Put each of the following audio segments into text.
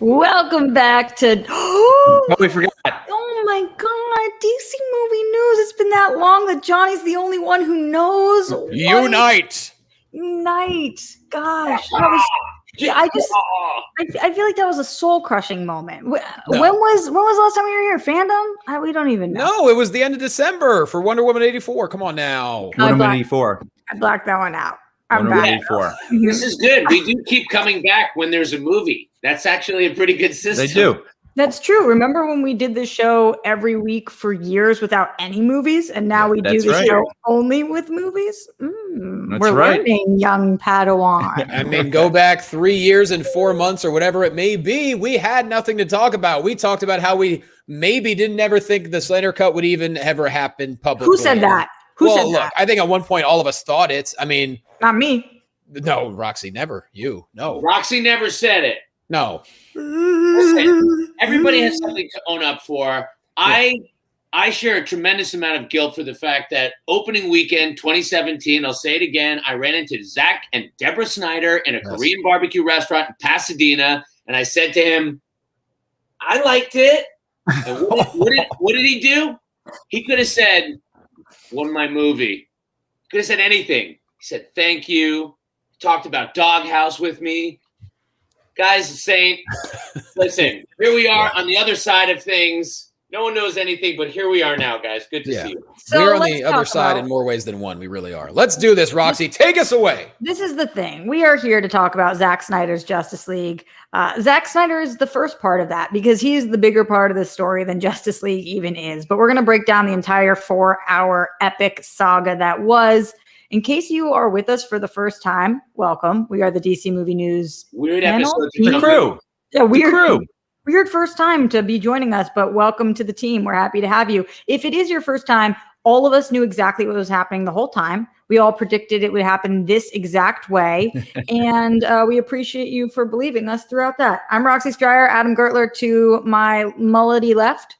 Welcome back to. Oh, we forgot. Oh my God, DC movie news. It's been that long that Johnny's the only one who knows. Unite. Gosh, that was. I feel like that was a soul crushing moment. When was the last time we were here? Fandom? We don't even know. No, it was the end of December for Wonder Woman 84. Come on now. Wonder Woman 84. I blacked that one out. Wonder Woman 84. This is good. We do keep coming back when there's a movie. That's actually a pretty good system. They do. That's true. Remember when we did this show every week for years without any movies, and now we do the show only with movies? We're learning, young Padawan. I mean, go back 3 years and 4 months or whatever it may be. We had nothing to talk about. We talked about how we maybe didn't ever think the Snyder Cut would even ever happen publicly. Who said that? Who said that? I think at one point all of us thought it. I mean, not me. No, Roxy, never. You, no. Roxy never said it. No. Listen, everybody has something to own up for. I share a tremendous amount of guilt for the fact that opening weekend 2017, I'll say it again, I ran into Zack and Deborah Snyder in a Korean barbecue restaurant in Pasadena, and I said to him, I liked it. And what did he do? He could have said, won my movie. Could have said anything. He said, thank you. Talked about Doghouse with me. Guys, Saint, listen, here we are on the other side of things. No one knows anything, but here we are now, guys. Good to see you. So we're on the other side in more ways than one. We really are. Let's do this, Roxy. Take us away. This is the thing. We are here to talk about Zack Snyder's Justice League. Zack Snyder is the first part of that because he's the bigger part of the story than Justice League even is. But we're going to break down the entire 4-hour epic saga that was. In case you are with us for the first time, welcome. We are the DC Movie News Weird panel. episode. The crew. Yeah, weird crew. Weird first time to be joining us, but welcome to the team. We're happy to have you. If it is your first time, all of us knew exactly what was happening the whole time. We all predicted it would happen this exact way, and we appreciate you for believing us throughout that. I'm Roxy Striar, Adam Gertler to my mullety left.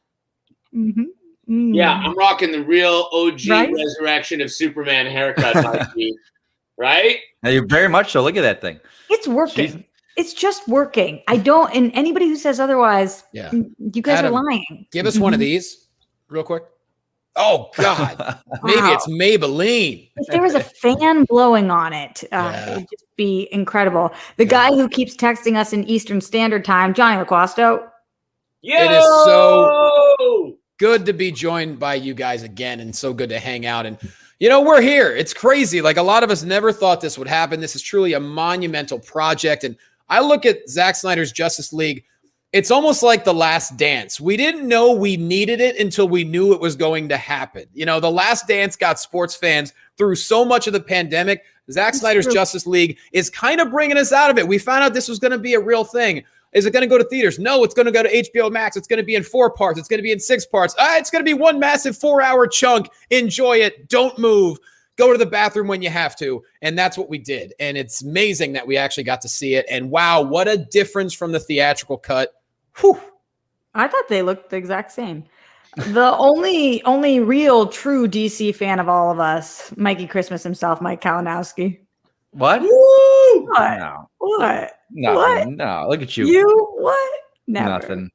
Yeah, I'm rocking the real OG resurrection of Superman haircut, right? Now, very much so. Look at that thing. It's working. It's just working. And anybody who says otherwise, you guys are lying. Give us one of these real quick. Oh, God. Maybe it's Maybelline. If there was a fan blowing on it, it would just be incredible. The guy who keeps texting us in Eastern Standard Time, Jonny Loquasto. It is so good to be joined by you guys again and so good to hang out. And, we're here. It's crazy. Like a lot of us never thought this would happen. This is truly a monumental project. And I look at Zack Snyder's Justice League. It's almost like The Last Dance. We didn't know we needed it until we knew it was going to happen. The Last Dance got sports fans through so much of the pandemic. Zack Snyder's Justice League is kind of bringing us out of it. We found out this was going to be a real thing. Is it going to go to theaters? No, it's going to go to HBO Max. It's going to be in 4 parts. It's going to be in 6 parts. It's going to be one massive 4-hour chunk. Enjoy it. Don't move. Go to the bathroom when you have to. And that's what we did. And it's amazing that we actually got to see it. And wow, what a difference from the theatrical cut. Whew. I thought they looked the exact same. The only real true DC fan of all of us, Mikey Christmas himself, Mike Kalinowski. What? Woo! What? No. What? No, what? No. Look at you. You what? Never. Nothing.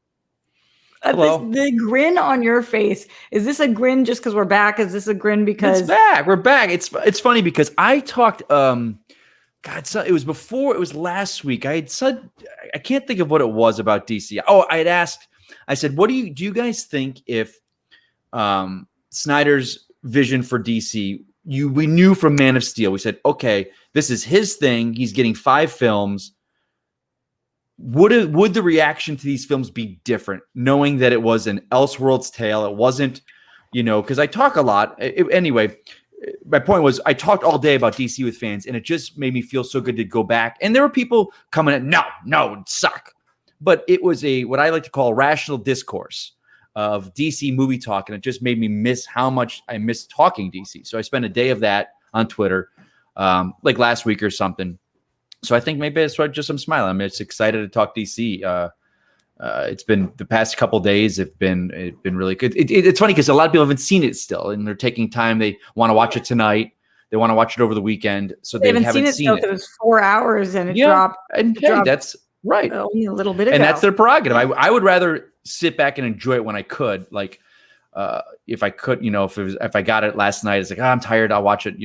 Hello. The grin on your face. Is this a grin just because we're back? Is this a grin because it's back? We're back. It's funny because I talked. It was before. It was last week. I had said I can't think of what it was about DC. Oh, I had asked. I said, "What do you guys think if Snyder's vision for DC?" We knew from Man of Steel. We said, "Okay, this is his thing. He's getting 5 films." Would the reaction to these films be different, knowing that it was an Elseworlds tale? It wasn't, because I talk a lot. Anyway, my point was I talked all day about DC with fans, and it just made me feel so good to go back. And there were people coming at, no, it'd suck. But it was what I like to call a rational discourse of DC movie talk, and it just made me miss how much I miss talking DC. So I spent a day of that on Twitter, like last week or something. So I think maybe that's why I'm smiling. I'm just excited to talk DC. It's been the past couple of days. It's been really good. It's funny because a lot of people haven't seen it still, and they're taking time. They want to watch it tonight. They want to watch it over the weekend. So they haven't seen it. It was 4 hours and it dropped. And dropped. That's Right. only a little bit ago. And that's their prerogative. I would rather sit back and enjoy it when I could. Like, if I could, if I got it last night, it's like, I'm tired, I'll watch it,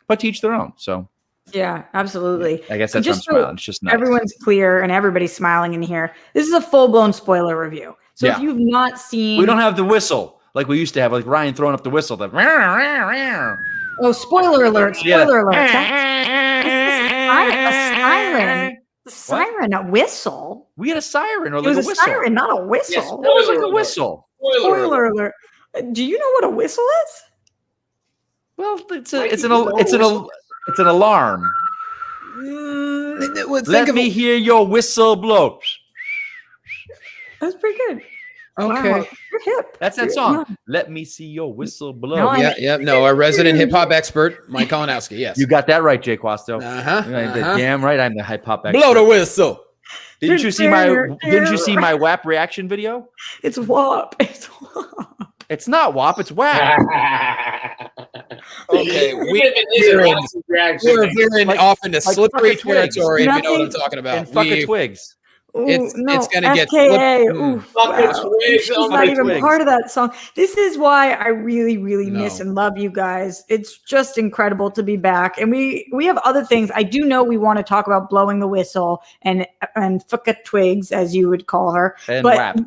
but to each their own. So yeah, absolutely. I guess that's why I'm smiling. It's just nice. Everyone's clear and everybody's smiling in here. This is a full-blown spoiler review. So if you've not seen, we don't have the whistle like we used to have, like Ryan throwing up the whistle. Oh, spoiler alert! Spoiler alert! That's a siren. A siren, a whistle. We had a siren, or It like was a a whistle. siren, not a whistle. Yes, It was like a whistle. Spoiler alert! Do you know what a whistle is? Well, it's an alarm. Let me hear your whistle blow. That's pretty good. Okay. Wow, you're hip. That's that You're song. young. Let me see your whistle blow. No, Our resident hip hop expert, Mike Kalinowski. Yes. You got that right, Jay Quasto. Uh-huh. Damn right, I'm the hip hop expert. Blow the whistle. Didn't you see my WAP reaction video? It's WAP. It's WAP. It's not WAP, it's WAP. Okay, we're veering off into slippery territory, if you know what I'm talking about. And fucking twigs. Ooh, It's gonna get FKA. flipped. Ooh, Fucking wow. twigs. She's Oh not my even twigs. part of that song. This is why I really, really No. miss and love you guys. It's just incredible to be back. And we have other things. I do know we want to talk about blowing the whistle and fucka twigs, as you would call her. And But WAP.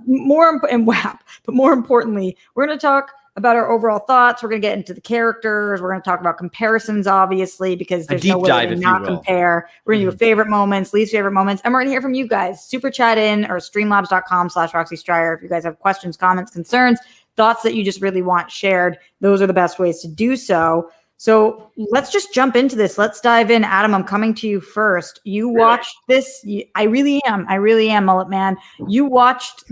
WAP. But more importantly, we're going to talk about our overall thoughts. We're going to get into the characters. We're going to talk about comparisons, obviously, because there's no deep way dive, to if you not will. compare. We're going to do favorite moments, least favorite moments, and we're going to hear from you guys. Super chat in or streamlabs.com/Roxy Striar if you guys have questions, comments, concerns, thoughts that you just really want shared. Those are the best ways to do so. So let's just jump into this. Let's dive in. Adam, I'm coming to you first. You watched this. I really am, Mullet Man. You watched.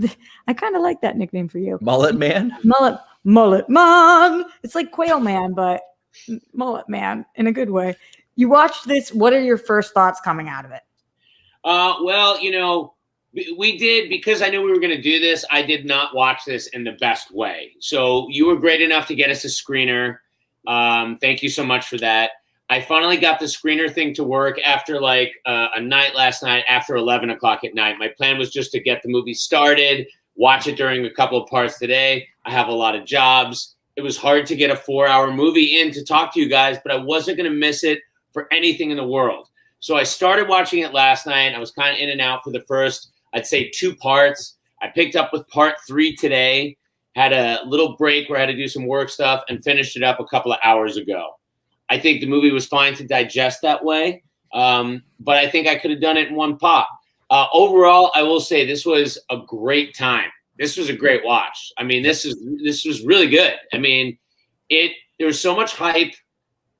I kind of like that nickname for you. Mullet Man? Mullet Man. It's like Quail Man, but Mullet Man in a good way. You watched this. What are your first thoughts coming out of it? Well, we did, because I knew we were going to do this. I did not watch this in the best way. So you were great enough to get us a screener. Thank you so much for that. I finally got the screener thing to work after a night last night after 11 o'clock at night. My plan was just to get the movie started, watch it during a couple of parts today. I have a lot of jobs. It was hard to get a 4-hour movie in to talk to you guys, but I wasn't going to miss it for anything in the world. So I started watching it last night. I was kind of in and out for the first, I'd say, 2 parts. I picked up with part 3 today, had a little break where I had to do some work stuff, and finished it up a couple of hours ago. I think the movie was fine to digest that way, but I think I could have done it in one pop. Overall, I will say this was a great time. This was a great watch. I mean, this was really good. I mean, there was so much hype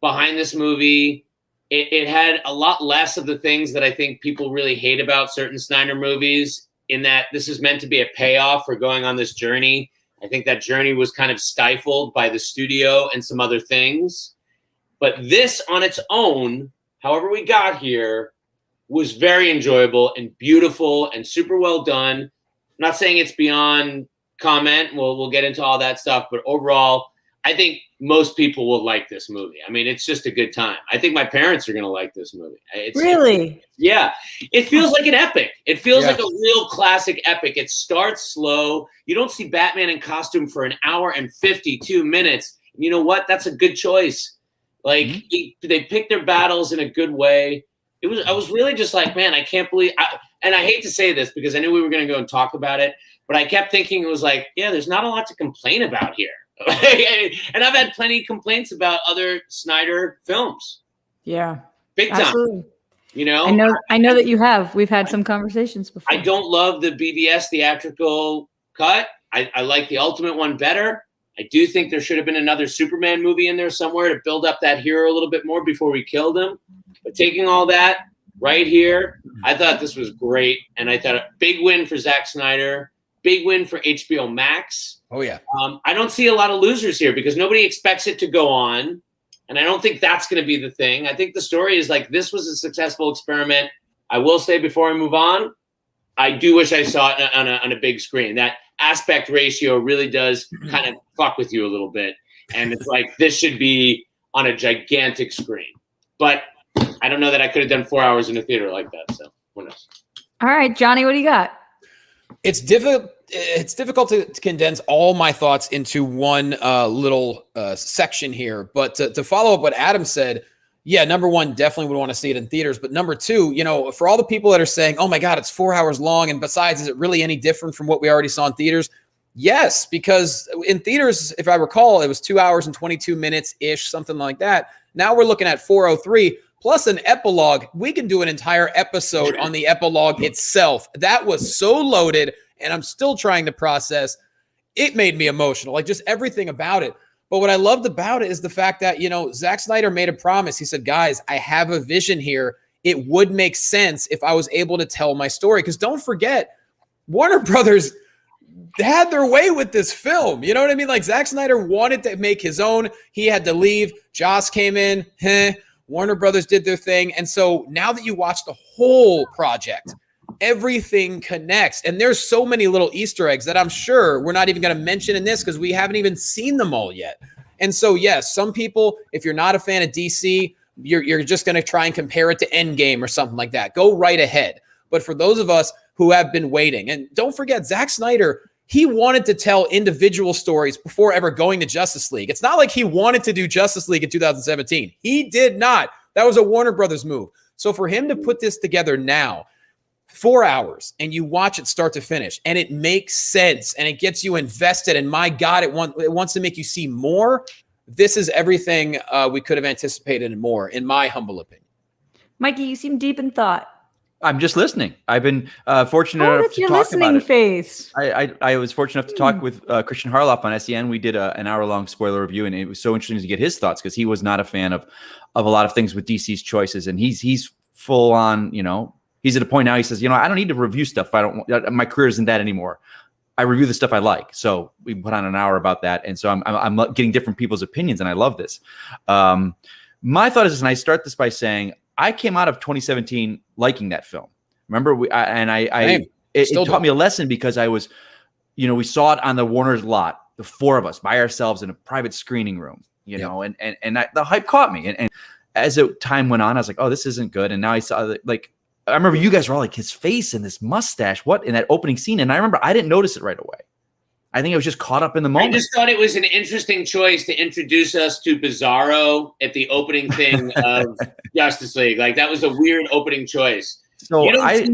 behind this movie. It had a lot less of the things that I think people really hate about certain Snyder movies, in that this is meant to be a payoff for going on this journey. I think that journey was kind of stifled by the studio and some other things. But this on its own, however we got here, was very enjoyable and beautiful and super well done. I'm not saying it's beyond comment. We'll get into all that stuff. But overall, I think most people will like this movie. I mean, it's just a good time. I think my parents are going to like this movie. Really? Yeah. It feels like an epic. It feels like a real classic epic. It starts slow. You don't see Batman in costume for an hour and 52 minutes. You know what? That's a good choice. Like, they picked their battles in a good way. I was really just like, man, I can't believe, and I hate to say this because I knew we were going to go and talk about it, but I kept thinking, it was like, yeah, there's not a lot to complain about here. And I've had plenty of complaints about other Snyder films. Yeah. Big time. Absolutely. You know? I know that you have. We've had some conversations before. I don't love the BVS theatrical cut. I like the Ultimate one better. I do think there should have been another Superman movie in there somewhere to build up that hero a little bit more before we killed him. But taking all that right here, I thought this was great. And I thought a big win for Zack Snyder, big win for HBO Max. Oh, yeah. I don't see a lot of losers here because nobody expects it to go on. And I don't think that's going to be the thing. I think the story is like, this was a successful experiment. I will say before I move on, I do wish I saw it on a big screen. That aspect ratio really does kind of fuck with you a little bit. And it's like, this should be on a gigantic screen. But I don't know that I could have done 4 hours in a theater like that. So who knows? All right, Johnny, what do you got? It's difficult to condense all my thoughts into one little section here. But to follow up what Adam said, yeah, number one, definitely would want to see it in theaters. But number two, for all the people that are saying, oh my God, it's 4 hours long. And besides, is it really any different from what we already saw in theaters? Yes, because in theaters, if I recall, it was 2 hours and 22 minutes-ish, something like that. Now we're looking at 4:03 plus an epilogue. We can do an entire episode on the epilogue itself. That was so loaded, and I'm still trying to process. It made me emotional, like just everything about it. But what I loved about it is the fact that, Zack Snyder made a promise. He said, guys, I have a vision here. It would make sense if I was able to tell my story. Because don't forget, Warner Brothers had their way with this film. You know what I mean? Like Zack Snyder wanted to make his own. He had to leave. Joss came in. Warner Brothers did their thing. And so now that you watch the whole project, everything connects. And there's so many little Easter eggs that I'm sure we're not even going to mention in this because we haven't even seen them all yet. And so, yes, some people, if you're not a fan of DC, you're just going to try and compare it to Endgame or something like that. Go right ahead. But for those of us who have been waiting, and don't forget, Zack Snyder, he wanted to tell individual stories before ever going to Justice League. It's not like he wanted to do Justice League in 2017. He did not. That was a Warner Brothers move. So for him to put this together now, 4 hours, and you watch it start to finish, and it makes sense, and it gets you invested, and my God, it wants to make you see more. This is everything we could have anticipated and more, in my humble opinion. Mikey, you seem deep in thought. I'm just listening. I've been fortunate enough to talk about it. Face. I was fortunate enough to talk with Christian Harloff on SEN. We did an hour-long spoiler review, and it was so interesting to get his thoughts because he was not a fan of a lot of things with DC's choices, and he's full on, he's at a point now. He says, I don't need to review stuff. My career isn't that anymore. I review the stuff I like. So we put on an hour about that, and so I'm getting different people's opinions, and I love this. My thought is this, and I start this by saying I came out of 2017 liking that film. Remember, it taught me a lesson because I was, we saw it on the Warner's lot, the four of us by ourselves in a private screening room, and the hype caught me. And as time went on, I was like, oh, this isn't good. And now I saw I remember you guys were all like, his face and this mustache, what in that opening scene? And I remember I didn't notice it right away. I think I was just caught up in the moment. I just thought it was an interesting choice to introduce us to Bizarro at the opening thing of Justice League. Like that was a weird opening choice. So I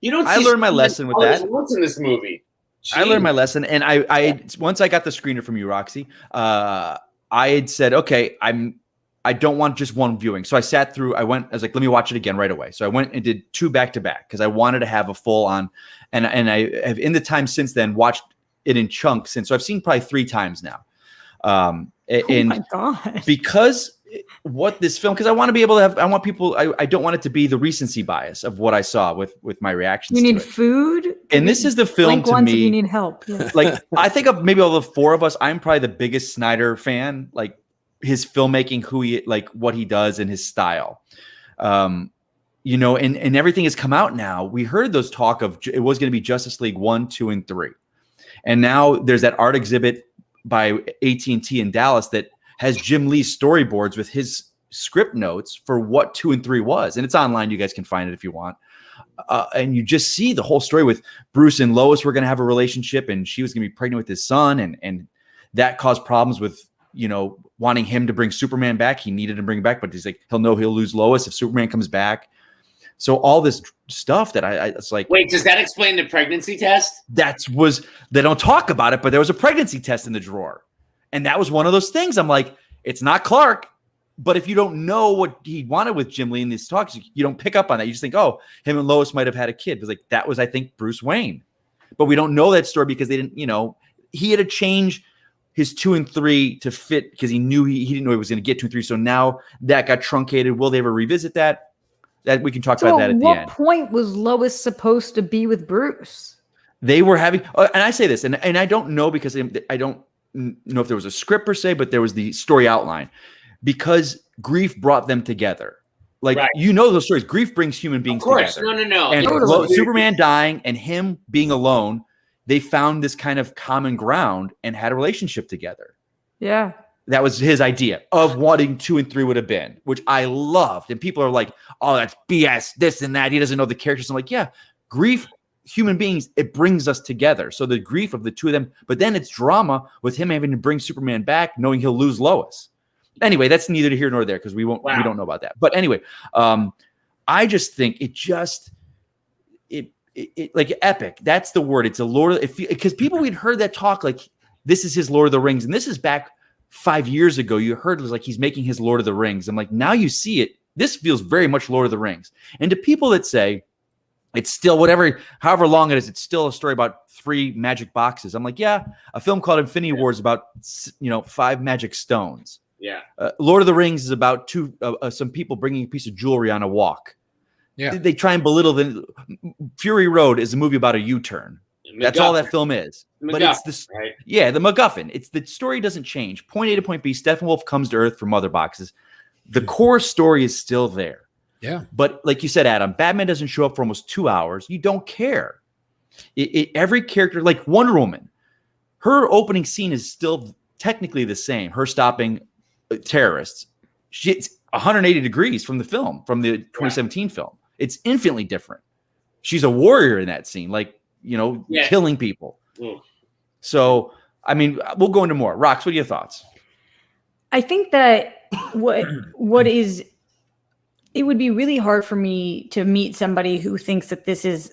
learned my lesson with that. What's in this movie? Jeez. I learned my lesson, and I once I got the screener from you, Roxy, I had said, okay, I don't want just one viewing. So I sat through. I was like, let me watch it again right away. So I went and did 2 back-to-back because I wanted to have a full on, and I have in the time since then watched it in chunks, and so I've seen probably 3 times now. Oh my God! Because what this film, because I want to be able to have, I want people, I don't want it to be the recency bias of what I saw with my reactions. You need food, and this is the film to me. If you need help, yeah. Like I think of maybe of the 4 of us, I'm probably the biggest Snyder fan. Like his filmmaking, what he does, and his style. And everything has come out now. We heard those talk of it was going to be Justice League 1, 2, and 3. And now there's that art exhibit by AT&T in Dallas that has Jim Lee's storyboards with his script notes for what 2 and 3 was. And it's online. You guys can find it if you want. And you just see the whole story with Bruce and Lois were going to have a relationship, and she was going to be pregnant with his son. And that caused problems with, wanting him to bring Superman back. He needed to bring him back, but he's like, he'll lose Lois if Superman comes back. So all this stuff that it's like, wait, does that explain the pregnancy test? They don't talk about it, but there was a pregnancy test in the drawer. And that was one of those things. I'm like, it's not Clark, but if you don't know what he wanted with Jim Lee in these talks, you don't pick up on that. You just think, oh, him and Lois might've had a kid. It's like, that was, I think, Bruce Wayne, but we don't know that story because they didn't, he had to change his 2 and 3 to fit because he knew he didn't know he was going to get 2 and 3. So now that got truncated. Will they ever revisit that? That we can talk about that at the end. At what point was Lois supposed to be with Bruce? They were having, and I say this, and I don't know because I don't know if there was a script per se, but there was the story outline because grief brought them together. Like, right. Those stories. Grief brings human beings together. No. And Superman dying and him being alone, they found this kind of common ground and had a relationship together. Yeah. That was his idea of wanting 2 and 3 would have been, which I loved. And people are like, oh, that's BS, this and that. He doesn't know the characters. I'm like, yeah, Grief, human beings, it brings us together. So the grief of the two of them, but then it's drama with him having to bring Superman back, knowing he'll lose Lois. Anyway, that's neither here nor there because we don't know about that. But anyway, I just think it like epic. That's the word. It's a Lord of, because people we'd heard that talk like this is his Lord of the Rings, and this is back 5 years ago. You heard it was like he's making his Lord of the Rings. I'm like, now you see it. This feels very much Lord of the Rings. And to people that say it's still however long it is, it's still a story about 3 magic boxes. I'm like, yeah, a film called Infinity War is about 5 magic stones. Yeah. Lord of the Rings is about some people bringing a piece of jewelry on a walk. Yeah. They try and belittle Fury Road is a movie about a U-turn. That's all that film is. But it's this, right? Yeah, the MacGuffin. It's the story doesn't change. Point A to point B. Steppenwolf comes to Earth for mother boxes. The core story is still there. Yeah. But like you said, Adam, Batman doesn't show up for almost 2 hours. You don't care. Every character, like Wonder Woman, her opening scene is still technically the same. Her stopping terrorists. It's 180 degrees from the film, from the 2017 film. It's infinitely different. She's a warrior in that scene, like, killing people. Mm. So, I mean, we'll go into more. Rox, what are your thoughts? I think that it would be really hard for me to meet somebody who thinks that this is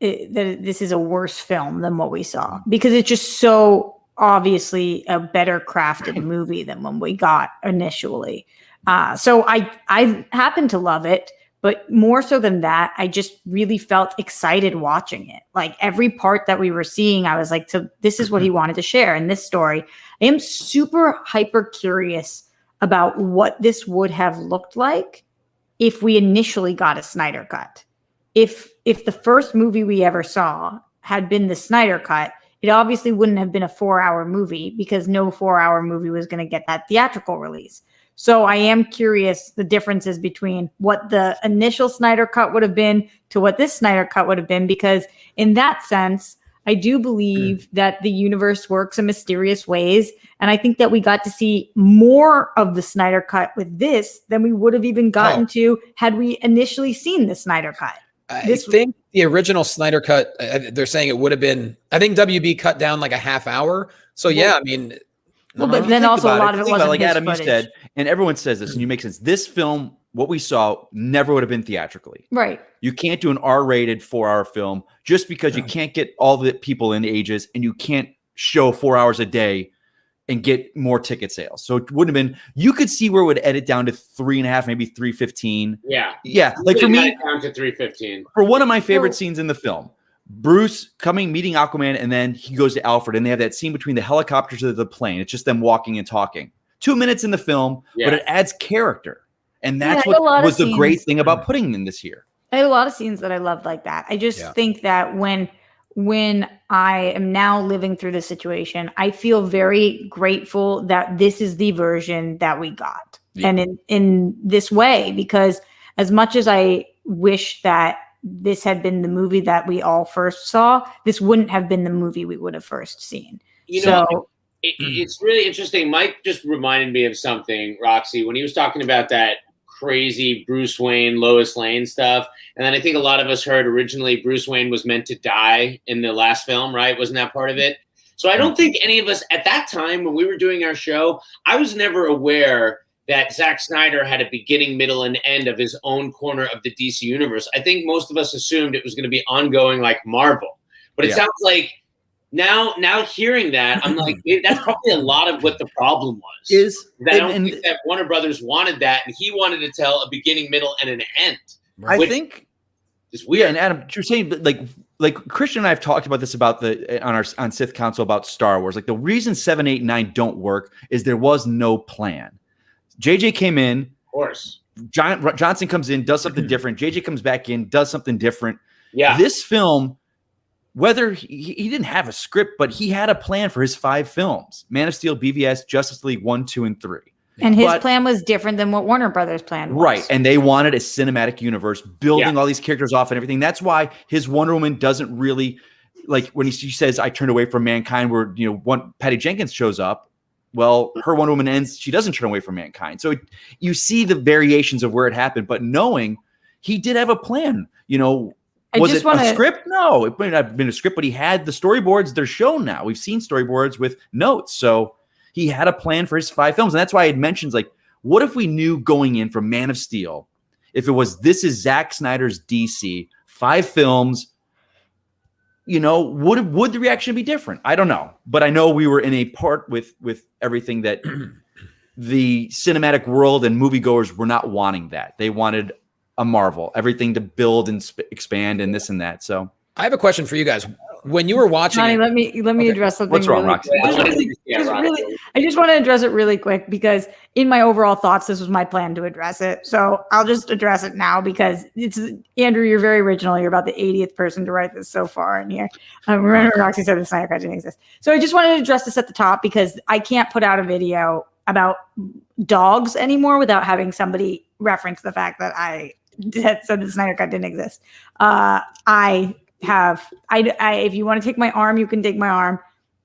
this is a worse film than what we saw, because it's just so obviously a better crafted movie than when we got initially. So I happen to love it, but more so than that, I just really felt excited watching it. Like every part that we were seeing, I was like, so this is what he wanted to share in this story. I am super hyper curious about what this would have looked like if we initially got a Snyder cut. If the first movie we ever saw had been the Snyder cut, it obviously wouldn't have been a 4-hour movie, because no 4-hour movie was going to get that theatrical release. So I am curious the differences between what the initial Snyder cut would have been to what this Snyder cut would have been, because in that sense, I do believe that the universe works in mysterious ways. And I think that we got to see more of the Snyder cut with this than we would have even gotten to had we initially seen the Snyder cut. I think the original Snyder cut, they're saying it would have been, I think WB cut down like a half hour. So yeah, I mean, well, but then also a lot of it wasn't like his Adam, footage. you said, and everyone says this, and you make sense. This film, what we saw, never would have been theatrically. Right. You can't do an R-rated 4-hour film just because you can't get all the people in ages, and you can't show 4 hours a day and get more ticket sales. So it wouldn't have been. You could see where it would edit down to 3.5, maybe 3:15. Yeah. Like for me, down to 3:15. For one of my favorite scenes in the film, Bruce meeting Aquaman, and then he goes to Alfred, and they have that scene between the helicopters to the plane. It's just them walking and talking. 2 minutes in the film, but it adds character. And that's what was the great thing about putting them in this year. I had a lot of scenes that I loved like that. I just think that when I am now living through this situation, I feel very grateful that this is the version that we got. Yeah. And in this way, because as much as I wish that this had been the movie that we all first saw, this wouldn't have been the movie we would have first seen. It's really interesting. Mike just reminded me of something, Roxy, when he was talking about that crazy Bruce Wayne, Lois Lane stuff. And then I think a lot of us heard originally Bruce Wayne was meant to die in the last film, right? Wasn't that part of it? So I don't think any of us at that time when we were doing our show, I was never aware that Zack Snyder had a beginning, middle, and end of his own corner of the DC universe. I think most of us assumed it was going to be ongoing like Marvel. But it sounds like now hearing that, I'm like, that's probably a lot of what the problem was. I don't think that Warner Brothers wanted that, and he wanted to tell a beginning, middle, and an end. I think it's weird. Yeah, and Adam, you're saying like Christian and I have talked about this on Sith Council about Star Wars. Like the reason 7, 8, 9 don't work is there was no plan. JJ came in. Of course. Johnson comes in, does something different. JJ comes back in, does something different. Yeah. This film, whether he didn't have a script, but he had a plan for his 5 films: Man of Steel, BVS, Justice League 1, 2, and 3. And his plan was different than what Warner Brothers' plan was. Right. And they wanted a cinematic universe, building all these characters off and everything. That's why his Wonder Woman doesn't really, like when she says, I turned away from mankind, where, Patty Jenkins shows up. Well, her Wonder Woman ends, she doesn't turn away from mankind. So you see the variations of where it happened, but knowing he did have a plan. Was it a script? No, it might not have been a script, but he had the storyboards. They're shown now. We've seen storyboards with notes. So he had a plan for his 5 films. And that's why I had mentioned, like, what if we knew going in from Man of Steel, if it was, this is Zack Snyder's DC, 5 films, you know, would the reaction be different? I don't know. But I know we were in a part with everything that the cinematic world and moviegoers were not wanting that. They wanted a Marvel, everything to build and expand and this and that. So I have a question for you guys. When you were watching, Johnny, let me address something. What's wrong, really Roxy? I just want to address it really quick because in my overall thoughts, this was my plan to address it. So I'll just address it now because it's Andrew. You're very original. You're about the 80th person to write this so far in here. Remember, Roxy said the Snyder Cut didn't exist. So I just wanted to address this at the top because I can't put out a video about dogs anymore without having somebody reference the fact that I said the Snyder Cut didn't exist. If you want to take my arm, you can take my arm.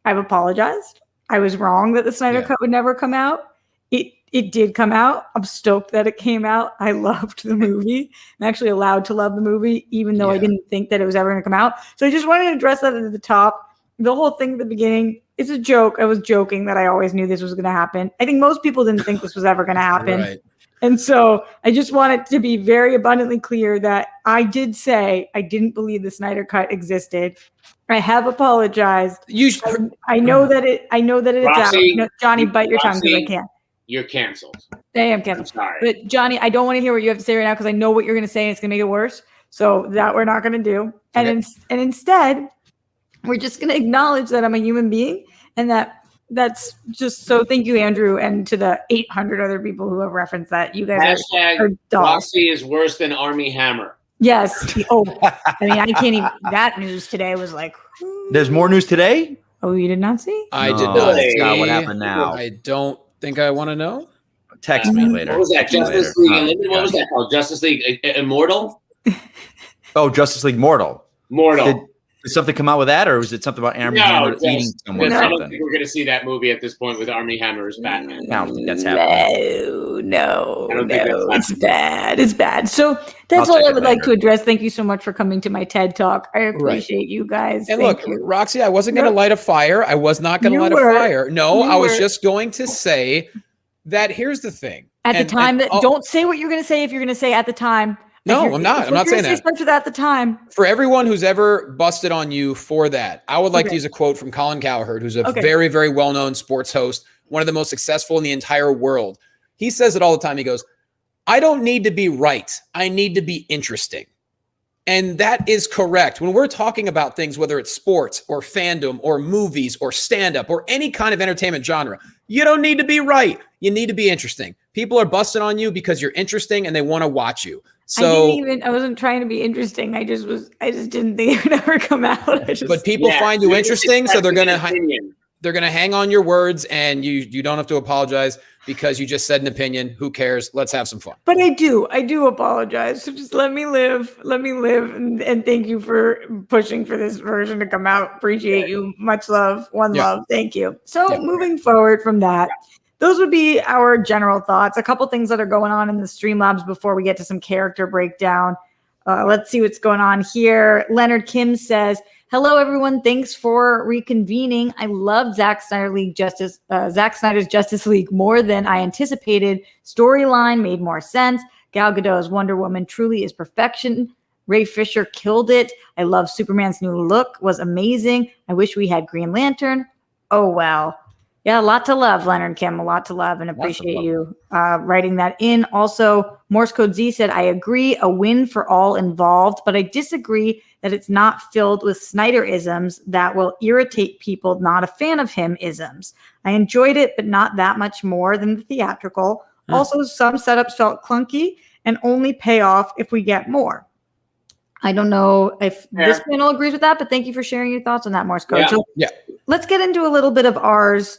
I've apologized. I was wrong that the Snyder Cut would never come out. It did come out. I'm stoked that it came out. I loved the movie. I'm actually allowed to love the movie, even though I didn't think that it was ever going to come out. So I just wanted to address that at the top. The whole thing at the beginning, it's a joke. I was joking that I always knew this was going to happen. I think most people didn't think this was ever going to happen. Right. And so I just wanted to be very abundantly clear that I did say I didn't believe the Snyder Cut existed. I have apologized. I know that it. I know that it's Roxy, out. Johnny, bite your tongue because I can't. You're canceled. I am canceled. I'm sorry. But Johnny, I don't want to hear what you have to say right now because I know what you're going to say and it's going to make it worse. So that we're not going to do. And instead, we're just going to acknowledge that I'm a human being and that's just so. Thank you, Andrew, and to the 800 other people who have referenced that. You guys are dogs. Roxy is worse than Army Hammer. Yes. I mean, I can't even. That news today was like. There's more news today. Oh, you did not see? I did not see. What happened now? I don't think I want to know. Text me later. What was that? Justice League. What was that called? Justice League Immortal. Oh, Justice League Mortal. Did something come out with that, or was it something about Army Hammer eating someone? I don't think we're going to see that movie at this point with Army Hammer as Batman. I don't think that's happening. No, it's bad. It's bad. So that's all I would like to address. Thank you so much for coming to my TED Talk. I appreciate you guys. And look, Roxy, I wasn't going to light a fire. I was not going to light a fire. No, I was just going to say that here's the thing. At the time, don't say what you're going to say if you're going to say at the time. No, I'm not. I'm not saying that. For that at the time. For everyone who's ever busted on you for that, I would like to use a quote from Colin Cowherd, who's a very, very well-known sports host, one of the most successful in the entire world. He says it all the time. He goes, I don't need to be right. I need to be interesting. And that is correct. When we're talking about things, whether it's sports or fandom or movies or stand-up or any kind of entertainment genre, you don't need to be right. You need to be interesting. People are busting on you because you're interesting and they want to watch you. So I wasn't trying to be interesting. I just didn't think it would ever come out. But people find you interesting, so they're gonna hang on your words, and you don't have to apologize because you just said an opinion. Who cares? Let's have some fun. But I do apologize. So just let me live, and thank you for pushing for this version to come out. Appreciate you. Much love, love. Thank you. So moving forward from that. Those would be our general thoughts. A couple things that are going on in the Streamlabs before we get to some character breakdown. Let's see what's going on here. Leonard Kim says, hello, everyone. Thanks for reconvening. I love Zack Snyder's Justice League more than I anticipated. Storyline made more sense. Gal Gadot's Wonder Woman truly is perfection. Ray Fisher killed it. I love Superman's new look. Was amazing. I wish we had Green Lantern. Oh, well. Yeah, a lot to love, Leonard Kim, a lot to love, and appreciate you writing that in. Also, Morse Code Z said, I agree, a win for all involved, but I disagree that it's not filled with Snyder-isms that will irritate people not a fan of him-isms. I enjoyed it, but not that much more than the theatrical. Also, some setups felt clunky and only pay off if we get more. I don't know if this panel agrees with that, but thank you for sharing your thoughts on that, Morse Code. Let's get into a little bit of ours.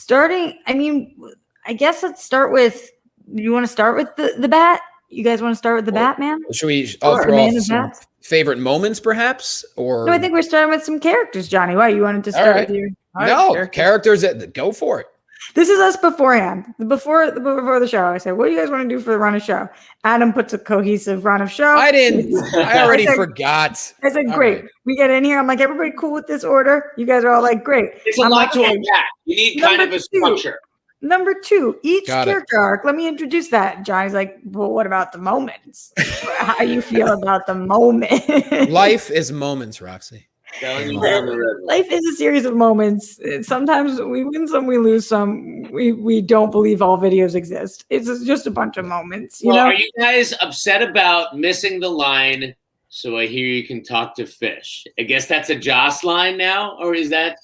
I guess let's start with, you want to start with the bat? You guys want to start with the Batman? Should we all throw off some favorite moments, perhaps? Or no, I think we're starting with some characters, Johnny. Why? You wanted to start with your... No, characters, go for it. This is us beforehand. Before the show, I said, what do you guys want to do for the run of show? Adam puts a cohesive run of show. I didn't. I already forgot. I said, All great. right. We get in here. I'm like, everybody cool with this order? You guys are all like, great. It's a I'm lot like, to okay. unpack. You need kind of a structure. Number 2, each Got it. character arc. Let me introduce that. Johnny's like, well, what about the moments? How you feel about the moment? Life is moments, Roxy. Life is a series of moments. Sometimes we win some, we lose some. We don't believe all videos exist. It's just a bunch of moments. You know? Are you guys upset about missing the line? So I hear you can talk to fish. I guess that's a Joss line now, or is that?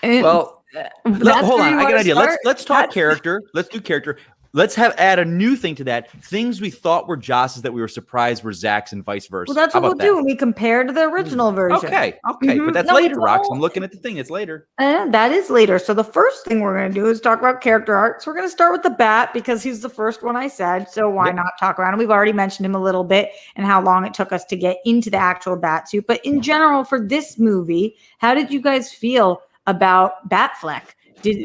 Well, hold on. I got an idea. Start? Let's talk character. Let's do character. Let's add a new thing to that. Things we thought were Joss's that we were surprised were Zack's and vice versa. Well, that's what we'll do when we compare to the original version. Okay. But that's later, Rox. I'm looking at the thing. It's later. That is later. So the first thing we're going to do is talk about character arcs. We're going to start with the Bat because he's the first one I said. So why not talk about him? We've already mentioned him a little bit and how long it took us to get into the actual Bat suit. But in general, for this movie, how did you guys feel about Batfleck?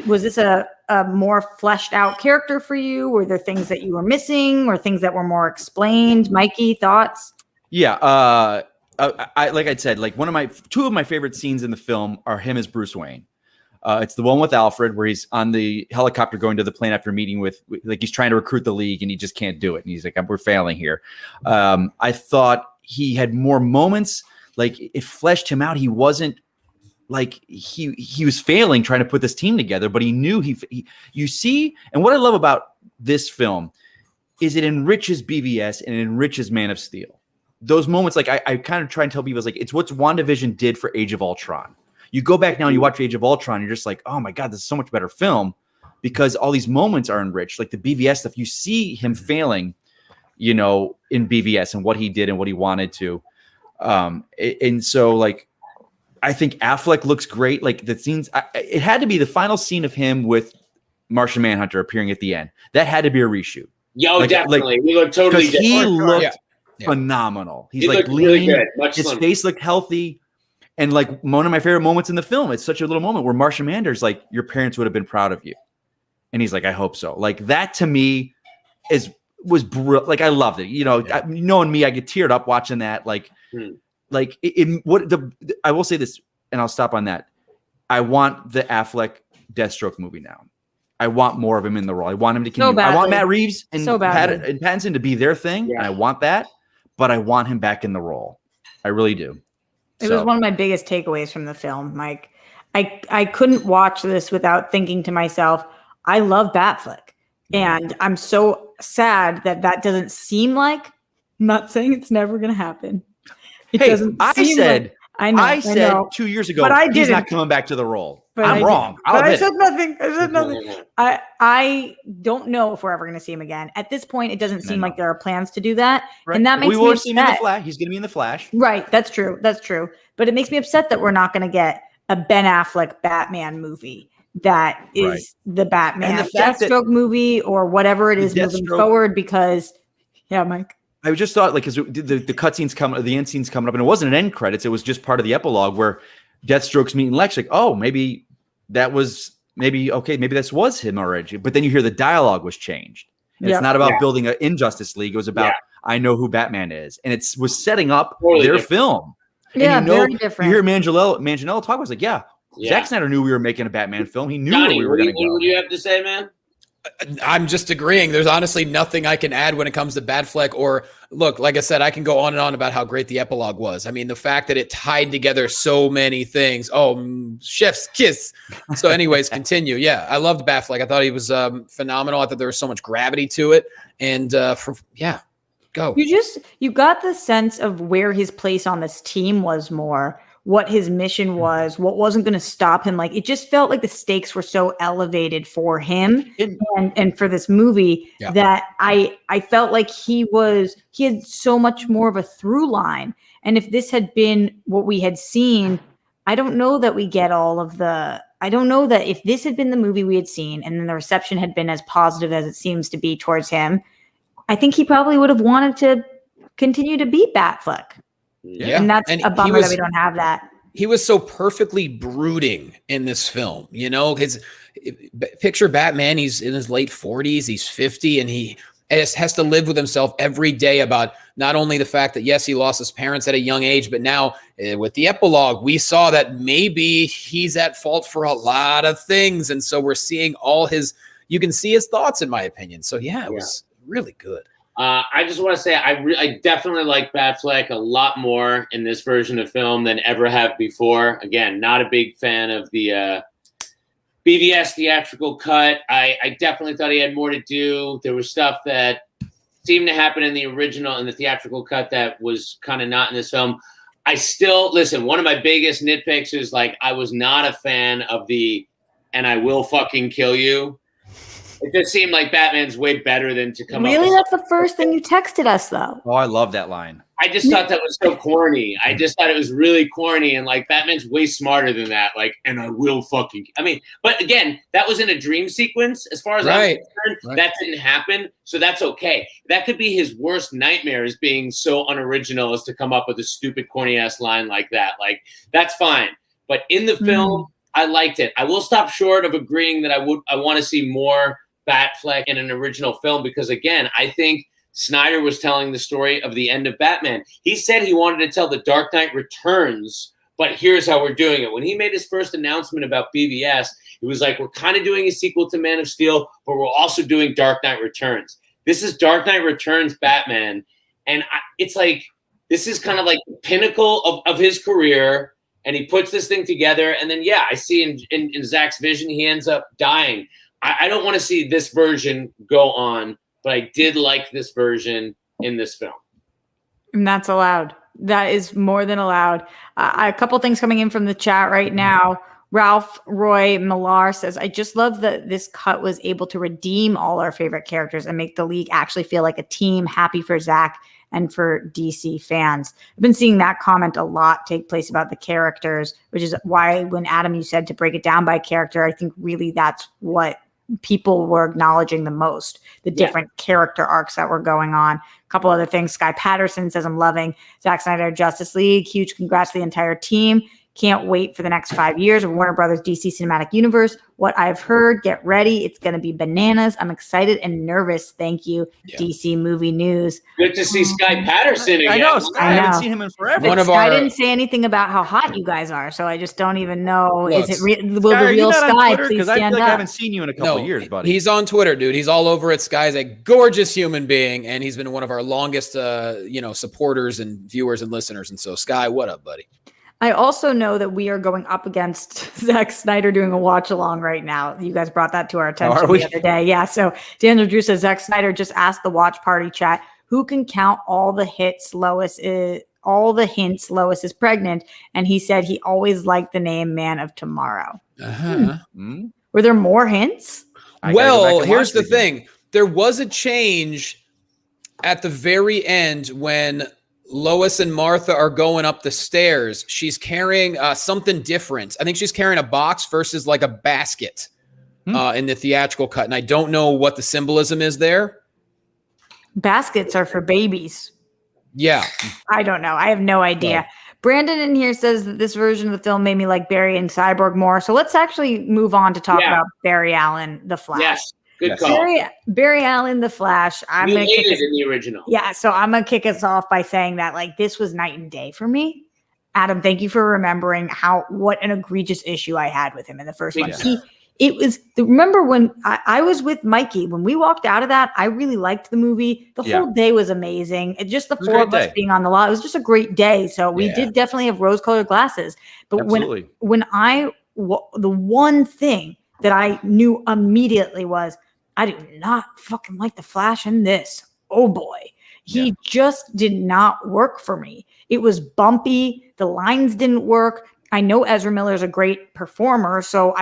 Was this a more fleshed out character for you? Were there things that you were missing or things that were more explained? Mikey, thoughts? Yeah. I like I said, like two of my favorite scenes in the film are him as Bruce Wayne. It's the one with Alfred where he's on the helicopter going to the plane after meeting with like he's trying to recruit the league and he just can't do it. And he's like, we're failing here. I thought he had more moments. Like it fleshed him out. He wasn't like he was failing trying to put this team together, but he knew you see, and what I love about this film is it enriches BVS and it enriches Man of Steel. Those moments, like I kind of try and tell people, it's like it's what WandaVision did for Age of Ultron. You go back now and you watch Age of Ultron, you're just like, oh my God, this is so much better film because all these moments are enriched. Like the BVS stuff, you see him failing, in BVS and what he did and what he wanted to. And so like, I think Affleck looks great. Like the scenes, it had to be the final scene of him with Martian Manhunter appearing at the end. That had to be a reshoot. Yo, definitely. He looked totally different. He looked phenomenal. He's like lean. Really good. His face looked healthy. And like one of my favorite moments in the film, it's such a little moment where Martian Manhunter's like, your parents would have been proud of you. And he's like, I hope so. Like that to me was brilliant. Like I loved it. Knowing me, I get teared up watching that. Like, Like I will say this, and I'll stop on that. I want the Affleck Deathstroke movie now. I want more of him in the role. I want him to continue. I want Matt Reeves and Pattinson to be their thing, and I want that. But I want him back in the role. I really do. It was one of my biggest takeaways from the film, Mike. I couldn't watch this without thinking to myself, I love Batfleck, and I'm so sad that doesn't seem like. I'm not saying it's never going to happen. I said 2 years ago, but he's not coming back to the role. But I'm wrong. I said nothing. I don't know if we're ever going to see him again. At this point, it doesn't seem like there are plans to do that. Right. And that makes me upset. See him in the Flash. He's going to be in the Flash. Right. That's true. But it makes me upset that we're not going to get a Ben Affleck Batman movie that is the Batman Deathstroke movie or whatever it is moving forward because, Mike. I just thought, like, because the cutscenes coming, the end scenes coming up, and it wasn't an end credits; it was just part of the epilogue where Deathstroke's meeting Lex. Like, oh, maybe that was maybe this was him already. But then you hear the dialogue was changed. And it's not about building an Injustice League; it was about I know who Batman is, and it was setting up their film. And very different. You hear Manganiello talk. I was like, Zack Snyder knew we were making a Batman film. He knew where we were going to go. What do you have to say, man? I'm just agreeing. There's honestly nothing I can add when it comes to Batfleck or look, like I said, I can go on and on about how great the epilogue was. I mean, the fact that it tied together so many things. Oh, chef's kiss. So anyways, continue. Yeah. I loved Batfleck. I thought he was phenomenal. I thought there was so much gravity to it. And go. You got the sense of where his place on this team was more. What his mission was, what wasn't going to stop him. Like, it just felt like the stakes were so elevated for him and for this movie that I felt like he had so much more of a through line. And if this had been what we had seen, I don't know that we get I don't know that if this had been the movie we had seen and then the reception had been as positive as it seems to be towards him, I think he probably would have wanted to continue to be Batfleck. Yeah. And that's a bummer that we don't have that. He was so perfectly brooding in this film, picture Batman. He's in his late 40s. He's 50, and he has to live with himself every day about not only the fact that, yes, he lost his parents at a young age, but now with the epilogue, we saw that maybe he's at fault for a lot of things. And so we're seeing you can see his thoughts, in my opinion. So yeah, it was really good. I just want to say I definitely like Batfleck a lot more in this version of film than ever have before. Again, not a big fan of the BVS theatrical cut. I definitely thought he had more to do. There was stuff that seemed to happen in the original and the theatrical cut that was kind of not in this film. I still listen. One of my biggest nitpicks is like I was not a fan of "and I will fucking kill you." It just seemed like Batman's way better than to come up with. Really? That's the first thing you texted us, though. Oh, I love that line. I just thought that was so corny. I just thought it was really corny, and like Batman's way smarter than that. Like, and I will fucking. I mean, but again, that was in a dream sequence. As far as I'm concerned, that didn't happen, so that's okay. That could be his worst nightmare, is being so unoriginal as to come up with a stupid, corny ass line like that. Like, that's fine. But in the film, I liked it. I will stop short of agreeing that I want to see more Batfleck in an original film, because again, I think Snyder was telling the story of the end of Batman. He said he wanted to tell the Dark Knight Returns, but here's how we're doing it. When he made his first announcement about BVS, it was like, we're kind of doing a sequel to Man of Steel, but we're also doing Dark Knight Returns. This is Dark Knight Returns Batman, and it's like, this is kind of like the pinnacle of his career, and he puts this thing together, and then, I see in Zack's vision, he ends up dying. I don't want to see this version go on, but I did like this version in this film. And that's allowed. That is more than allowed. A couple things coming in from the chat right now. Ralph Roy Millar says, I just love that this cut was able to redeem all our favorite characters and make the league actually feel like a team. Happy for Zack and for DC fans. I've been seeing that comment a lot take place about the characters, which is why when Adam, you said to break it down by character, I think really that's what people were acknowledging the most, the different character arcs that were going on. A couple other things. Sky Patterson says, I'm loving Zack Snyder Justice League. Huge congrats to the entire team. Can't wait for the next 5 years of Warner Brothers DC Cinematic Universe. What I've heard, get ready. It's going to be bananas. I'm excited and nervous. Thank you, DC Movie News. Good to see Sky Patterson again. I know. I haven't seen him in forever. I didn't say anything about how hot you guys are, so I just don't even know. Look, is it will the real Sky please because I stand feel like up? I haven't seen you in a couple of years, buddy. He's on Twitter, dude. He's all over it. Sky's a gorgeous human being, and he's been one of our longest, supporters and viewers and listeners. And so, Sky, what up, buddy? I also know that we are going up against Zack Snyder doing a watch along right now. You guys brought that to our attention the other day. Yeah. So Daniel Drew says Zack Snyder just asked the watch party chat, who can count all the hints Lois is pregnant? And he said he always liked the name Man of Tomorrow. Were there more hints? Well, here's the thing. There was a change at the very end when Lois and Martha are going up the stairs. She's carrying something different. I think she's carrying a box versus like a basket in the theatrical cut. And I don't know what the symbolism is there. Baskets are for babies. Yeah. I don't know. I have no idea. Yeah. Brandon in here says that this version of the film made me like Barry and Cyborg more. So let's actually move on to talk about Barry Allen, The Flash. Yes. Good call. Barry Allen, The Flash. I'm you hated in the original. Yeah, so I'm going to kick us off by saying that like this was night and day for me. Adam, thank you for remembering what an egregious issue I had with him in the first one. Remember when I was with Mikey, when we walked out of that, I really liked the movie. The whole day was amazing. Just the four of us being on the lot, it was just a great day. So we did definitely have rose-colored glasses. But the one thing that I knew immediately was, I do not fucking like the Flash in this. Oh boy. He just did not work for me. It was bumpy. The lines didn't work. I know Ezra Miller is a great performer, so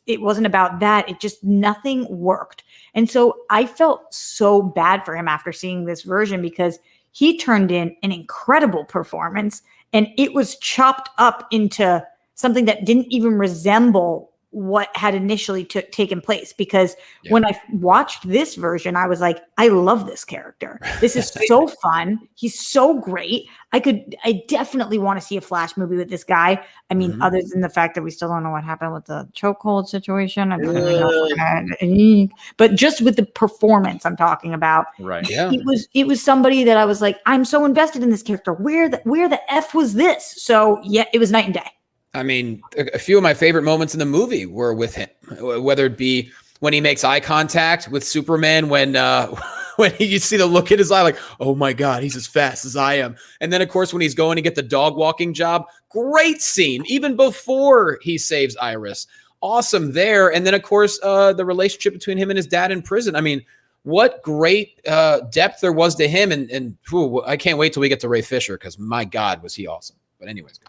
it wasn't about that. Nothing worked. And so I felt so bad for him after seeing this version because he turned in an incredible performance and it was chopped up into something that didn't even resemble what had initially taken place, because when I watched this version, I was like, I love this character. This is so fun. He's so great. I definitely want to see a Flash movie with this guy. I mean, other than the fact that we still don't know what happened with the chokehold situation. I don't know, but just with the performance I'm talking about, right? Yeah, it was somebody that I was like, I'm so invested in this character. Where the F was this? So yeah, it was night and day. I mean, a few of my favorite moments in the movie were with him, whether it be when he makes eye contact with Superman, when you see the look in his eye, like, oh my God, he's as fast as I am. And then, of course, when he's going to get the dog walking job, great scene, even before he saves Iris. Awesome there. And then, of course, the relationship between him and his dad in prison. I mean, what great depth there was to him. And I can't wait till we get to Ray Fisher, because my God, was he awesome. But anyways.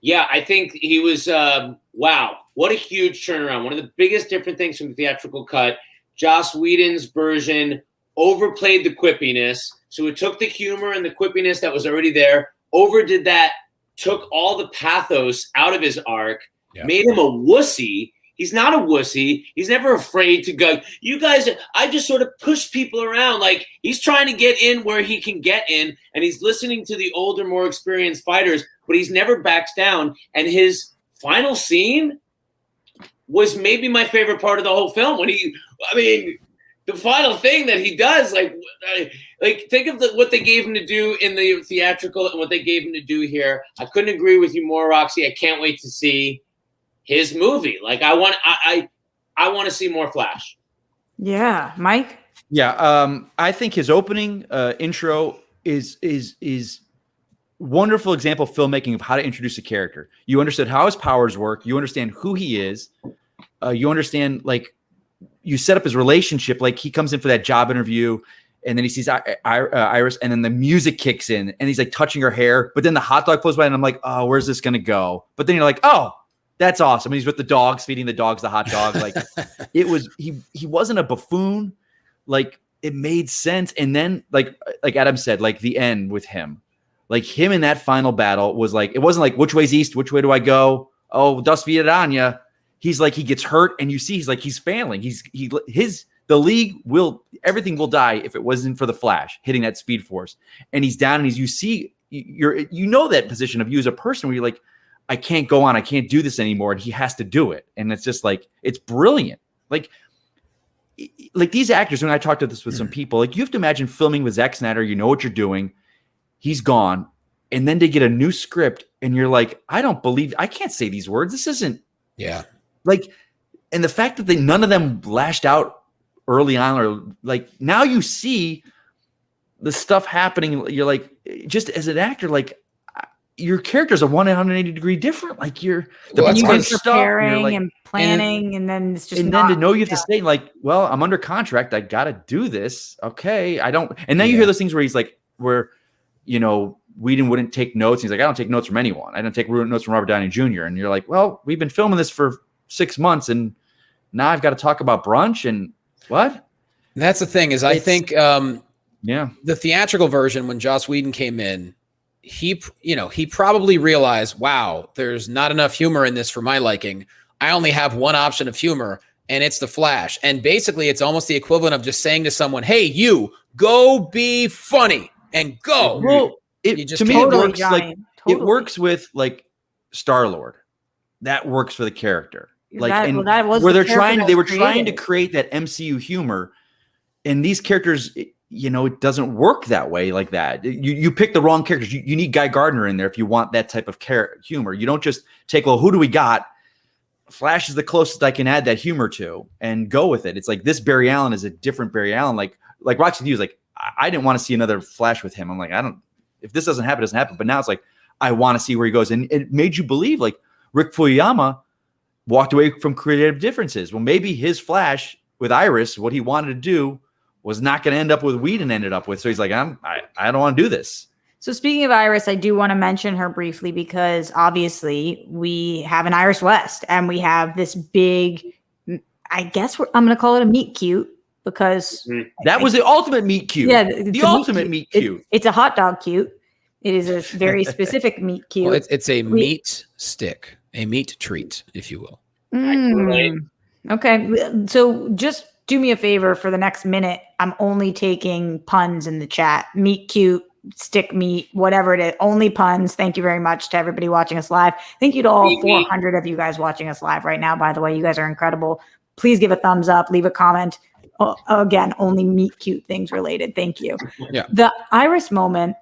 Yeah, I think he was, wow, what a huge turnaround. One of the biggest different things from the theatrical cut, Joss Whedon's version overplayed the quippiness. So it took the humor and the quippiness that was already there, overdid that, took all the pathos out of his arc, made him a wussy. He's not a wussy. He's never afraid to go. You guys, I just sort of push people around. Like, he's trying to get in where he can get in, and he's listening to the older, more experienced fighters, but he's never backs down. And his final scene was maybe my favorite part of the whole film. When the final thing that he does, like think of what they gave him to do in the theatrical and what they gave him to do here. I couldn't agree with you more, Roxy. I can't wait to see his movie. Like, I want to see more Flash. Yeah, Mike. Yeah, I think his opening intro is wonderful example of filmmaking of how to introduce a character. You understood how his powers work. You understand who he is. You understand, like, you set up his relationship. Like, he comes in for that job interview, and then he sees Iris, and then the music kicks in, and he's like touching her hair. But then the hot dog flows by, and I'm like, oh, where's this gonna go? But then you're like, oh, that's awesome. And he's with the dogs, feeding the dogs the hot dog. Like, it was he wasn't a buffoon. Like, it made sense. And then, like Adam said, like, the end with him. Like, him in that final battle was like, it wasn't like, which way's east? Which way do I go? Oh, das vidania. He's like, he gets hurt, and you see he's failing. The league everything will die if it wasn't for the Flash hitting that Speed Force. And he's down, and you know that position of you as a person where you're like, I can't go on. I can't do this anymore. And he has to do it. And it's just like, it's brilliant. Like these actors, when I talked to this with some people, like, you have to imagine filming with Zack Snyder. You know what you're doing. He's gone. And then to get a new script, and you're like, I can't say these words. This isn't. Yeah. Like, and the fact that none of them lashed out early on, or like, now you see the stuff happening. You're like, just as an actor, like, your characters are 180-degree different. Like, you're preparing like, and planning, and then it's just. And then to know you have to say, like, well, I'm under contract. I got to do this. Okay, I don't. And then you hear those things where he's like, Whedon wouldn't take notes. He's like, I don't take notes from anyone. I don't take notes from Robert Downey Jr. And you're like, well, we've been filming this for 6 months, and now I've got to talk about brunch and what? And that's the thing is, I think, the theatrical version, when Joss Whedon came in, he probably realized, wow, there's not enough humor in this for my liking. I only have one option of humor, and it's the Flash. And basically, it's almost the equivalent of just saying to someone, hey, you go be funny and go. Well, to me, it works it works with, like, Star-Lord. That works for the character. Like, that was where they were trying to create that MCU humor, and these characters, it doesn't work that way, like that. You pick the wrong characters. You need Guy Gardner in there if you want that type of humor. You don't just take, well, who do we got? Flash is the closest I can add that humor to, and go with it. It's like, this Barry Allen is a different Barry Allen. Like Roxy Hughes, like, I didn't want to see another Flash with him. I'm like, if this doesn't happen, it doesn't happen. But now it's like, I want to see where he goes. And it made you believe, like, Rick Fuyama walked away from creative differences. Well, maybe his Flash with Iris, what he wanted to do, was not going to end up with Whedon ended up with. So he's like, I don't want to do this. So speaking of Iris, I do want to mention her briefly, because obviously we have an Iris West, and we have this big, I guess I'm going to call it a meet cute, because that was the ultimate meet cute. Yeah, the ultimate meet cute. It's a hot dog cute. It is a very specific meat cute. Well, it's a meat stick, a meat treat, if you will. I can relate. Okay. So just do me a favor for the next minute. I'm only taking puns in the chat. Meet cute, stick meat, whatever it is. Only puns. Thank you very much to everybody watching us live. Thank you to all 400 of you guys watching us live right now. By the way, you guys are incredible. Please give a thumbs up, leave a comment. Again, only meet cute things related. Thank you. Yeah. The Iris moment.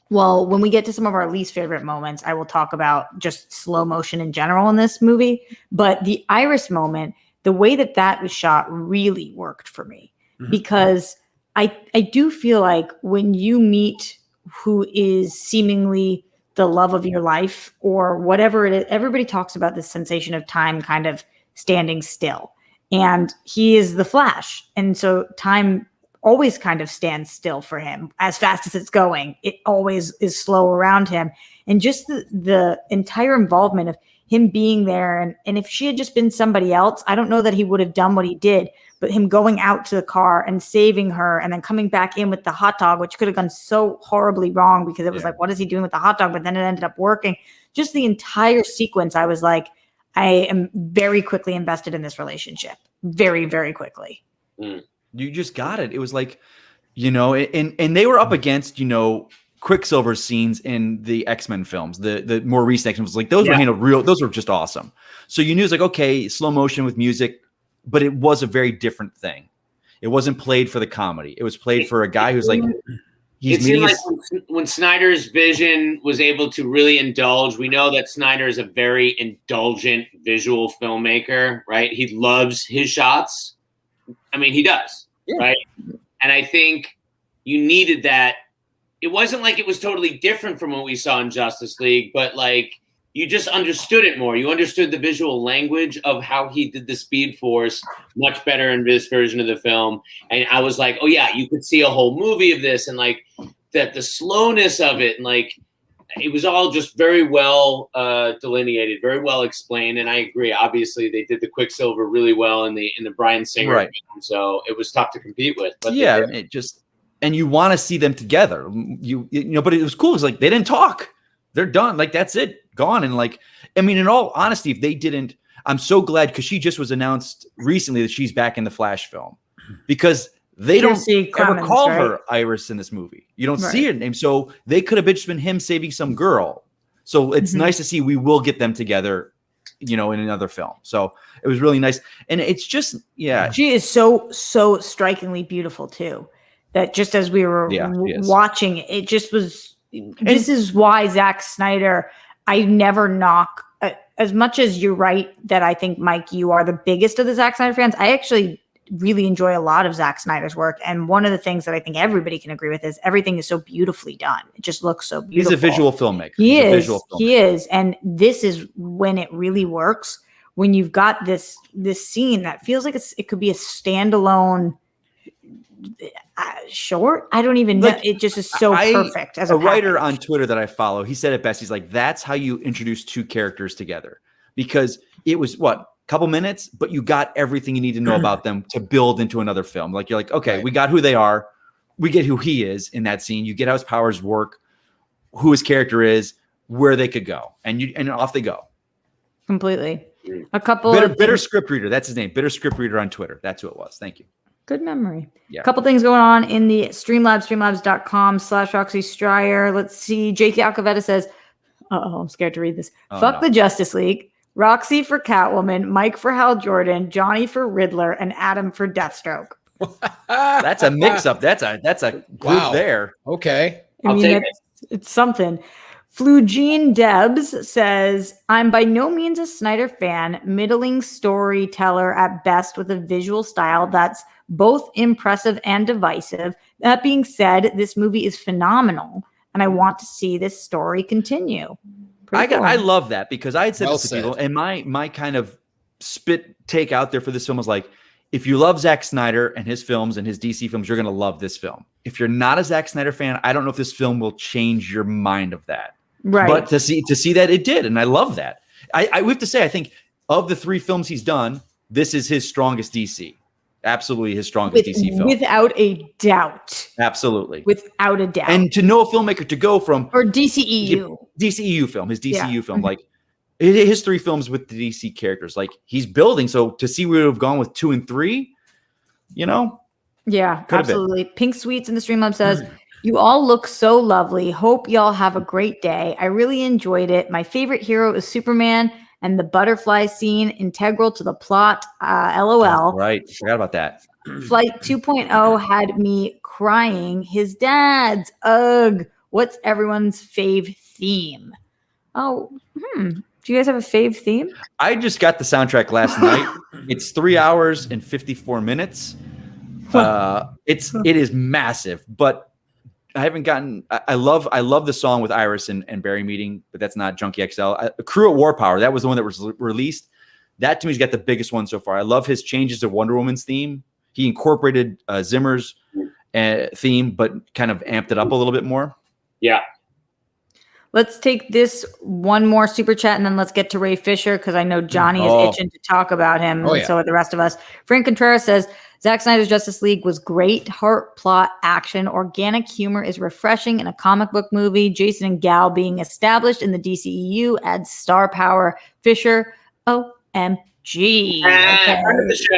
Well, when we get to some of our least favorite moments, I will talk about just slow motion in general in this movie. But the Iris moment, the way that was shot really worked for me because I do feel like when you meet who is seemingly the love of your life or whatever it is, everybody talks about this sensation of time kind of standing still. And he is the Flash. And so time always kind of stands still for him. As fast as it's going, it always is slow around him. And just the entire involvement of him being there. And if she had just been somebody else, I don't know that he would have done what he did, but him going out to the car and saving her and then coming back in with the hot dog, which could have gone so horribly wrong because it was like, what is he doing with the hot dog? But then it ended up working. Just the entire sequence, I was like, I am very quickly invested in this relationship. Very, very quickly. You just got it. It was like, and they were up against, Quicksilver scenes in the X-Men films, the more recent X-Men was like, those were those were just awesome. So you knew it's like, okay, slow motion with music, but it was a very different thing. It wasn't played for the comedy. It was played for a guy who's like, it seemed like when Snyder's vision was able to really indulge, we know that Snyder is a very indulgent visual filmmaker, right? He loves his shots. I mean, he does, right? And I think you needed that. It wasn't like it was totally different from what we saw in Justice League, but like you just understood it more. You understood the visual language of how he did the Speed Force much better in this version of the film. And I was like, oh yeah, you could see a whole movie of this and like that the slowness of it and like it was all just very well delineated, very well explained. And I agree. Obviously, they did the Quicksilver really well in the Bryan Singer film, so it was tough to compete with. But it just and you want to see them together. But it was cool. It's like they didn't talk. They're done. Like that's it, gone. And like, I mean, in all honesty, if they didn't, I'm so glad because she just was announced recently that she's back in the Flash film because they don't ever call her Iris in this movie. You don't see her name. So they could have just been him saving some girl. So it's nice to see we will get them together, in another film. So it was really nice. And it's just, she is so strikingly beautiful too. That just as we were watching, it just was, this is why Zack Snyder, I never knock, as much as you're right that I think, Mike, you are the biggest of the Zack Snyder fans. I actually really enjoy a lot of Zack Snyder's work. And one of the things that I think everybody can agree with is everything is so beautifully done. It just looks so beautiful. He's a visual filmmaker. He is. And this is when it really works. When you've got this scene that feels like it could be a standalone short. I don't even know. It just is so perfect. As a writer on Twitter that I follow, he said it best. He's like, that's how you introduce two characters together because it was couple minutes, but you got everything you need to know about them to build into another film. Like you're like, okay, we got who they are. We get who he is in that scene. You get how his powers work, who his character is, where they could go. And off they go. Completely. A couple Bitter script reader. That's his name. Bitter script reader on Twitter. That's who it was. Thank you. Good memory. Yeah. A couple things going on in the Streamlabs, streamlabs.com/Roxy Striar. Let's see. Jake Alcavetta says, I'm scared to read this. Fuck the Justice League. Roxy for Catwoman, Mike for Hal Jordan, Johnny for Riddler, and Adam for Deathstroke. That's a mix-up. That's a group there. Okay. I'll take it. It's something. Flugene Debs says, I'm by no means a Snyder fan, middling storyteller at best with a visual style that's both impressive and divisive. That being said, this movie is phenomenal, and I want to see this story continue. I love that because I had said this to people, and my kind of spit take out there for this film was like, if you love Zack Snyder and his films and his DC films, you're going to love this film. If you're not a Zack Snyder fan, I don't know if this film will change your mind of that. Right. But to see that it did, and I love that. I have to say, I think of the three films he's done, this is his strongest DC. Absolutely his strongest DC film. Without a doubt. Absolutely. Without a doubt. And to know a filmmaker to go from or DCEU. DCEU film, his DCEU film, like his 3 films with the DC characters. Like he's building. So to see where we would have gone with 2 and 3, you know. Yeah, absolutely. Pink Sweets in the Streamlab says, you all look so lovely. Hope y'all have a great day. I really enjoyed it. My favorite hero is Superman, and the butterfly scene integral to the plot. LOL. Right. Forgot about that. Flight 2.0 had me crying. His dad's. Ugh. What's everyone's fave theme? Oh, Do you guys have a fave theme? I just got the soundtrack last night. It's 3 hours and 54 minutes. It is massive, but I haven't gotten. I love the song with Iris and Barry meeting, but that's not Junkie XL. Crew at War Power. That was the one that was released. That to me has got the biggest one so far. I love his changes to Wonder Woman's theme. He incorporated Zimmer's theme, but kind of amped it up a little bit more. Yeah. Let's take this one more super chat and then let's get to Ray Fisher because I know Johnny is itching to talk about him. And so are the rest of us. Frank Contreras says, Zack Snyder's Justice League was great. Heart, plot, action, organic humor is refreshing in a comic book movie. Jason and Gal being established in the DCEU adds star power. Fisher, OMG. Okay.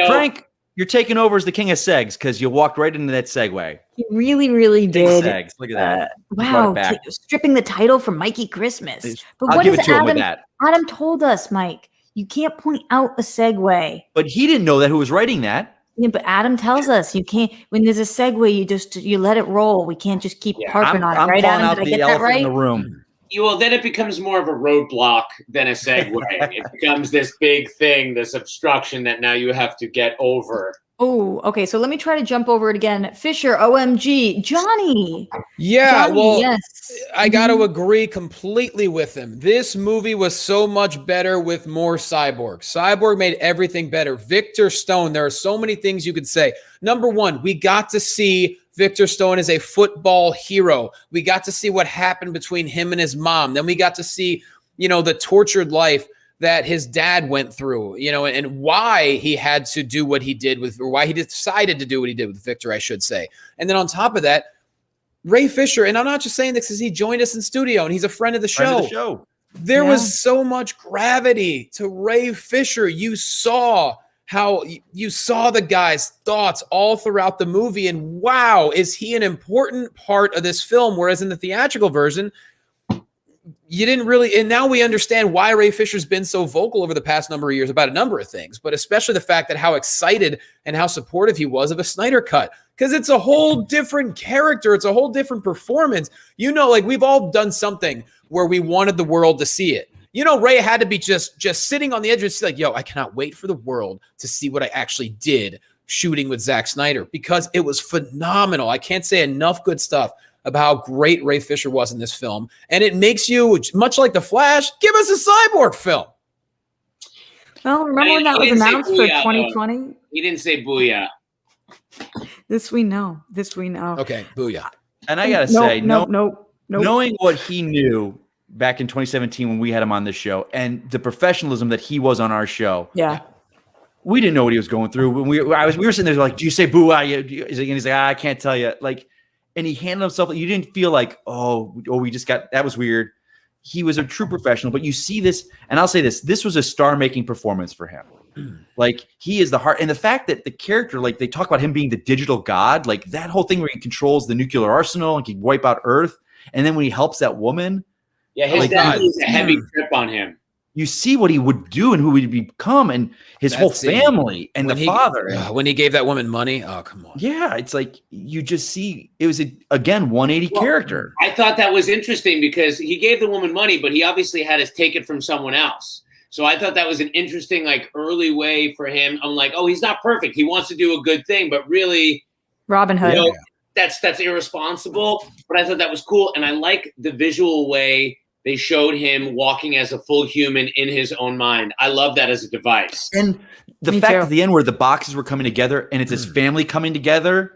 Frank, you're taking over as the king of segs because you walked right into that segue. He really, really did. Segs. Look at that. Wow. Stripping the title from Mikey Christmas. But I'll what give is it to him with Adam? that. Adam told us, Mike, you can't point out a segue. But he didn't know that who was writing that. Yeah, but Adam tells us you can't. When there's a segue, you let it roll. We can't just keep harping on it, right, Adam? Did I get that right? In the room. Well, then it becomes more of a roadblock than a segue. It becomes this big thing, this obstruction that now you have to get over. Oh, okay. So let me try to jump over it again. Fisher, OMG, Johnny. Yeah, Johnny, well, yes. I got to agree completely with him. This movie was so much better with more Cyborg. Cyborg made everything better. Victor Stone, there are so many things you could say. Number one, we got to see Victor Stone as a football hero. We got to see what happened between him and his mom. Then we got to see, the tortured life that his dad went through, and why he had to do what he did or why he decided to do what he did with Victor, I should say. And then on top of that, Ray Fisher, and I'm not just saying this because he joined us in studio and he's a friend of the show. There was so much gravity to Ray Fisher. You saw the guy's thoughts all throughout the movie. And wow, is he an important part of this film? Whereas in the theatrical version, you didn't really, and now we understand why Ray Fisher's been so vocal over the past number of years about a number of things, but especially the fact that how excited and how supportive he was of a Snyder cut, because it's a whole different character. It's a whole different performance. We've all done something where we wanted the world to see it. Ray had to be just sitting on the edge and say, like, yo, I cannot wait for the world to see what I actually did shooting with Zack Snyder, because it was phenomenal. I can't say enough good stuff about how great Ray Fisher was in this film. And it makes you, much like The Flash, give us a Cyborg film. Well, remember when that was announced for 2020? He didn't say booyah. This we know. Okay, booyah. And I got to say, nope. Knowing what he knew back in 2017 when we had him on this show and the professionalism that he was on our show. Yeah. We didn't know what he was going through. When we were sitting there like, do you say booyah? He's like, I can't tell you. And he handled himself. You didn't feel like, we just got, that was weird. He was a true professional, but you see this, and I'll say this was a star-making performance for him. He is the heart. And the fact that the character, they talk about him being the digital god, that whole thing where he controls the nuclear arsenal and can wipe out Earth. And then when he helps that woman. Yeah, his dad was a heavy grip on him. You see what he would do and who he'd become and his whole family and the father. When he gave that woman money. Oh, come on. Yeah. It's like, you just see, it was again, 180 character. I thought that was interesting because he gave the woman money, but he obviously had to take it from someone else. So I thought that was an interesting, early way for him. I'm like, he's not perfect. He wants to do a good thing, but really Robin Hood. That's irresponsible. But I thought that was cool. And I like the visual way they showed him walking as a full human in his own mind. I love that as a device. And the fact at the end where the boxes were coming together and it's his family coming together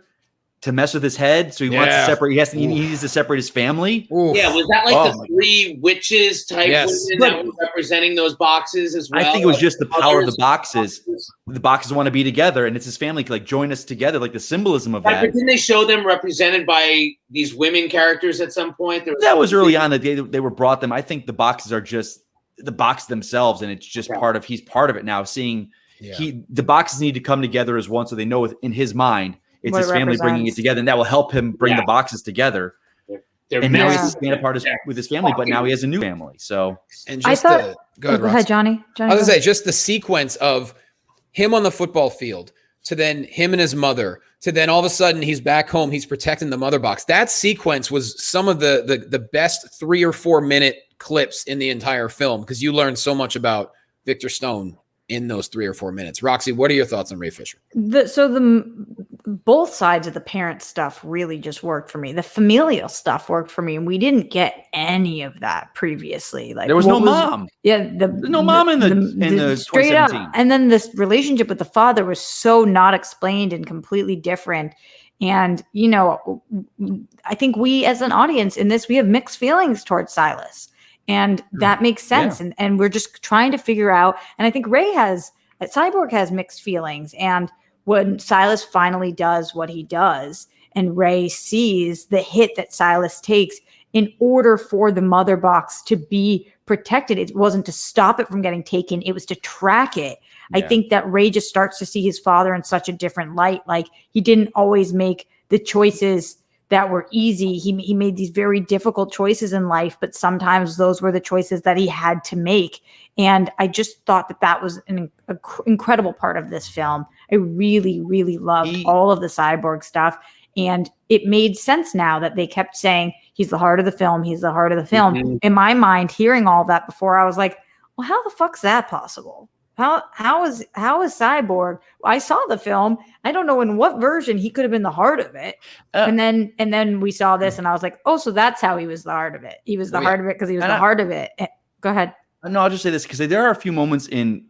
to mess with his head. So he wants to separate. He needs to separate his family. Oof. Yeah. Was that the three witches type women that were representing those boxes as well? I think it was just the power of the boxes. The boxes want to be together and it's his family join us together. The symbolism of that. But didn't they show them represented by these women characters at some point? That was early on that they were brought them. I think the boxes are just the box themselves, and it's just he's part of it now. Seeing the boxes need to come together as one, so they know in his mind it's his family bringing it together, and that will help him bring the boxes together. And now he's staying apart with his family, but now he has a new family. So, and just go ahead, Johnny. I was gonna say just the sequence of him on the football field to then him and his mother to then all of a sudden he's back home, he's protecting the mother box. That sequence was some of the best 3 or 4 minute clips in the entire film, because you learn so much about Victor Stone in those 3 or 4 minutes. Roxy, what are your thoughts on Ray Fisher? Both sides of the parent stuff really just worked for me. The familial stuff worked for me, and we didn't get any of that previously. Like there was no mom. Yeah, there's no mom in the straight up. And then this relationship with the father was so not explained and completely different. And I think we as an audience in this, we have mixed feelings towards Silas. And that makes sense. Yeah. And we're just trying to figure out. And I think Cyborg has mixed feelings. And when Silas finally does what he does, and Ray sees the hit that Silas takes, in order for the mother box to be protected, it wasn't to stop it from getting taken, it was to track it. Yeah. I think that Ray just starts to see his father in such a different light. Like, he didn't always make the choices that were easy. He made these very difficult choices in life, but sometimes those were the choices that he had to make. And I just thought that was an incredible part of this film. I really, really loved all of the Cyborg stuff. And it made sense now that they kept saying, he's the heart of the film. He's the heart of the film. Mm-hmm. In my mind, hearing all that before, I was like, well, how the fuck's that possible? How is Cyborg? I saw the film. I don't know in what version he could have been the heart of it. And then we saw this, and I was like, oh, so that's how he was the heart of it. He was the heart of it because he was the heart of it. Go ahead. No, I'll just say this because there are a few moments in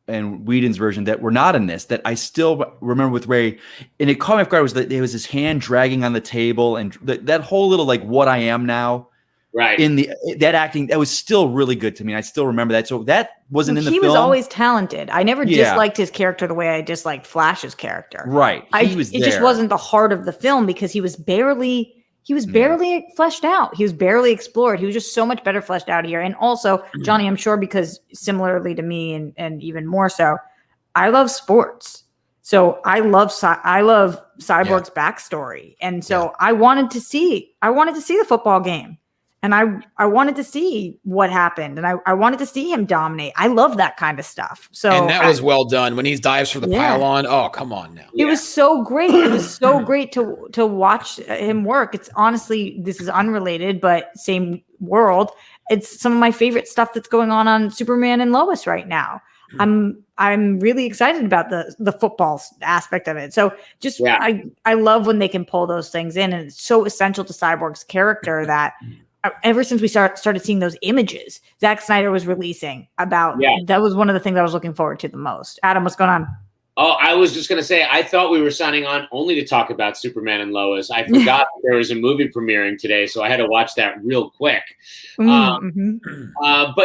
Whedon's version that were not in this that I still remember with Ray, and it caught me off guard. Was that there was his hand dragging on the table, and that whole little like what I am now. Right. In that acting, that was still really good to me. I still remember that. So that wasn't in the film. He was always talented. I never disliked his character the way I disliked Flash's character. Right. It just wasn't the heart of the film because he was barely fleshed out. He was barely explored. He was just so much better fleshed out here. And also, Johnny, I'm sure because similarly to me and even more so, I love sports. So I love Cyborg's backstory. And so I wanted to see the football game. And I wanted to see what happened, and I wanted to see him dominate. I love that kind of stuff. So and that was well done when he dives for the pylon. Oh, come on now! It was so great. It was so great to watch him work. It's honestly, this is unrelated, but same world. It's some of my favorite stuff that's going on Superman and Lois right now. I'm really excited about the football aspect of it. So just I love when they can pull those things in, and it's so essential to Cyborg's character that. Ever since we started seeing those images Zack Snyder was releasing about, that was one of the things I was looking forward to the most. Adam, what's going on? Oh, I was just going to say, I thought we were signing on only to talk about Superman and Lois. I forgot there was a movie premiering today, so I had to watch that real quick. But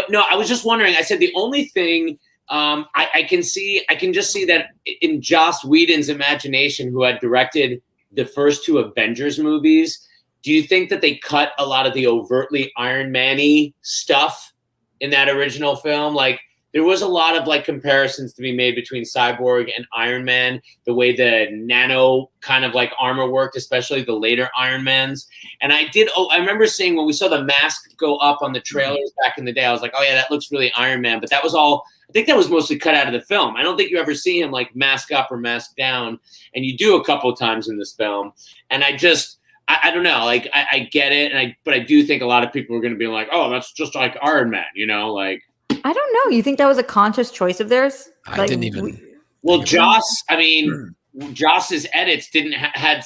no, I was just wondering, I said the only thing I can just see that in Joss Whedon's imagination, who had directed the first 2 Avengers movies, do you think that they cut a lot of the overtly Iron Man-y stuff in that original film? Like, there was a lot of like comparisons to be made between Cyborg and Iron Man, the way the nano kind of like armor worked, especially the later Iron Mans. And I remember seeing when we saw the mask go up on the trailers back in the day, I was like, oh yeah, that looks really Iron Man. But that was all, I think that was mostly cut out of the film. I don't think you ever see him like mask up or mask down. And you do a couple of times in this film. And I don't know, like I get it, but I do think a lot of people are going to be like, "Oh, that's just like Iron Man," like. I don't know. You think that was a conscious choice of theirs? I didn't even. Well, Joss. I mean, Joss's edits seemed to have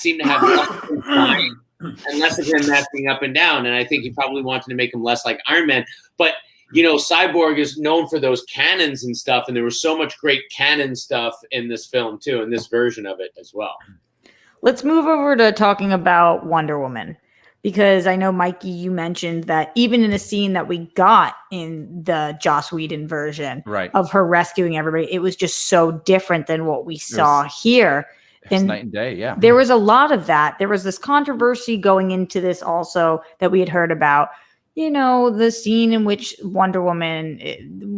less of him masking up and down, and I think he probably wanted to make him less like Iron Man. But Cyborg is known for those cannons and stuff, and there was so much great cannon stuff in this film too, in this version of it as well. Let's move over to talking about Wonder Woman, because I know, Mikey, you mentioned that even in a scene that we got in the Joss Whedon version of her rescuing everybody, it was just so different than what we saw here. It's night and day, yeah. There was a lot of that. There was this controversy going into this also that we had heard about. the scene in which Wonder Woman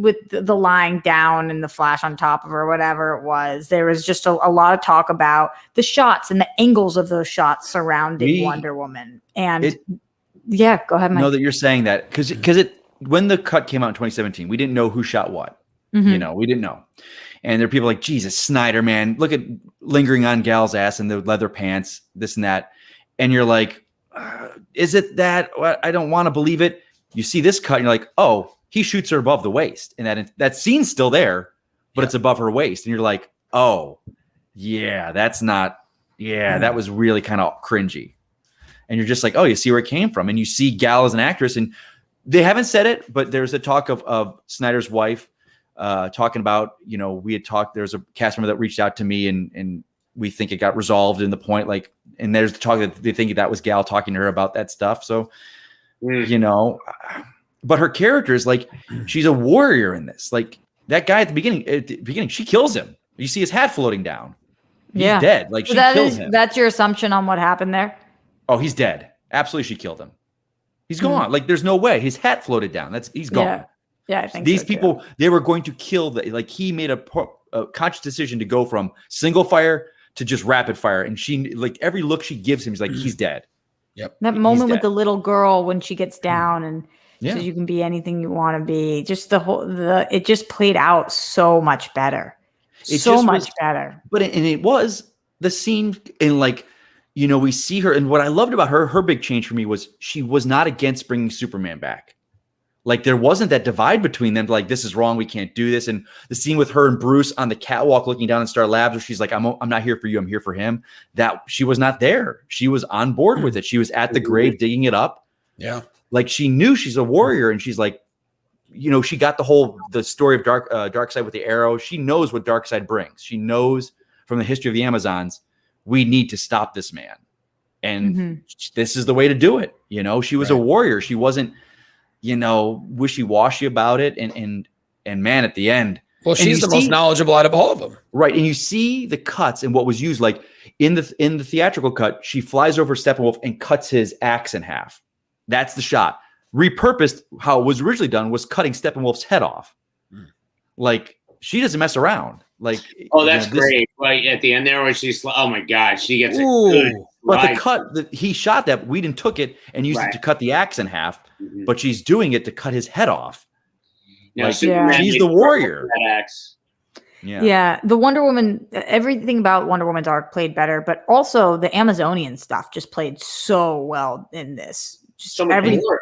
with the lying down and the flash on top of her, whatever it was, there was just a lot of talk about the shots and the angles of those shots surrounding Wonder Woman. And go ahead, Mike. Know that you're saying that because when the cut came out in 2017, we didn't know who shot what. Mm-hmm. We didn't know. And there are people like, Jesus, Snyder, man, look at lingering on Gal's ass in the leather pants, this and that. And you're like, is it that? I don't want to believe it. You see this cut and you're like, oh, he shoots her above the waist. And that scene's still there, but it's above her waist. And you're like, oh, yeah, that's not. Yeah, that was really kind of cringy. And you're just like, oh, you see where it came from. And you see Gal as an actress. And they haven't said it, but there's a talk of Snyder's wife talking about, we had talked. There's a cast member that reached out to me and we think it got resolved in the point, like, and there's the talk that they think that was Gal talking to her about that stuff. So, but her character is like, she's a warrior in this. Like that guy at the beginning, she kills him. You see his hat floating down. He's dead. Like she kills him. That's your assumption on what happened there? Oh, he's dead. Absolutely. She killed him. He's gone. Like there's no way his hat floated down. He's gone. Yeah. I think these so people, too. They were going to kill he made a conscious decision to go from single fire to just rapid fire. And she, like every look she gives him, he's like, he's dead. Yep. That moment with the little girl when she gets down and says you can be anything you want to be. Just it just played out so much better. Better. But it was the scene in we see her. And what I loved about her big change for me was she was not against bringing Superman back. Like there wasn't that divide between them. Like this is wrong. We can't do this. And the scene with her and Bruce on the catwalk looking down at Star Labs, where she's like, I'm not here for you. I'm here for him. That she was not there. She was on board with it. She was at the grave digging it up. Yeah. Like she knew she's a warrior, and she's like, she got the story of Darkseid with the arrow. She knows what Darkseid brings. She knows from the history of the Amazons, we need to stop this man. And this is the way to do it. She was a warrior. She wasn't, wishy-washy about it. And man, at the end. Well, she's the most knowledgeable out of all of them. Right. And you see the cuts and what was used, like in the theatrical cut, she flies over Steppenwolf and cuts his axe in half. That's the shot. Repurposed, how it was originally done, was cutting Steppenwolf's head off. Like, she doesn't mess around. Like, that's great. Right at the end there, where she's, oh my God, she gets a good. But the cut, he shot that. Whedon took it and used it to cut the axe in half. But she's doing it to cut his head off. Now, she's the warrior. That axe. Yeah. The Wonder Woman, everything about Wonder Woman's arc played better, but also the Amazonian stuff just played so well in this. Just so much more.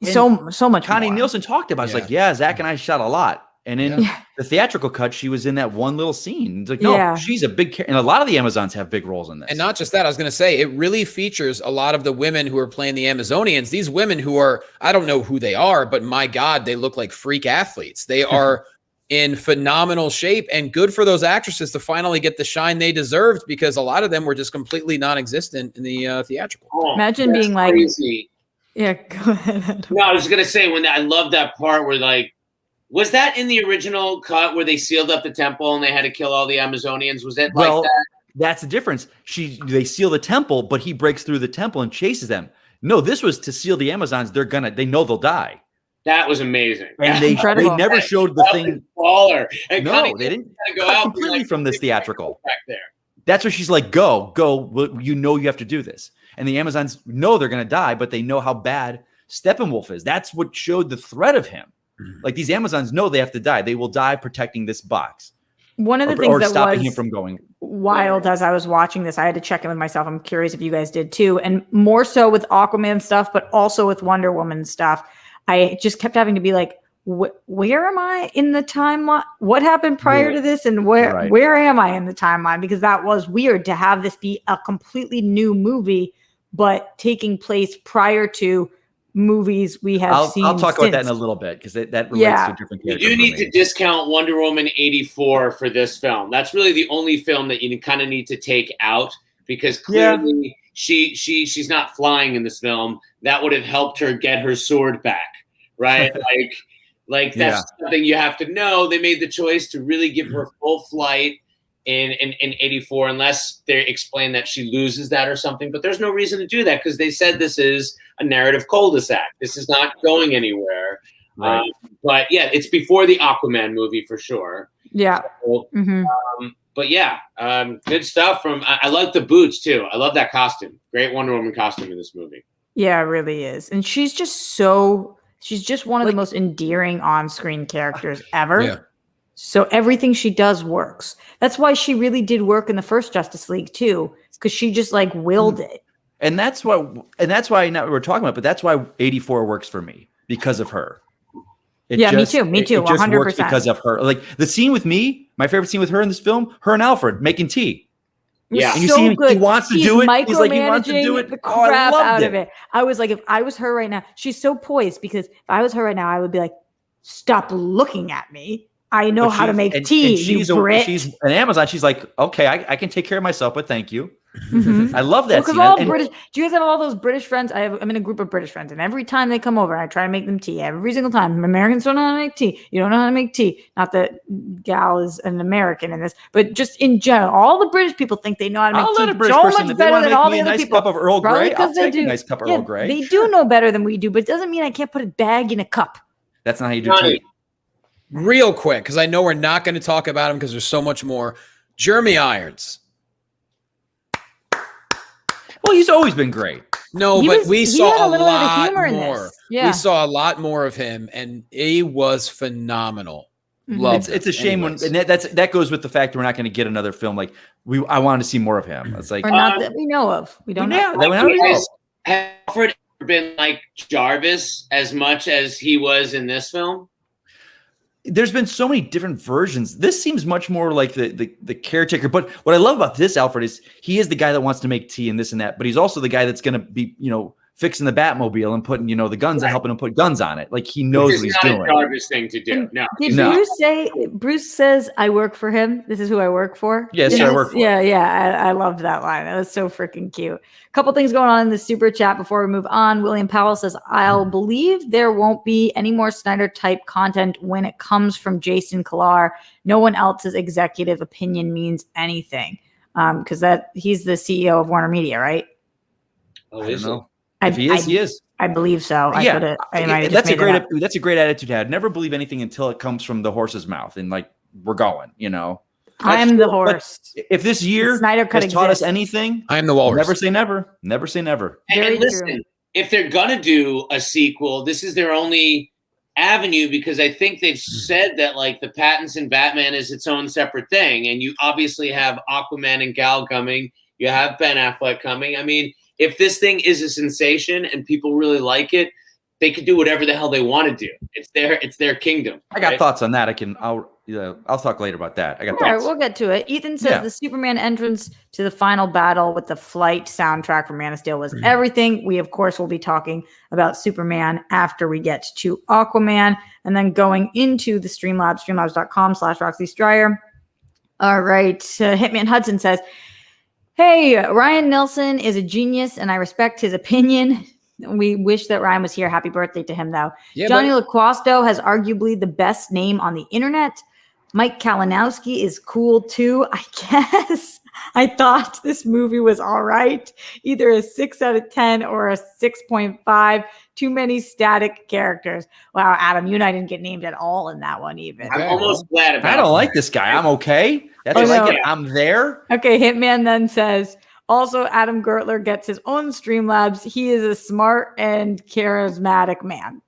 So much. Connie more. Nilsen talked about it. It's like, Zach and I shot a lot. And in the theatrical cut, she was in that one little scene. It's like, no, she's a big and a lot of the Amazons have big roles in this. And not just that, I was going to say, it really features a lot of the women who are playing the Amazonians. These women who are, I don't know who they are, but my God, they look like freak athletes. They are in phenomenal shape, and good for those actresses to finally get the shine they deserved, because a lot of them were just completely non-existent in the theatrical. Imagine being like, crazy. Yeah, go ahead. No, I was going to say, I love that part where was that in the original cut where they sealed up the temple and they had to kill all the Amazonians? Was it like that? That's the difference. They seal the temple, but he breaks through the temple and chases them. No, this was to seal the Amazons. They know they'll die. That was amazing. And they never showed the thing. Baller. And no, they didn't go out completely from this theatrical. Back there. That's where she's like, go. You have to do this. And the Amazons know they're going to die, but they know how bad Steppenwolf is. That's what showed the threat of him. Like, these Amazons know they have to die. They will die protecting this box. One of the things that stopping was him from going wild as I was watching this, I had to check in with myself. I'm curious if you guys did too. And more so with Aquaman stuff, but also with Wonder Woman stuff. I just kept having to be like, where am I in the timeline? What happened prior to this? And where am I in the timeline? Because that was weird to have this be a completely new movie, but taking place prior to movies we have seen. I'll talk about that in a little bit, because that relates to a different character. You do need to discount Wonder Woman 84 for this film. That's really the only film that you kind of need to take out, because clearly she's not flying in this film. That would have helped her get her sword back, right? like that's something you have to know. They made the choice to really give her full flight in 84 unless they explain that she loses that or something. But there's no reason to do that because they said this is a narrative cul-de-sac. This is not going anywhere. Right. But yeah, it's before the Aquaman movie for sure. Yeah. So, but yeah, good stuff. I like the boots too. I love that costume. Great Wonder Woman costume in this movie. Yeah, it really is. And she's just one of the most endearing on-screen characters ever. Yeah. So everything she does works. That's why she really did work in the first Justice League too, because she just like willed it. And that's why now we're talking about, but that's why 84 works for me because of her. Me too. Me too. It just 100%. works because of her. Like the scene with me, my favorite scene with her in this film, her and Alfred making tea. Yeah. And you see him, he wants to do it. He's like, he wants to do it. The crap out of it. I was like, if I was her right now, she's so poised because if I was her right now, I would be like, stop looking at me. I know how to make tea. She's an Amazon. She's like, okay, I can take care of myself, but thank you. Mm-hmm. I love that scene. British. Do you guys have all those British friends? I'm in a group of British friends, and every time they come over, I try to make them tea. Every single time, Americans don't know how to make tea. You don't know how to make tea. Not that Gal is an American in this, but just in general, all the British people think they know how to make tea. Let a British so person, much better than all the other people. Cup of Earl Grey. I'll take a nice cup of Earl Grey. They do know better than we do, but it doesn't mean I can't put a bag in a cup. That's not how you do tea. Real quick, because I know we're not going to talk about him because there's so much more. Jeremy Irons. Well, he's always been great. No, but we saw a lot more. Yeah. We saw a lot more of him, and he was phenomenal. Loved It's a shame when that goes with the fact that we're not going to get another film. Like I wanted to see more of him. It's like or not that we know of. We don't know. Has Alfred ever been like Jarvis as much as he was in this film? There's been so many different versions. This seems much more like the caretaker. But what I love about this Alfred is he is the guy that wants to make tea and this and that, but he's also the guy that's going to be, fixing the Batmobile and putting, the guns and helping him put guns on it. Like he knows what he's doing. It's not a Jarvis thing to do. No. Did Bruce says, I work for him. This is who I work for. Yes, I work for him. Yeah. I loved that line. That was so freaking cute. A couple things going on in the super chat before we move on. William Powell says, I'll believe there won't be any more Snyder type content when it comes from Jason Kilar. No one else's executive opinion means anything. Because he's the CEO of Warner Media, right? Oh, is it? If he is, he is. I believe so. That's a great attitude to have. Never believe anything until it comes from the horse's mouth, and like we're going. I'm the horse. But if this year has taught us anything, I am the walrus. Never say never. Never say never. And listen, if they're gonna do a sequel, this is their only avenue because I think they've said that like the Pattinson and Batman is its own separate thing, and you obviously have Aquaman and Gal coming. You have Ben Affleck coming. I mean, if this thing is a sensation and people really like it, they could do whatever the hell they want to do. It's their kingdom. I got thoughts on that. I'll talk later about that. I got thoughts. All right, we'll get to it. Ethan says the Superman entrance to the final battle with the Flight soundtrack from Man of Steel was everything. We, of course, will be talking about Superman after we get to Aquaman and then going into the Streamlabs, streamlabs.com/Roxy Striar. All right. Hitman Hudson says, hey, Ryan Nilsen is a genius, and I respect his opinion. We wish that Ryan was here. Happy birthday to him, though. Yeah, Jonny Loquasto has arguably the best name on the internet. Mike Kalinowski is cool, too, I guess. I thought this movie was all right. Either a 6 out of 10 or a 6.5. Too many static characters. Wow, Adam, you and I didn't get named at all in that one even. I'm almost glad about it. I don't like this guy. I'm okay. I'm there. Okay, Hitman then says, also, Adam Gertler gets his own Streamlabs. He is a smart and charismatic man.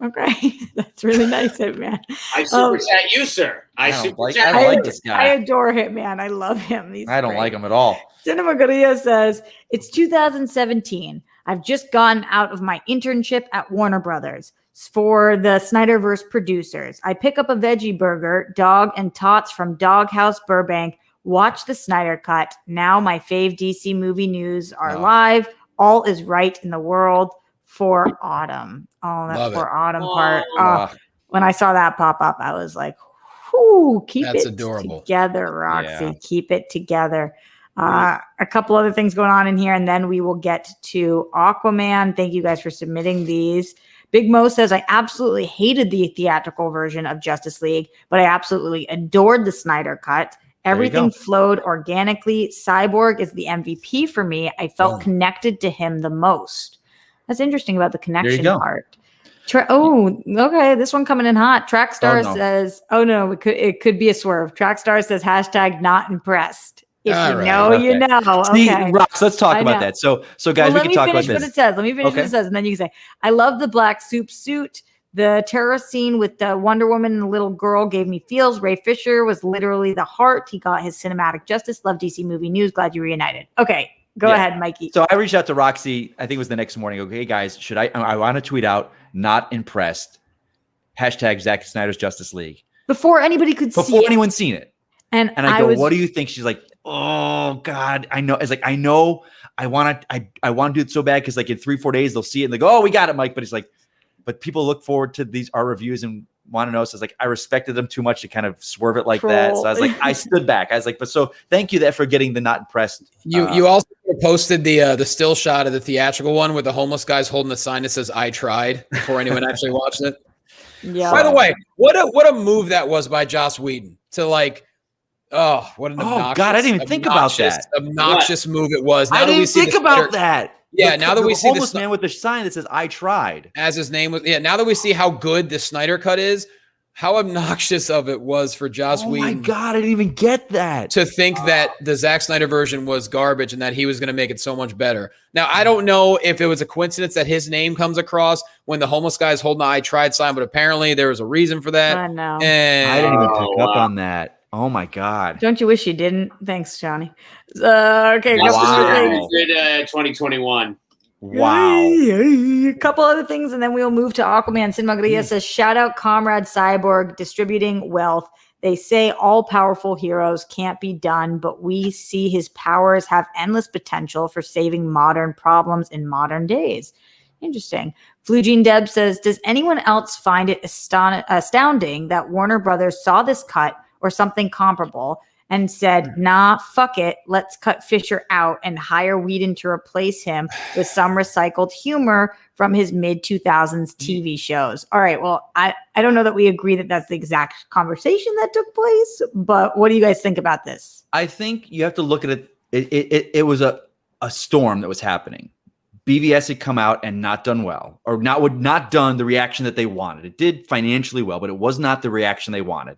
Okay, that's really nice, Hitman. I super chat you, sir. I don't like this guy. I adore Hitman. I love him. I don't like him at all. Cinema Gorilla says, it's 2017. I've just gotten out of my internship at Warner Brothers for the Snyderverse producers. I pick up a veggie burger, dog, and tots from Doghouse Burbank. Watch the Snyder Cut. Now my fave DC movie news are live. All is right in the world for autumn. Oh, that for autumn part. When I saw that pop up, I was like, whoo, that's adorable. Together, Roxy. Yeah. Keep it together. A couple other things going on in here, and then we will get to Aquaman. Thank you guys for submitting these. Big Mo says, I absolutely hated the theatrical version of Justice League, but I absolutely adored the Snyder Cut. Everything flowed organically. Cyborg is the MVP for me. I felt connected to him the most. That's interesting about the connection part. Okay. This one coming in hot. Trackstar says, it could be a swerve. Trackstar says # not impressed. If you know. See, Okay. Rox, let's talk about that. So guys, we can talk about this. Let me finish what it says, and then you can say, I love the black soup suit. The terror scene with the Wonder Woman and the little girl gave me feels. Ray Fisher was literally the heart. He got his cinematic justice. Love DC movie news. Glad you reunited. Okay. Go ahead, Mikey. So I reached out to Roxy, I think it was the next morning. Okay, guys, I want to tweet out not impressed. # Zack Snyder's Justice League. Before anybody could see it. Before anyone's seen it. And I go, what do you think? She's like, oh God, I know. It's like, I know I want to do it so bad. Cause like in 3-4 days they'll see it and they go, oh, we got it, Mike. But it's like, but people look forward to our reviews and want to know. So it's like, I respected them too much to kind of swerve it like that. So I was like, I stood back. I was like, but so thank you for getting the not impressed. You also posted the still shot of the theatrical one with the homeless guys holding a sign that says "I tried" before anyone actually watched it. Yeah. By the way, what a move that was by Joss Whedon to like. Oh, what an obnoxious! God, I didn't even think about that. Obnoxious move it was. Now I didn't think about that. Yeah, now that we see homeless man with the sign that says "I tried," as his name was. Yeah, now that we see how good the Snyder cut is, how obnoxious of it was for Joss Whedon. Oh my God, I didn't even get that. To think that the Zack Snyder version was garbage and that he was going to make it so much better. Now, I don't know if it was a coincidence that his name comes across when the homeless guy is holding the "I tried" sign, but apparently there was a reason for that. I know. And I didn't even pick up on that. Oh my God! Don't you wish you didn't? Thanks, Johnny. Okay, wow. 2021. Wow. A couple other things, and then we'll move to Aquaman. Cinemagia says, shout out Comrade Cyborg, distributing wealth. They say all powerful heroes can't be done, but we see his powers have endless potential for saving modern problems in modern days. Interesting. Flugene Deb says, does anyone else find it astounding that Warner Brothers saw this cut or something comparable and said, nah, fuck it, let's cut Fisher out and hire Whedon to replace him with some recycled humor from his mid-2000s TV shows? All right, well, I don't know that we agree that that's the exact conversation that took place, but what do you guys think about this? I think you have to look at it. It was a storm that was happening. BVS had come out and not done well, or not done the reaction that they wanted. It did financially well, but it was not the reaction they wanted.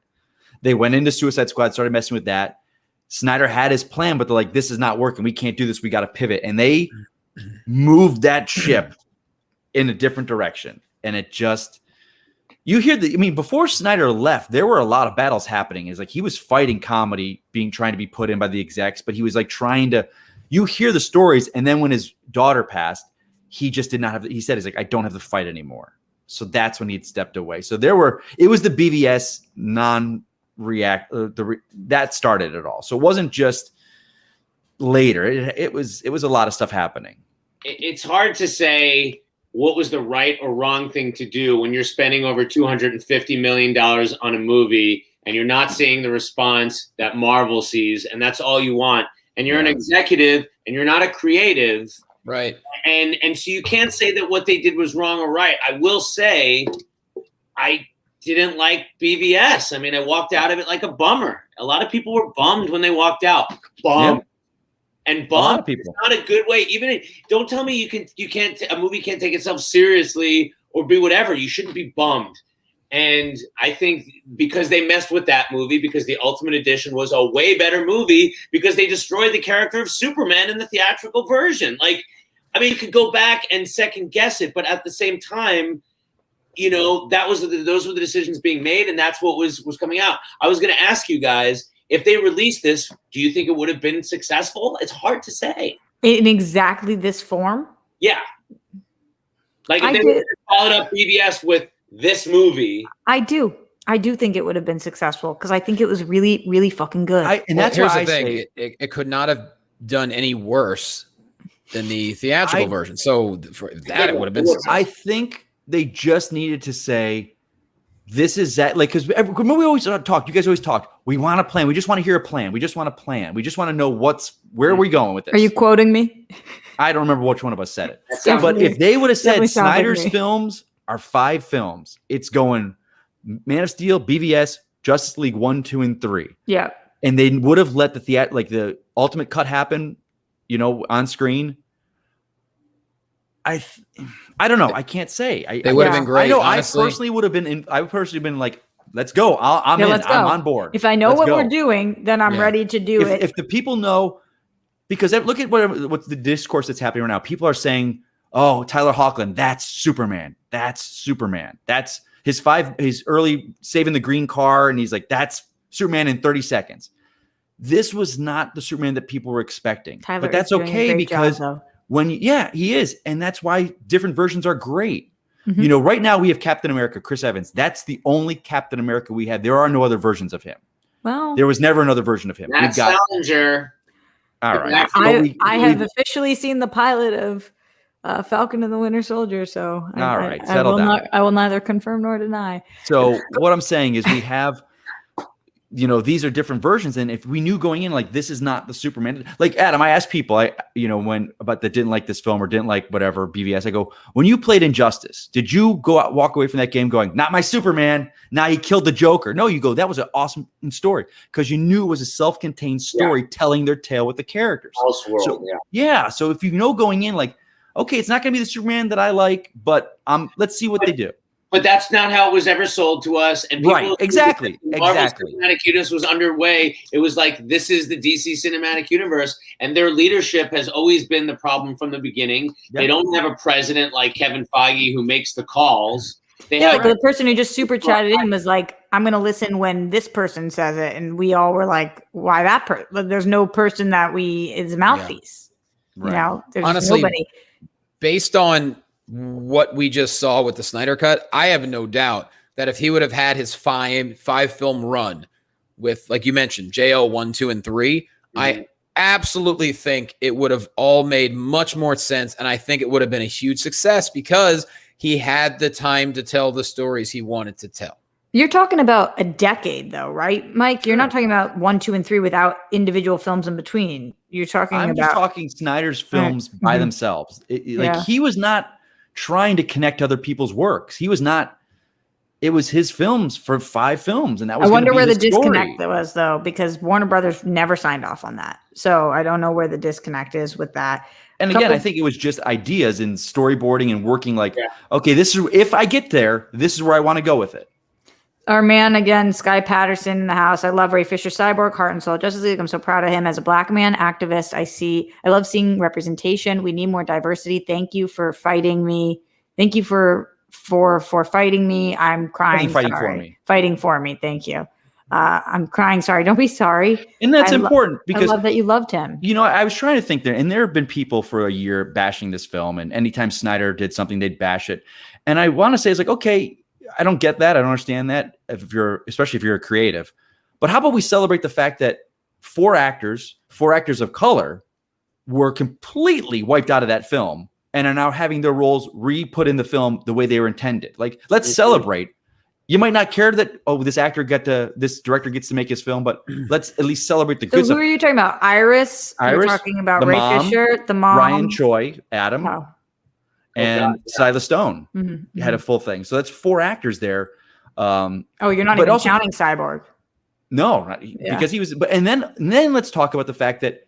They went into Suicide Squad, started messing with that. Snyder had his plan, but they're like, this is not working. We can't do this. We got to pivot. And they moved that ship in a different direction. And it just, before Snyder left, there were a lot of battles happening. It's like he was fighting comedy trying to be put in by the execs, but he was like trying to, you hear the stories. And then when his daughter passed, he just did not have, he said, he's like, I don't have the fight anymore. So that's when he'd stepped away. So it was the BVS that started it all. So it wasn't just later. It was a lot of stuff happening. It's hard to say what was the right or wrong thing to do when you're spending over $250 million on a movie and you're not seeing the response that Marvel sees, and that's all you want. And you're an executive and you're not a creative. Right. And so you can't say that what they did was wrong or right. I will say I didn't like BVS. I mean, I walked out of it like a bummer. A lot of people were bummed when they walked out. Bummed. Yeah. And bummed is not a good way. Don't tell me a movie can't take itself seriously or be whatever. You shouldn't be bummed. And I think because they messed with that movie, because the Ultimate Edition was a way better movie, because they destroyed the character of Superman in the theatrical version. You could go back and second guess it, but at the same time, those were the decisions being made, and that's what was coming out. I was going to ask you guys, if they released this, do you think it would have been successful? It's hard to say. In exactly this form? Yeah. If they followed up BVS with this movie. I do think it would have been successful because I think it was really, really fucking good. Here's the thing. It could not have done any worse than the theatrical version. So for that, it would have been successful. I think they just needed to say, this is that, because when we always talk, you guys always talk, we want a plan. We just want to hear a plan. We just want a plan. We just want to know where are we going with this? Are you quoting me? I don't remember which one of us said it. But if they would have said Snyder's films are 5 films, it's going Man of Steel, BVS, Justice League 1, 2, and 3. Yeah. and they would have let the ultimate cut happen, on screen. I don't know. I can't say. They would have been great. I know. Honestly. I personally would have been. I would personally been like, let's go. I'm in. Let's go. I'm on board. If I know let's what go. we're doing, then I'm ready to do it. If the people know, because look at what's the discourse that's happening right now. People are saying, "Oh, Tyler Hoechlin, that's Superman. That's Superman. That's his early saving the green car," and he's like, "That's Superman in 30 seconds." This was not the Superman that people were expecting, but that's okay because he is, and that's why different versions are great. Mm-hmm. Right now we have Captain America, Chris Evans. That's the only Captain America we have. There are no other versions of him. Well, there was never another version of him. Matt Salinger. All right. I have officially seen the pilot of Falcon and the Winter Soldier, so all right, settle down. I will neither confirm nor deny. So what I'm saying is we have, these are different versions, and if we knew going in like this is not the Superman, like Adam, I asked people, when about that didn't like this film or didn't like whatever BVS, I go, when you played Injustice, did you walk away from that game going, not my Superman? Now he killed the Joker. No, you go, that was an awesome story because you knew it was a self-contained story telling their tale with the characters. So if going in like, okay, it's not going to be the Superman that I like, but let's see what they do. But that's not how it was ever sold to us. And people exactly. Marvel Cinematic Universe was underway. It was like, this is the DC Cinematic Universe, and their leadership has always been the problem from the beginning. Yep. They don't have a president like Kevin Feige who makes the calls. The person who just super chatted in was like, I'm going to listen when this person says it. And we all were like, why that person? There's no person that is a mouthpiece. Yeah. Right. There's honestly, nobody. Based on what we just saw with the Snyder Cut, I have no doubt that if he would have had his five film run with, like you mentioned, JO 1, 2, and 3, I absolutely think it would have all made much more sense. And I think it would have been a huge success because he had the time to tell the stories he wanted to tell. You're talking about a decade though, right, Mike? You're not talking about 1, 2, and 3 without individual films in between. You're talking I'm just talking Snyder's films by themselves. He was not trying to connect other people's works. He was not. It was his films for 5 films, and that was. I wonder where the disconnect was, though, because Warner Brothers never signed off on that. So I don't know where the disconnect is with that. And again, I think it was just ideas and storyboarding and working. Okay, this is if I get there, this is where I want to go with it. Our man again, Sky Patterson in the house. I love Ray Fisher, Cyborg, Heart and Soul, Justice League. I'm so proud of him as a black man activist. I love seeing representation. We need more diversity. Thank you for fighting me. Thank you for fighting me. I'm crying. Fighting for me. Thank you. I'm crying. Sorry. Don't be sorry. And that's important because I love that you loved him. I was trying to think there, and there have been people for a year bashing this film, and anytime Snyder did something, they'd bash it. And I want to say, it's like, okay, I don't get that. I don't understand that. Especially if you're a creative, but how about we celebrate the fact that 4 actors of color were completely wiped out of that film and are now having their roles re-put in the film the way they were intended. Like, let's celebrate. You might not care that, this director gets to make his film, but let's at least celebrate the good stuff. Who are you talking about? Iris? You're talking about Ray Fisher, the mom, Ryan Choi, Adam. Oh. And Silas Stone had a full thing. So that's 4 actors there. You're not even counting Cyborg. No, because he was. And then let's talk about the fact that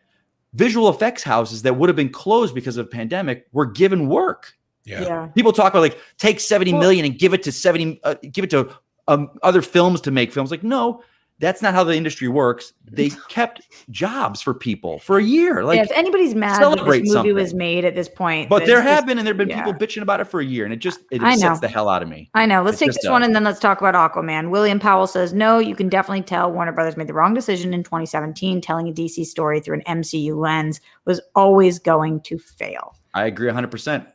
visual effects houses that would have been closed because of the pandemic were given work. Yeah. People talk about take 70 million and give it to other films to make films. Like, no. That's not how the industry works. They kept jobs for people for a year. If anybody's mad that this movie was made at this point. But there have been people bitching about it for a year, and it upsets the hell out of me. I know. Let's take this one, and then let's talk about Aquaman. William Powell says, no, you can definitely tell Warner Brothers made the wrong decision in 2017. Telling a DC story through an MCU lens was always going to fail. I agree 100%.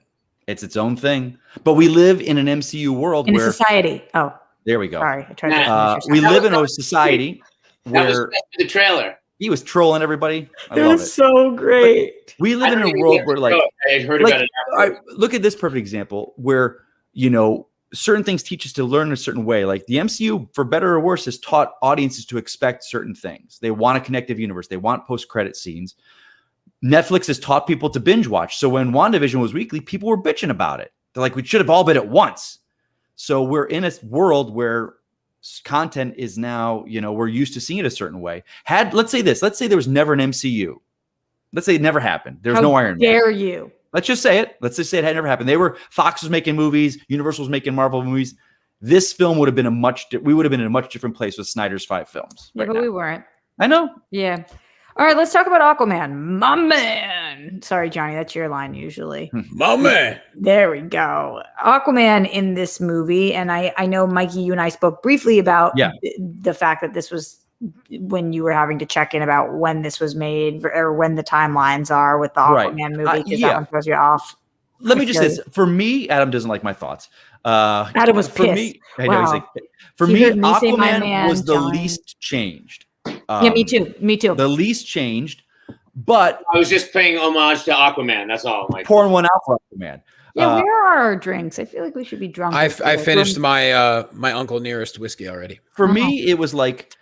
It's its own thing. But we live in an MCU world where a society. Oh. There we go. Sorry, I tried to we live in a society where the trailer. He was trolling everybody. It was so great. We live in a world where I heard about it. Look at this perfect example where certain things teach us to learn a certain way. Like the MCU, for better or worse, has taught audiences to expect certain things. They want a connective universe. They want post-credit scenes. Netflix has taught people to binge watch. So when WandaVision was weekly, people were bitching about it. They're like, we should have all been at once. So we're in a world where content is now, we're used to seeing it a certain way. Let's say there was never an MCU. Let's say it never happened. There's no Iron Man. Dare you? Let's just say it. Let's just say it had never happened. Fox was making movies. Universal was making Marvel movies. This film would have been we would have been in a much different place with Snyder's 5 films. Yeah, but we weren't. I know. Yeah. All right, let's talk about Aquaman. My man. Sorry, Johnny, that's your line usually. My man. There we go. Aquaman in this movie, and I know, Mikey, you and I spoke briefly about the fact that this was when you were having to check in about when this was made or when the timelines are with the Aquaman movie, because that one throws you off. Let me just say this. For me, Adam doesn't like my thoughts. Adam was for pissed. Me, I know, he's like, for me, Aquaman was the Johnny. Least changed. Yeah, me too. The least changed, but I was just paying homage to Aquaman. That's all. Like pouring one out for Aquaman. Yeah, where are our drinks? I feel like we should be drunk. I finished my my Uncle Nearest whiskey already. For me, it was like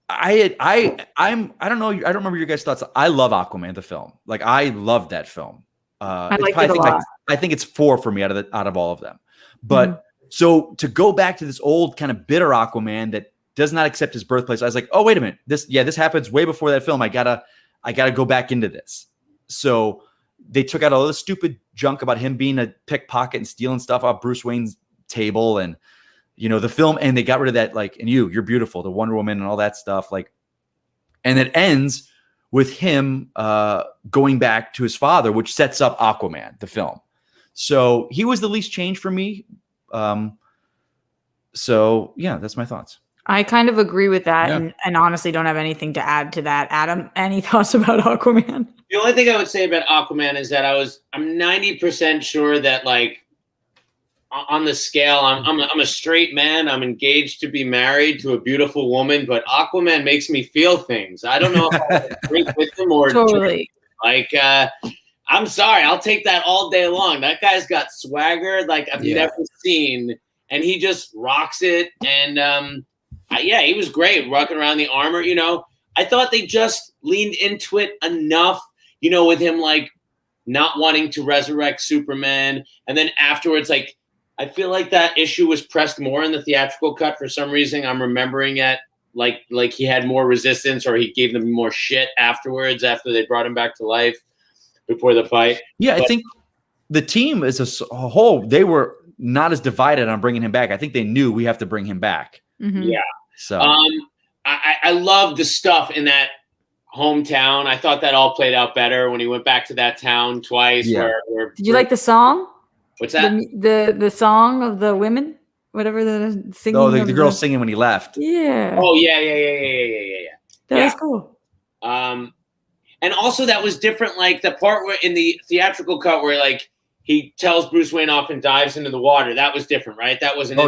I don't know. I don't remember your guys' thoughts. I love Aquaman the film. Like I love that film. I like it a lot. I think it's 4 for me out of all of them. But so to go back to this old kind of bitter Aquaman that does not accept his birthplace, I was like, oh wait a minute, this happens way before that film. I gotta go back into this. So they took out all the stupid junk about him being a pickpocket and stealing stuff off Bruce Wayne's table, and the film, and they got rid of that, like, and you're beautiful, the Wonder Woman and all that stuff, like, and it ends with him going back to his father, which sets up Aquaman, the film. So he was the least changed for me. So yeah, that's my thoughts. I kind of agree with that, and honestly don't have anything to add to that. Adam, any thoughts about Aquaman? The only thing I would say about Aquaman is that I'm 90% sure that, like, on the scale, I'm a straight man. I'm engaged to be married to a beautiful woman, but Aquaman makes me feel things. I don't know if I drink with him or totally. Like, I'm sorry, I'll take that all day long. That guy's got swagger like I've never seen, and he just rocks it. And he was great rocking around the armor. I thought they just leaned into it enough, with him like not wanting to resurrect Superman, and then afterwards, like, I feel like that issue was pressed more in the theatrical cut for some reason. I'm remembering it like he had more resistance, or he gave them more shit afterwards after they brought him back to life before the fight. Yeah, I think the team as a whole, they were not as divided on bringing him back. I think they knew we have to bring him back. Mm-hmm. Yeah. So I love the stuff in that hometown. I thought that all played out better when he went back to that town twice. Yeah. Did you like the song? What's that? The song of the women, whatever the singing. Oh, the girl singing when he left. Yeah. Oh yeah. That was cool. And also that was different. Like the part where in the theatrical cut where like he tells Bruce Wayne off and dives into the water. That was different, right? That wasn't.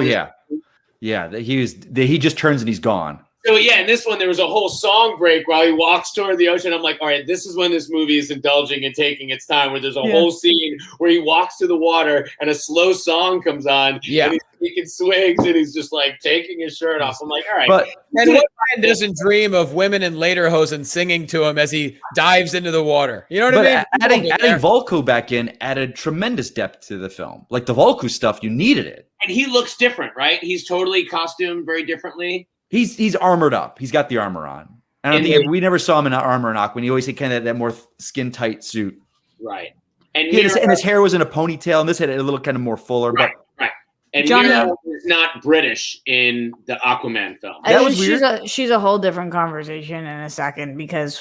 Yeah. He just turns and he's gone. So yeah, in this one there was a whole song break while he walks toward the ocean. I'm like, all right, this is when this movie is indulging and taking its time, where there's a whole scene where he walks to the water and a slow song comes on. Yeah. And he's taking swigs and he's just like taking his shirt off. I'm like, all right. And what man doesn't dream of women in lederhosen singing to him as he dives into the water? You know what I mean? Adding Volko back in added tremendous depth to the film. Like the Volko stuff, you needed it. And he looks different, right? He's totally costumed very differently. He's armored up. He's got the armor on. I don't think we never saw him in armor in Aquaman. He always had kind of that more skin tight suit. Right. And his hair was in a ponytail, and this had a little kind of more fuller. Right. And Johnny Mera is not British in the Aquaman film. That was weird. She's a whole different conversation in a second because.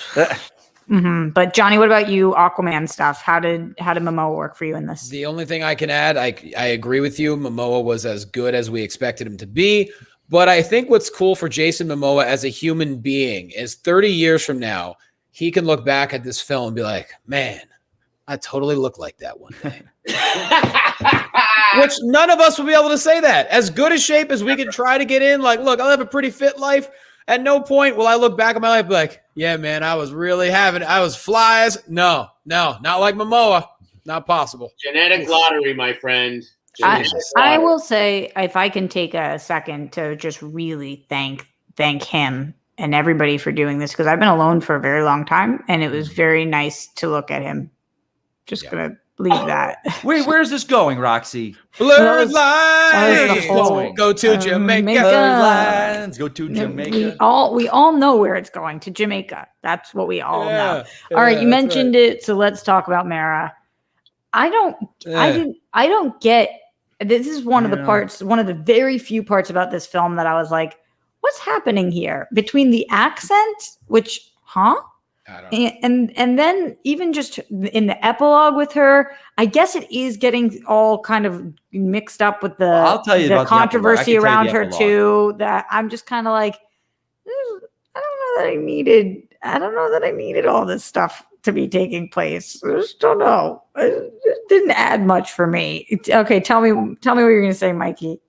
But Johnny, what about you? Aquaman stuff. How did Momoa work for you in this? The only thing I can add, I agree with you. Momoa was as good as we expected him to be. But I think what's cool for Jason Momoa as a human being is 30 years from now, he can look back at this film and be like, man, I totally look like that one day. Which none of us will be able to say that. As good a shape as we can try to get in, like, look, I'll have a pretty fit life. At no point will I look back at my life and be like, yeah, man, I was fly as. No, not like Momoa. Not possible. Genetic lottery, my friend. I will say, if I can take a second to just really thank him and everybody for doing this, because I've been alone for a very long time, and it was very nice to look at him. Just gonna leave that. Wait, where's this going, Roxy? Blurred that was the lines. whole- Go to Jamaica. Jamaica. Blurred lines. Go to Jamaica. We all know where it's going, to Jamaica. That's what we all know. All right, you mentioned it, so let's talk about Mera. I don't get. This is one of the parts, one of the very few parts about this film that I was like, what's happening here? Between the accent, which, I don't know. And then even just in the epilogue with her, I guess it is getting all kind of mixed up with I'll tell you the about controversy the around her epilogue. too. That I'm just kind of like, I don't know that I needed all this stuff to be taking place. I just don't know. It didn't add much for me. Okay, tell me what you're going to say, Mikey.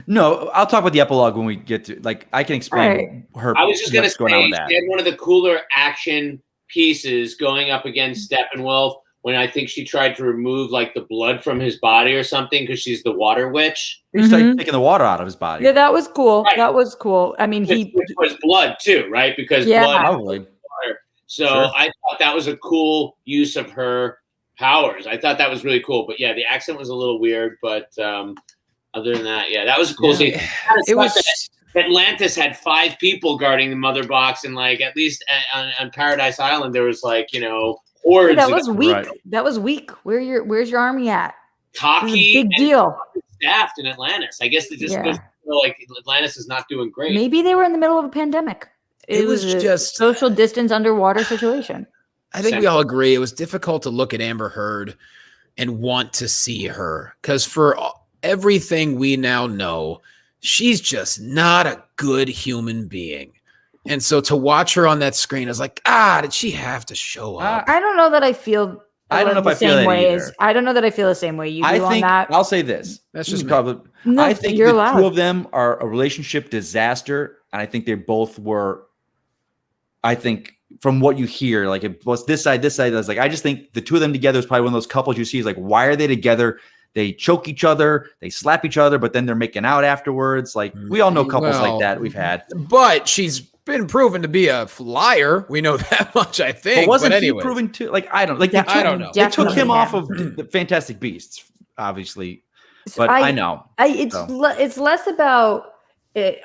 No, I'll talk about the epilogue when we get to, like, I can explain her. I was just going to say, on with she that. had one of the cooler action pieces going up against Steppenwolf when I think she tried to remove like the blood from his body or something because she's the water witch. He's like taking the water out of his body. Yeah, that was cool. Right. That was cool. I mean, Which was blood too, right? Because blood Probably. water. So Sure. I thought that was a cool use of her powers. I thought that was really cool. But yeah, the accent was a little weird. But other than that, yeah, that was a cool scene. It was. Atlantis had 5 people guarding the mother box, and like at least on Paradise Island there was like hordes. that was weak. Right. That was weak. Where's your army at? This is a Taki big deal. staffed in Atlantis. I guess it just goes to show, like Atlantis is not doing great. Maybe they were in the middle of a pandemic. It was a just- social distance underwater situation. I think we all agree it was difficult to look at Amber Heard and want to see her because for everything we now know, she's just not a good human being. And so to watch her on that screen, I was like, did she have to show up? I don't know that I feel. I don't know if the I feel same that way either. as I don't know that I feel the same way you do I on think that. I'll say this. That's just me. probably. No, I think you're the allowed. two of them are a relationship disaster, and I think they both were. I think from what you hear, like it was this side. I was like, I just think the two of them together is probably one of those couples you see is like, why are they together? They choke each other, they slap each other, but then they're making out afterwards. Like we all know couples like that we've had. But she's been proven to be a liar. We know that much, I think. But wasn't anyway. he proven to? Like I don't. Like I don't know. They took him Definitely off him. of the Fantastic Beasts, obviously. So But I know. It's less about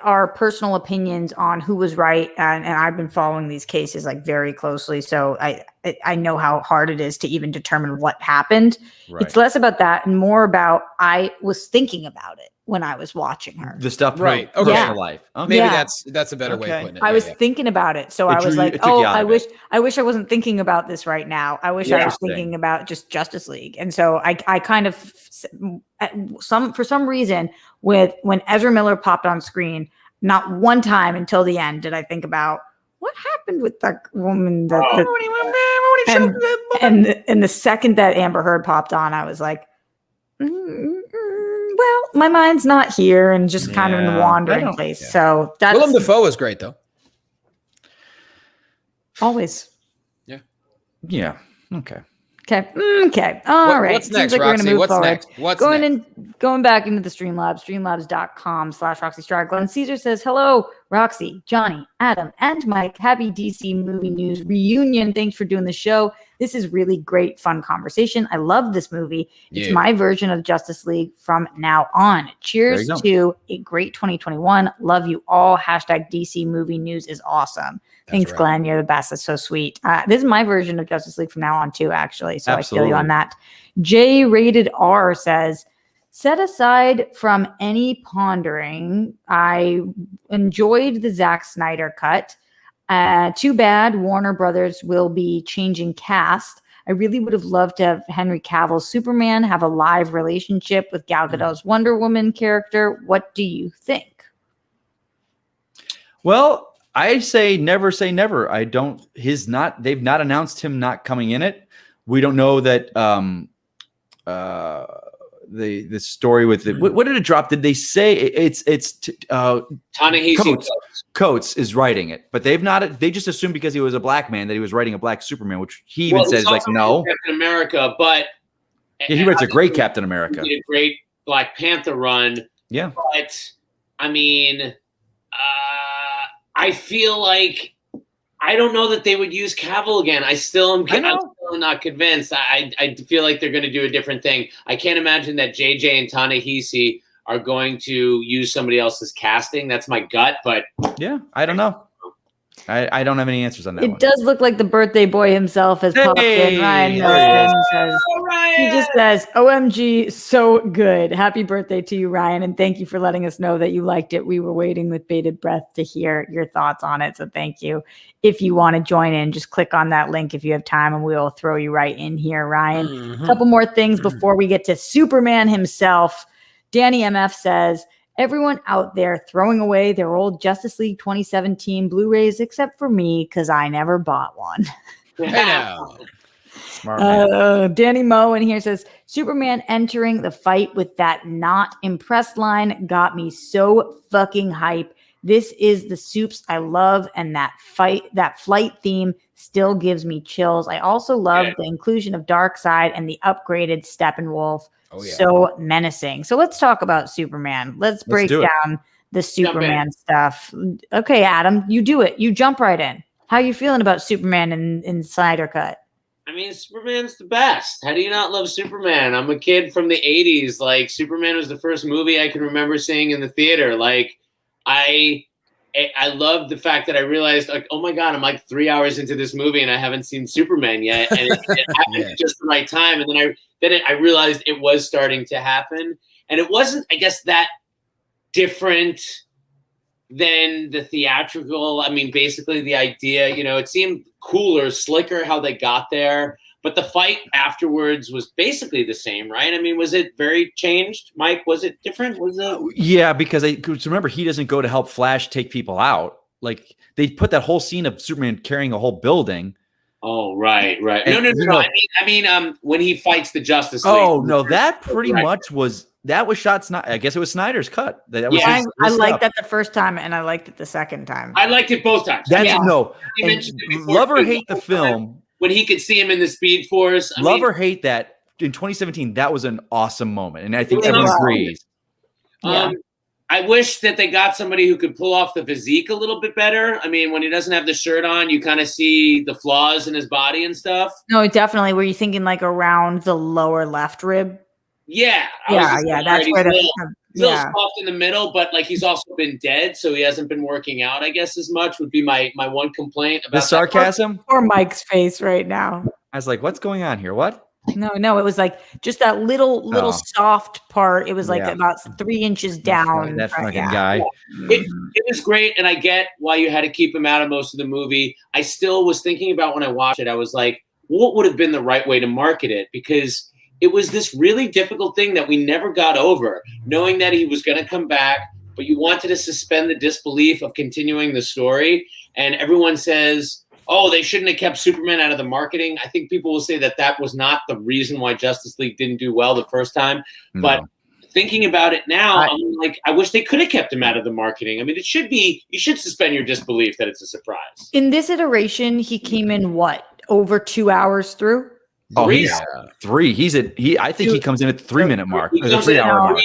our personal opinions on who was right, and I've been following these cases like very closely, so I know how hard it is to even determine what happened. Right. It's less about that and more about I was thinking about it when I was watching her. The stuff, Right. Her Okay. personal life. Okay. Maybe Yeah. that's a better way of Okay. putting it. I Yeah, was yeah. thinking about it, so It I was drew you- like, it took you out I of wish I wasn't thinking about this right now. I wish I was thinking about just Justice League. And so I kind of for some reason when Ezra Miller popped on screen, not one time until the end did I think about what happened with that woman. And the second that Amber Heard popped on, I was like, well, my mind's not here and just kind of in the wandering place. Yeah. So that's Willem Dafoe was great though. always. Yeah. Okay. Okay. All right. What's Seems next, like we're Roxy? gonna move What's forward. next? What's going next? going back into the Streamlabs, streamlabs.com/Roxy Striar. Glenn Caesar says, hello, Roxy, Johnny, Adam, and Mike. Happy DC movie news reunion. Thanks for doing the show. This is really great, fun conversation. I love this movie. It's Yeah. my version of Justice League from now on. Cheers There you to a great 2021. Love you all. Hashtag DC movie news is awesome. Thanks, right. Glenn. You're the best. That's so sweet. This is my version of Justice League from now on, too, actually. So I feel you on that. J-rated R says, set aside from any pondering, I enjoyed the Zack Snyder cut. Too bad Warner Brothers will be changing cast. I really would have loved to have Henry Cavill's Superman have a live relationship with Gal Gadot's Wonder Woman character. What do you think? Well, I say never say never. I don't. They've not announced him not coming in it. We don't know that. The story with it. What did it drop? Did they say it's Ta-Nehisi Coates is writing it, but they've not. They just assumed because he was a black man that he was writing a black Superman, which he even says like no. Captain America, but Yeah, he writes a great Captain America. He did a great Black Panther run. Yeah, But I mean, I feel like I don't know that they would use Cavill again. I'm still still not convinced. I feel like they're going to do a different thing. I can't imagine that JJ and Ta-Nehisi are going to use somebody else's casting. That's my gut, but yeah, I don't know. I don't have any answers on that. It does look like the birthday boy himself has popped in. Ryan Nilsen says, he just says, OMG, so good. Happy birthday to you, Ryan. And thank you for letting us know that you liked it. We were waiting with bated breath to hear your thoughts on it. So thank you. If you want to join in, just click on that link if you have time and we'll throw you right in here, Ryan. A couple more things before we get to Superman himself. Danny MF says, everyone out there throwing away their old Justice League 2017 Blu-rays except for me because I never bought one. Smart Danny Moe in here says, Superman entering the fight with that not impressed line got me so fucking hype. This is the soups I love, and that flight theme still gives me chills. I also love the inclusion of Darkseid and the upgraded Steppenwolf. So menacing. So let's talk about Superman. Let's break down the Superman stuff. Okay, Adam, you do it. You jump right in. How are you feeling about Superman in Snyder Cut? I mean, Superman's the best. How do you not love Superman? I'm a kid from the 80s. Like, Superman was the first movie I can remember seeing in the theater. Like, I love the fact that I realized, like, oh my God, I'm like 3 hours into this movie and I haven't seen Superman yet. And it happened at just the right time. And then I realized it was starting to happen. And it wasn't, I guess, that different than the theatrical. I mean, basically the idea, it seemed cooler, slicker how they got there. But the fight afterwards was basically the same, right? I mean, was it very changed? Mike, was it different? Was it? Yeah, because remember, he doesn't go to help Flash take people out. Like, they put that whole scene of Superman carrying a whole building. Oh, right. No. I mean, when he fights the Justice League. Oh, no, that pretty much was shot. I guess it was Snyder's cut. That was I liked that the first time, and I liked it the second time. I liked it both times. No. Love or hate the film. When he could see him in the Speed Force. Love or hate that, in 2017, that was an awesome moment. And I think everyone agrees. I wish that they got somebody who could pull off the physique a little bit better. I mean, when he doesn't have the shirt on, you kind of see the flaws in his body and stuff. No, definitely. Were you thinking like around the lower left rib? Yeah. That's where still soft in the middle, but like he's also been dead, so he hasn't been working out, I guess, as much would be my one complaint about the sarcasm. Or Mike's face right now. I was like, what's going on here? What? No, it was like just that little soft part. It was like about 3 inches down. That fucking guy. It was great, and I get why you had to keep him out of most of the movie. I still was thinking about when I watched it, I was like, what would have been the right way to market it? Because it was this really difficult thing that we never got over, knowing that he was going to come back, but you wanted to suspend the disbelief of continuing the story. And everyone says, oh, they shouldn't have kept Superman out of the marketing. I think people will say that was not the reason why Justice League didn't do well the first time. No. But thinking about it now, I'm like, I wish they could have kept him out of the marketing. I mean, you should suspend your disbelief that it's a surprise. In this iteration, he came in over 2 hours through? Oh, he's 3. I think he comes in at the 3-minute mark. Or the 3 hour mark.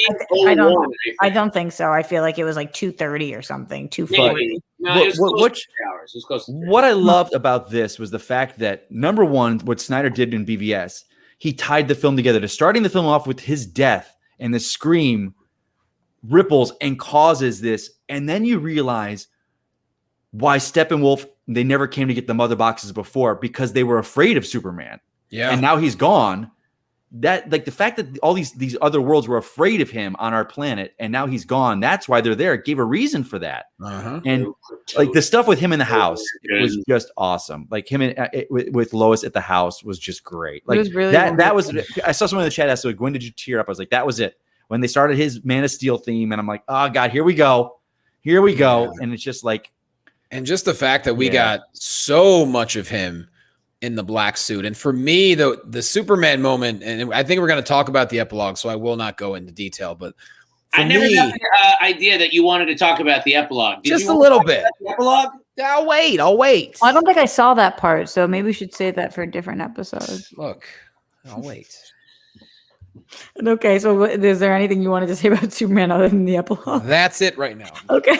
I don't think so. I feel like it was like 2:30 or something. 2:40. No, it was close to 3 hours. It was close to 3 what I loved about this was the fact that, number one, what Snyder did in BVS, he tied the film together to starting the film off with his death, and the scream ripples and causes this, and then you realize why Steppenwolf, they never came to get the mother boxes before, because they were afraid of Superman. Yeah. And now he's gone. That, like, the fact that all these other worlds were afraid of him on our planet, and now he's gone, that's why they're there. It gave a reason for that. And like the stuff with him in the house was just awesome. Like him with Lois at the house was just great. Like, it was really that was. I saw someone in the chat ask, like, when did you tear up? I was like, that was it. When they started his Man of Steel theme, and I'm like, oh God, here we go. And it's just like, and just the fact that we got so much of him in the black suit. And for me, the Superman moment, and I think we're going to talk about the epilogue, so I will not go into detail, but I never got the idea that you wanted to talk about the epilogue. Just a little bit. The epilogue? I'll wait. I don't think I saw that part, so maybe we should save that for a different episode. Look, I'll wait. Okay, so is there anything you wanted to say about Superman other than the epilogue? That's it right now. Okay.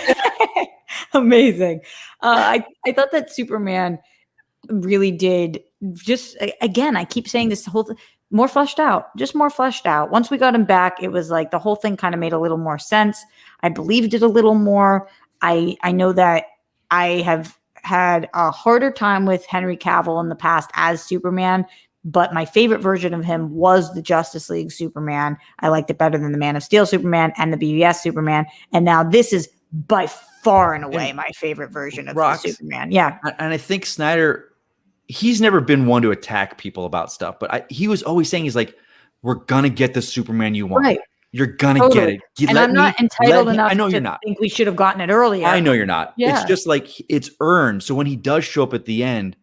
Amazing. I thought that Superman really did just again, I keep saying this whole more fleshed out, just more fleshed out. Once we got him back, it was like the whole thing kind of made a little more sense. I believed it a little more. I know that I have had a harder time with Henry Cavill in the past as Superman, but my favorite version of him was the Justice League Superman. I liked it better than the Man of Steel Superman and the BVS Superman. And now this is by far and away my favorite version of the Superman. Yeah. And I think Snyder, he's never been one to attack people about stuff, but he was always saying, he's like, we're going to get the Superman you want. Right. You're going to get it. And I'm not entitled enough to think we should have gotten it earlier. I know you're not. Yeah. It's just like it's earned. So when he does show up at the end,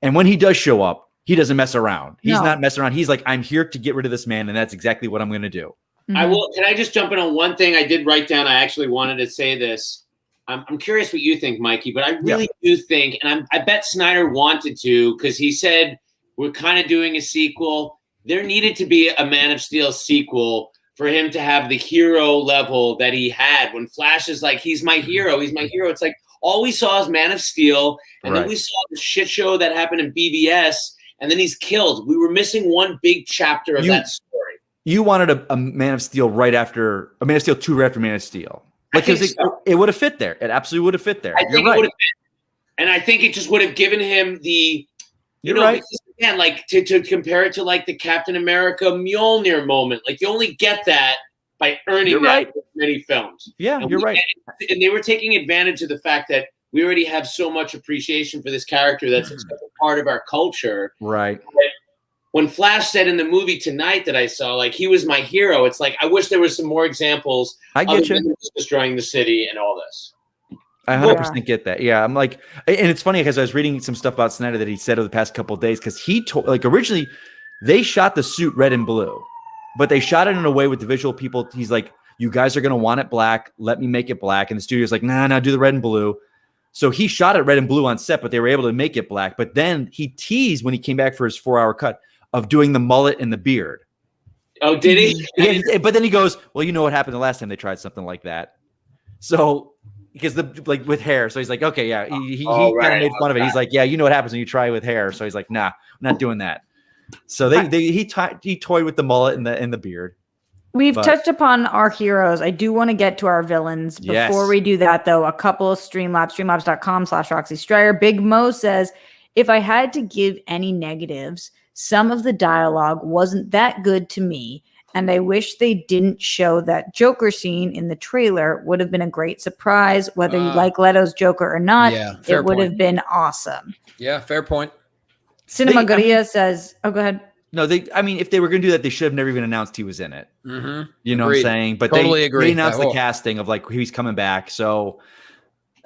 and when he does show up, he doesn't mess around. He's not messing around. He's like, I'm here to get rid of this man, and that's exactly what I'm going to do. Mm-hmm. I will. Can I just jump in on one thing I did write down? I actually wanted to say this. I'm curious what you think, Mikey, but I really do think, and I bet Snyder wanted to, because he said we're kind of doing a sequel. There needed to be a Man of Steel sequel for him to have the hero level that he had when Flash is like, he's my hero. He's my hero. It's like all we saw is Man of Steel. And then we saw the shit show that happened in BVS. And then he's killed. We were missing one big chapter of that story. You wanted a Man of Steel right after, a Man of Steel 2 right after Man of Steel. Like, because it would have fit there. It absolutely would have fit there. I think it would have fit. And I think it just would have given him the, you know, again, like to compare it to like the Captain America Mjolnir moment. Like you only get that by earning that with many films. Yeah, and you're right. And they were taking advantage of the fact that we already have so much appreciation for this character that's such a part of our culture. Right. When Flash said in the movie tonight that I saw, like, he was my hero, it's like, I wish there was some more examples I get you. Destroying the city and all this. I 100% get that. Yeah, I'm like, and it's funny because I was reading some stuff about Snyder that he said over the past couple of days, because he told, like, originally they shot the suit red and blue, but they shot it in a way with the visual people. He's like, you guys are going to want it black. Let me make it black. And the studio's like, nah, do the red and blue. So he shot it red and blue on set, but they were able to make it black. But then he teased when he came back for his 4-hour cut of doing the mullet and the beard. Oh, did he? Yeah, but then he goes, well, you know what happened the last time they tried something like that. So, because like with hair. So he's like, okay, yeah. He kind of made fun of it. He's like, yeah, you know what happens when you try with hair. So he's like, nah, I'm not doing that. So he toyed with the mullet and the beard. We've touched upon our heroes. I do want to get to our villains. Before we do that, though, a couple of streamlabs.com/Roxy Striar. Big Mo says, if I had to give any negatives, some of the dialogue wasn't that good to me, and I wish they didn't show that Joker scene in the trailer. Would have been a great surprise. Whether you like Leto's Joker or not, it would have been awesome. Yeah, fair point. Cinema Goria says, oh, go ahead. No, if they were going to do that, they should have never even announced he was in it. Mm-hmm. You know what I'm saying? But totally agree. They announced the casting of like he's coming back. So,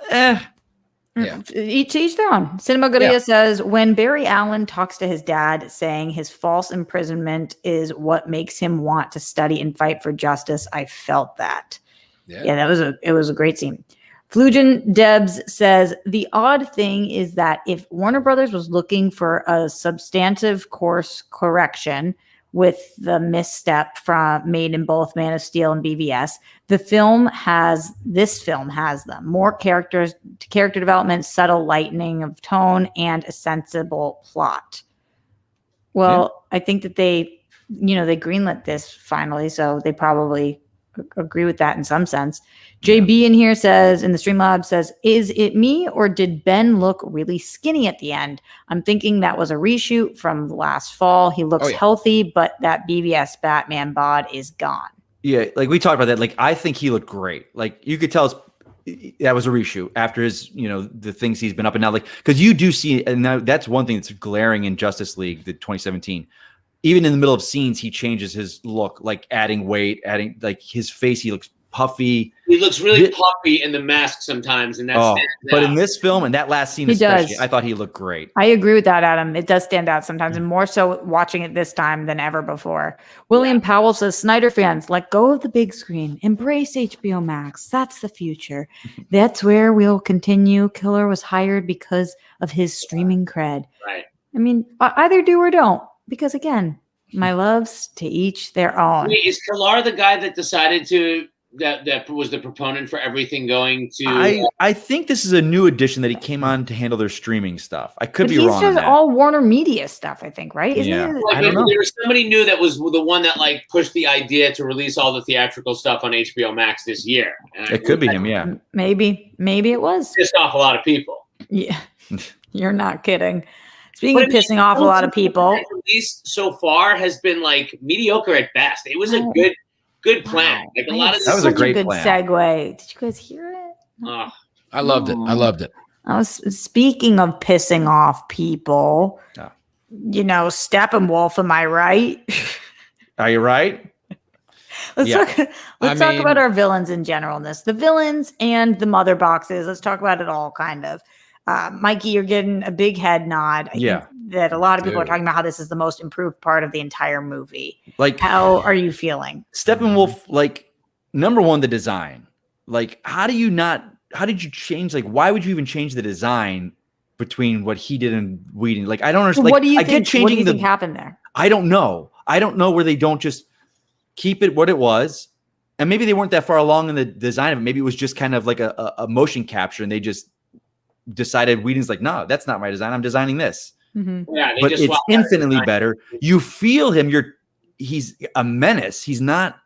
Yeah. Each their own. Cinema Goria says, when Barry Allen talks to his dad saying his false imprisonment is what makes him want to study and fight for justice, I felt that. Yeah, it was a great scene. Flugen Debs says, the odd thing is that if Warner Brothers was looking for a substantive course correction with the misstep made in both Man of Steel and BVS, this film has them. More character development, subtle lightening of tone, and a sensible plot. Well, I think that they greenlit this finally, so they probably agree with that in some sense. JB in here says, in the Streamlabs says, is it me or did Ben look really skinny at the end? I'm thinking that was a reshoot from last fall. He looks healthy, but that BVS Batman bod is gone. Yeah, like we talked about that. Like, I think he looked great. Like, you could tell that was a reshoot after his, the things he's been up and down. Like, because you do see, and now that's one thing that's glaring in Justice League, the 2017. Even in the middle of scenes, he changes his look, like adding weight, adding like his face. He looks puffy. He looks really puffy in the mask sometimes, and that's. But in this film and that last scene, especially, I thought he looked great. I agree with that, Adam. It does stand out sometimes, and more so watching it this time than ever before. William Powell says, Snyder fans, let go of the big screen, embrace HBO Max. That's the future. That's where we'll continue. Killer was hired because of his streaming cred. Right. I mean, either do or don't. Because again, my loves to each their own. Wait, is Kilar the guy that decided to that was the proponent for everything going to. I think this is a new edition that he came on to handle their streaming stuff. I could be wrong. He's just all Warner Media stuff, I think, right? Isn't it? I don't know. There was somebody new that was the one that like pushed the idea to release all the theatrical stuff on HBO Max this year. And it could be him, yeah. Maybe it was. Pissed off a lot of people. Yeah, you're not kidding. Speaking of pissing off a lot of people, released so far has been like mediocre at best. It was a good plan. Wow. Like a lot of that was a great good plan. Segue. Did you guys hear it? I loved it. I loved it. I was speaking of pissing off people. Oh. You know, Steppenwolf. Am I right? Are you right? Let's talk about our villains in general in this. The villains and the mother boxes. Let's talk about it all, kind of. Mikey, you're getting a big head nod. I think that a lot of people are talking about how this is the most improved part of the entire movie. Like, how are you feeling? Steppenwolf, like, number one, the design. Like, how did you change? Like, why would you even change the design between what he did and Whedon? Like, I don't understand. Like, what do you think happened there? I don't know. I don't know where they don't just keep it what it was. And maybe they weren't that far along in the design of it. Maybe it was just kind of like a motion capture and they just decided Whedon's like, no, that's not my design. I'm designing this. Mm-hmm. Yeah, but it's infinitely better. You feel him. He's a menace. He's not.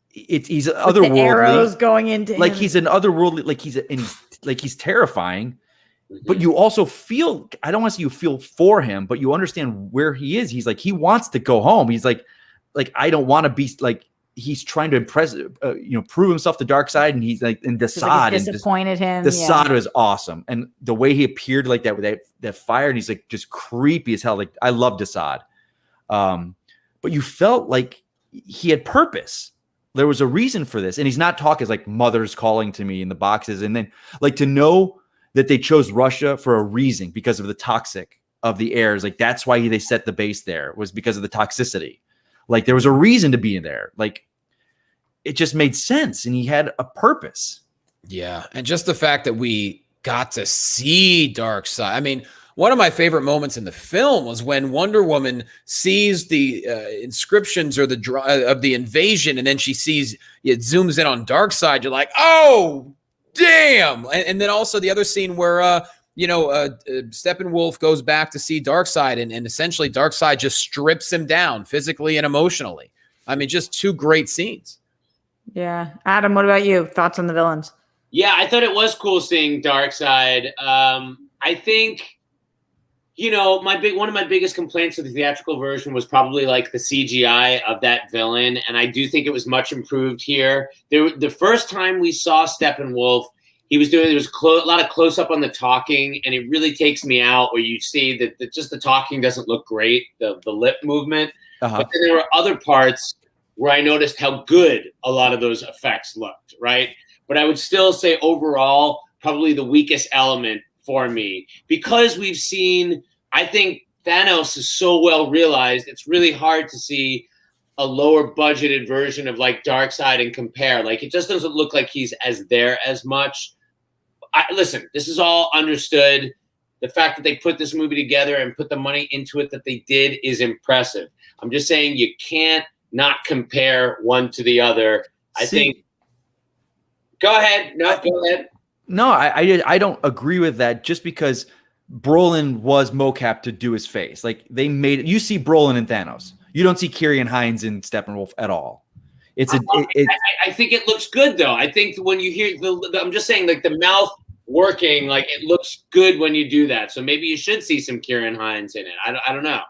He's otherworldly. The arrows going into like him. he's an otherworldly. He's terrifying. But you also feel. I don't want to say you feel for him, but you understand where he is. He's like he wants to go home. He's like I don't want to be like. He's trying to impress, prove himself to Darkseid, and he's like in Desaad. Disappointed him. Desaad was awesome, and the way he appeared like that with that fire, and he's like just creepy as hell. Like I love Desaad, but you felt like he had purpose. There was a reason for this, and he's not talking like mother's calling to me in the boxes, and then like to know that they chose Russia for a reason because of the toxic of the airs. Like that's why they set the base there was because of the toxicity. Like there was a reason to be in there. Like it just made sense and he had a purpose. Yeah. And just the fact that we got to see Darkseid. I mean, one of my favorite moments in the film was when Wonder Woman sees the inscriptions or of the invasion. And then she sees it zooms in on Darkseid. You're like, oh, damn. And then also the other scene where, Steppenwolf goes back to see Darkseid and essentially Darkseid just strips him down physically and emotionally. I mean, just two great scenes. Yeah. Adam, what about you? Thoughts on the villains? Yeah, I thought it was cool seeing Darkseid. I think, one of my biggest complaints of the theatrical version was probably like the CGI of that villain. And I do think it was much improved here. The first time we saw Steppenwolf, there was a lot of close up on the talking, and it really takes me out where you see that just the talking doesn't look great, the lip movement. Uh-huh. But then there were other parts where I noticed how good a lot of those effects looked, right? But I would still say overall, probably the weakest element for me, because we've seen, I think Thanos is so well realized, it's really hard to see a lower budgeted version of like Darkseid and compare. Like it just doesn't look like he's as much. Listen, this is all understood. The fact that they put this movie together and put the money into it that they did is impressive. I'm just saying you can't not compare one to the other. I think. Go ahead. No, go ahead. No, I don't agree with that. Just because Brolin was mocap to do his face, like they made it. You see Brolin in Thanos. You don't see Kieran Hines in Steppenwolf at all. I think it looks good though. I think when you hear I'm just saying like the mouth working, like it looks good when you do that. So maybe you should see some Kieran Hines in it. I don't know.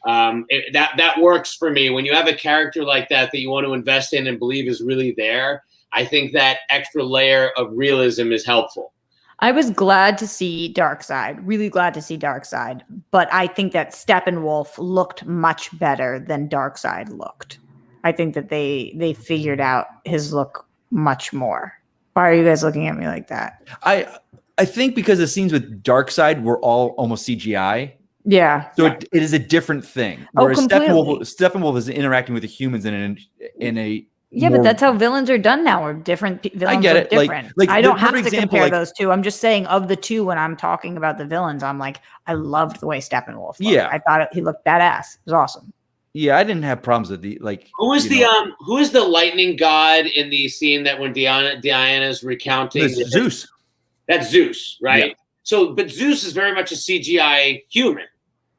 That works for me. When you have a character like that you want to invest in and believe is really there, I think that extra layer of realism is helpful. I was glad to see Darkseid, really glad to see Darkseid, but I think that Steppenwolf looked much better than Darkseid looked. I think that they figured out his look much more. Why are you guys looking at me like that? I think because the scenes with Darkseid were all almost CGI. Yeah. So it is a different thing. Whereas Steppenwolf is interacting with the humans in a but that's how villains are done now. Or different villains. I get it. Different. Like I don't have to example, compare those two. I'm just saying of the two, when I'm talking about the villains, I'm like, I loved the way Steppenwolf looked. Yeah. I thought he looked badass. It was awesome. Yeah, I didn't have problems with the Who is the lightning god in the scene that when Diana's recounting Zeus? That's Zeus, right? Yeah. So, but Zeus is very much a CGI human,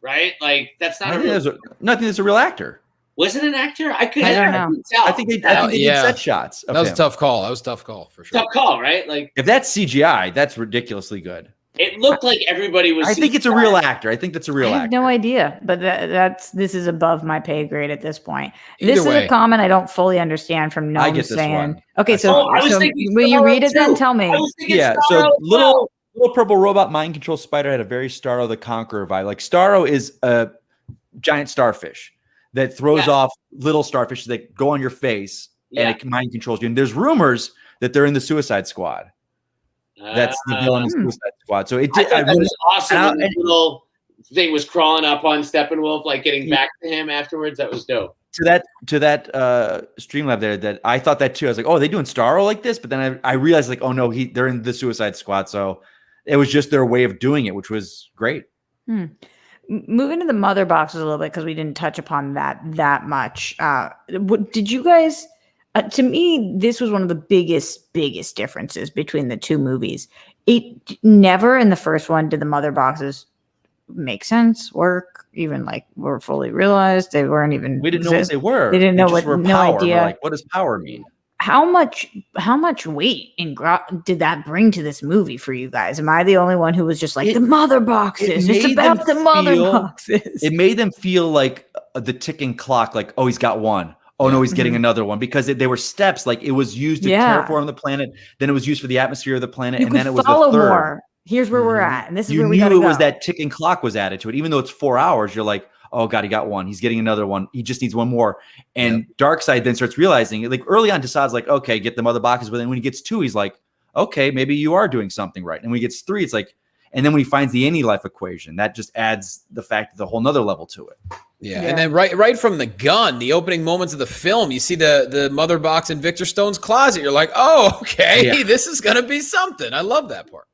right? Like that's not I think that's a real actor. Was it an actor? I don't know. tell. I think they did set shots. That was a tough call. That was a tough call for sure. Tough call, right? Like if that's CGI, that's ridiculously good. It looked like everybody was. I think it's a real actor. I think that's a real actor. I have no idea, but this is above my pay grade at this point. Either This way. is a comment I don't fully understand from Gnome I get this saying. one. Okay, I was thinking will you read it then? too. Tell me. I was thinking Yeah, Starro so as well. little purple robot mind control spider had a very Starro the Conqueror vibe. Like Starro is a giant starfish that throws off little starfishes that go on your face and it mind controls you. And there's rumors that they're in the Suicide Squad. That's the villain in Suicide Squad. So it did. That was awesome. When the little thing was crawling up on Steppenwolf, like getting back to him afterwards. That was dope. To that Streamlab there, that I thought that too. I was like, oh, are they doing Starro like this? But then I realized like, oh no, they're in the Suicide Squad. So it was just their way of doing it, which was great. Moving to the mother boxes a little bit because we didn't touch upon that much. Did you guys? To me, this was one of the biggest differences between the two movies. It never in the first one did the mother boxes make sense, work, even like were fully realized. They weren't even. We didn't know what they were. They didn't know what. Were No power. idea. We're like, what does power mean? How much weight did that bring to this movie for you guys? Am I the only one who was just like the mother boxes? It's about the mother boxes. It made them feel like the ticking clock. Like, oh, he's got one. Oh no, he's getting another one because they were steps. Like it was used to terraform the planet. Then it was used for the atmosphere of the planet, and then it was the third. More. Here's where we're at, and this is where we knew gotta it go. was that ticking clock was added to it. Even though it's 4 hours, you're like, oh god, he got one. He's getting another one. He just needs one more. And Darkseid then starts realizing, like early on, decides like, okay, get the mother boxes. But then when he gets 2, he's like, okay, maybe you are doing something right. And when he gets 3, it's like, and then when he finds the anti-life equation, that just adds the fact the whole nother level to it. Yeah, and then right from the gun, the opening moments of the film, you see the mother box in Victor Stone's closet. You're like, oh, okay, this is gonna be something. I love that part.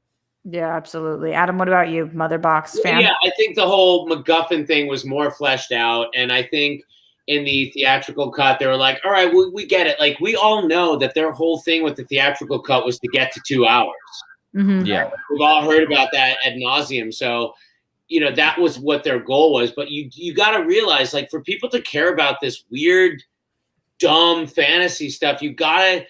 Yeah, absolutely. Adam, what about you, mother box fan? Yeah, I think the whole MacGuffin thing was more fleshed out, and I think in the theatrical cut, they were like, all right, we get it. Like we all know that their whole thing with the theatrical cut was to get to 2 hours. Mm-hmm. Yeah, we've all heard about that ad nauseum. So, that was what their goal was. But you got to realize, like, for people to care about this weird, dumb fantasy stuff, you gotta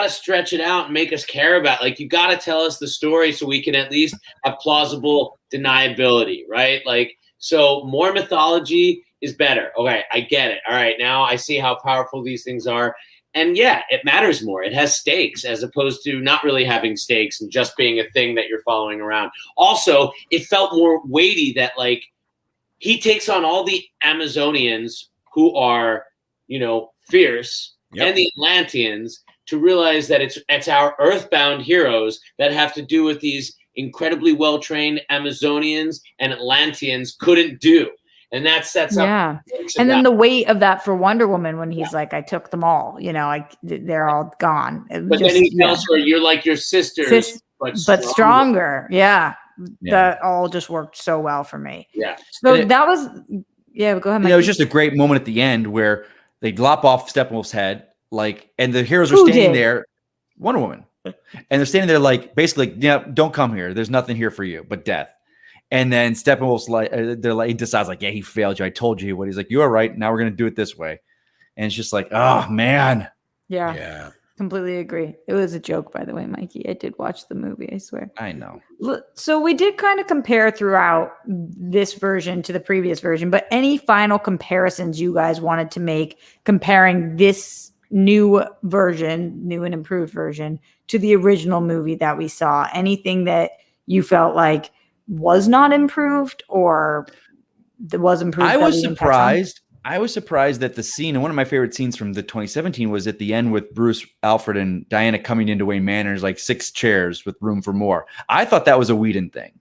stretch it out and make us care about. Like, you gotta tell us the story so we can at least have plausible deniability, right? Like, so more mythology is better. Okay, I get it. All right, now I see how powerful these things are. And yeah, it matters more. It has stakes as opposed to not really having stakes and just being a thing that you're following around. Also, it felt more weighty that like he takes on all the Amazonians who are, fierce and the Atlanteans to realize that it's our earthbound heroes that have to do with these incredibly well-trained Amazonians and Atlanteans couldn't do. And that sets up. Yeah. And then the weight of that for Wonder Woman when he's like, I took them all, they're all gone. But then he tells her, you're like your sisters, but stronger. Yeah. That all just worked so well for me. Yeah. So that was, go ahead. It was just a great moment at the end where they lop off Steppenwolf's head, and the heroes are standing there, Wonder Woman. And they're standing there basically, don't come here. There's nothing here for you but death. And then Steppenwolf's he decides he failed you. I told you what. He's like, you are right. Now we're going to do it this way. And it's just like, oh man. Yeah. Completely agree. It was a joke, by the way, Mikey. I did watch the movie, I swear. I know. So we did kind of compare throughout this version to the previous version, but any final comparisons you guys wanted to make comparing this new and improved version to the original movie that we saw? Anything that you felt like was not improved or that was improved? I was surprised that the scene, and one of my favorite scenes from the 2017 was at the end with Bruce, Alfred, and Diana coming into Wayne Manor, like 6 chairs with room for more. I thought that was a Whedon thing.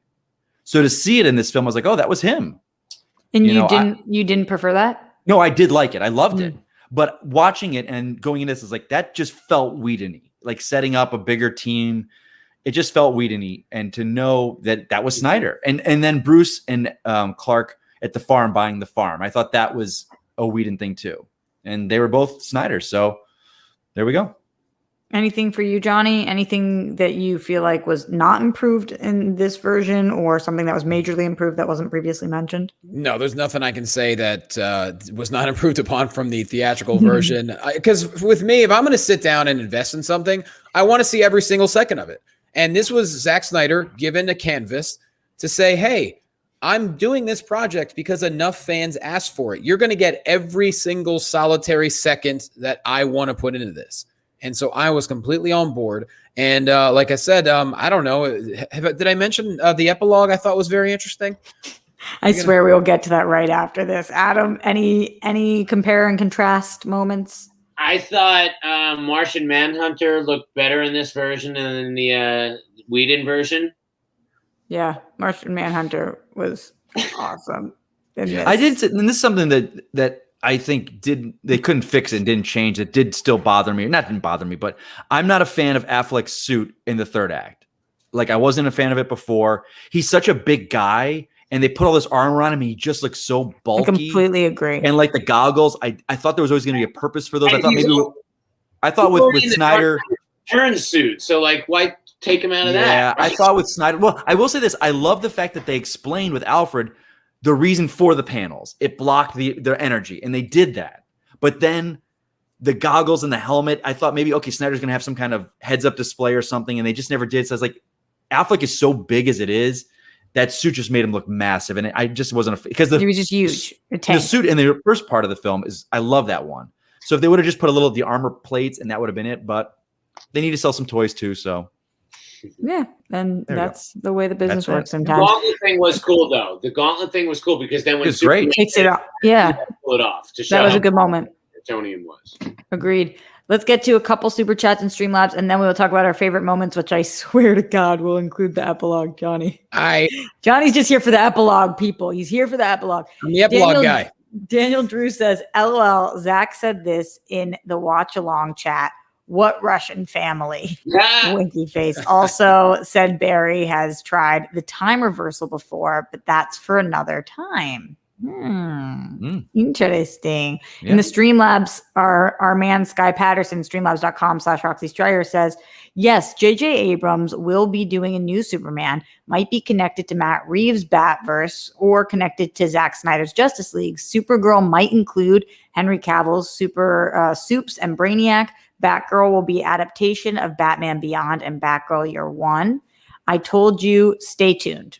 So to see it in this film, I was like, oh, that was him. And you didn't prefer that? No, I did like it. I loved it. But watching it and going into this is like, that just felt Whedon-y, like setting up a bigger team. It just felt Whedon-y, and to know that was Snyder, and then Bruce and Clark at the farm buying the farm. I thought that was a Whedon thing too. And they were both Snyder. So there we go. Anything for you, Johnny? Anything that you feel like was not improved in this version, or something that was majorly improved that wasn't previously mentioned? No, there's nothing I can say that was not improved upon from the theatrical version. Because with me, if I'm going to sit down and invest in something, I want to see every single second of it. And this was Zack Snyder given a canvas to say, hey, I'm doing this project because enough fans asked for it. You're going to get every single solitary second that I want to put into this. And so I was completely on board. And like I said, I don't know. Did I mention the epilogue I thought was very interesting? I swear we'll get to that right after this. Adam, any compare and contrast moments? I thought Martian Manhunter looked better in this version than in the Whedon version. Yeah, Martian Manhunter was awesome. I did, and this is something that I think they couldn't fix it and didn't change. It did still bother me. Didn't bother me, but I'm not a fan of Affleck's suit in the third act. Like, I wasn't a fan of it before. He's such a big guy, and they put all this armor on him, and he just looks so bulky. I completely agree. And like the goggles, I thought there was always going to be a purpose for those. I thought with Snyder turn suit. So like, why take him out of that? Yeah, I thought with Snyder. Well, I will say this: I love the fact that they explained with Alfred the reason for the panels. It blocked their energy, and they did that. But then the goggles and the helmet, I thought maybe, okay, Snyder's going to have some kind of heads-up display or something, and they just never did. So I was like, Affleck is so big as it is, that suit just made him look massive, and I just wasn't because he was just huge. The suit in the first part of the film I love that one. So if they would have just put a little of the armor plates, and that would have been it, but they need to sell some toys too, so. Yeah, and that's the way the business works sometimes. The gauntlet thing was cool, though. The gauntlet thing was cool because then when Superman takes it off, yeah, pull it off. To show that was a good moment. Tonian was. Agreed. Let's get to a couple super chats and Streamlabs, and then we will talk about our favorite moments, which I swear to God will include the epilogue, Johnny. Johnny's just here for the epilogue, people. He's here for the epilogue. I'm the epilogue guy. Daniel Drew says, LOL, Zach said this in the watch along chat. What Russian family? Winky face. Also said Barry has tried the time reversal before, but that's for another time. Interesting. Yeah. In the Streamlabs, our man Sky Patterson, streamlabs.com/Roxy Striar says, yes, J.J. Abrams will be doing a new Superman, might be connected to Matt Reeves' Batverse or connected to Zack Snyder's Justice League. Supergirl might include Henry Cavill's Supes and Brainiac. Batgirl will be adaptation of Batman Beyond and Batgirl Year One. I told you, stay tuned.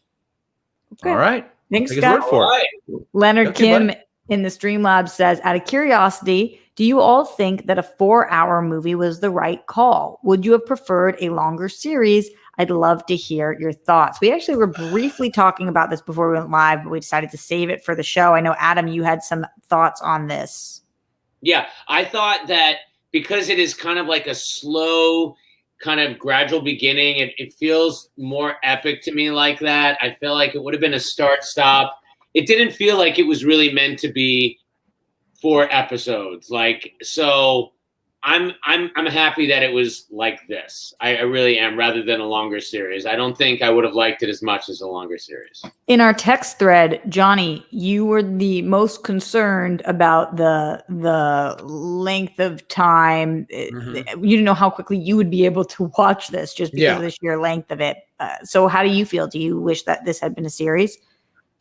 Okay. All right. Thanks, Take Scott. his word for it. Leonard Kim in the Streamlabs says, out of curiosity, do you all think that a 4-hour movie was the right call? Would you have preferred a longer series? I'd love to hear your thoughts. We actually were briefly talking about this before we went live, but we decided to save it for the show. I know, Adam, you had some thoughts on this. Yeah, I thought that because it is kind of like a slow, kind of gradual beginning, it feels more epic to me like that. I feel like it would have been a start-stop. It didn't feel like it was really meant to be 4 episodes. Like, so I'm happy that it was like this. I really am, rather than a longer series. I don't think I would have liked it as much as a longer series. In our text thread, Johnny, you were the most concerned about the length of time. You didn't know how quickly you would be able to watch this just because of the sheer length of it. So how do you feel? Do you wish that this had been a series?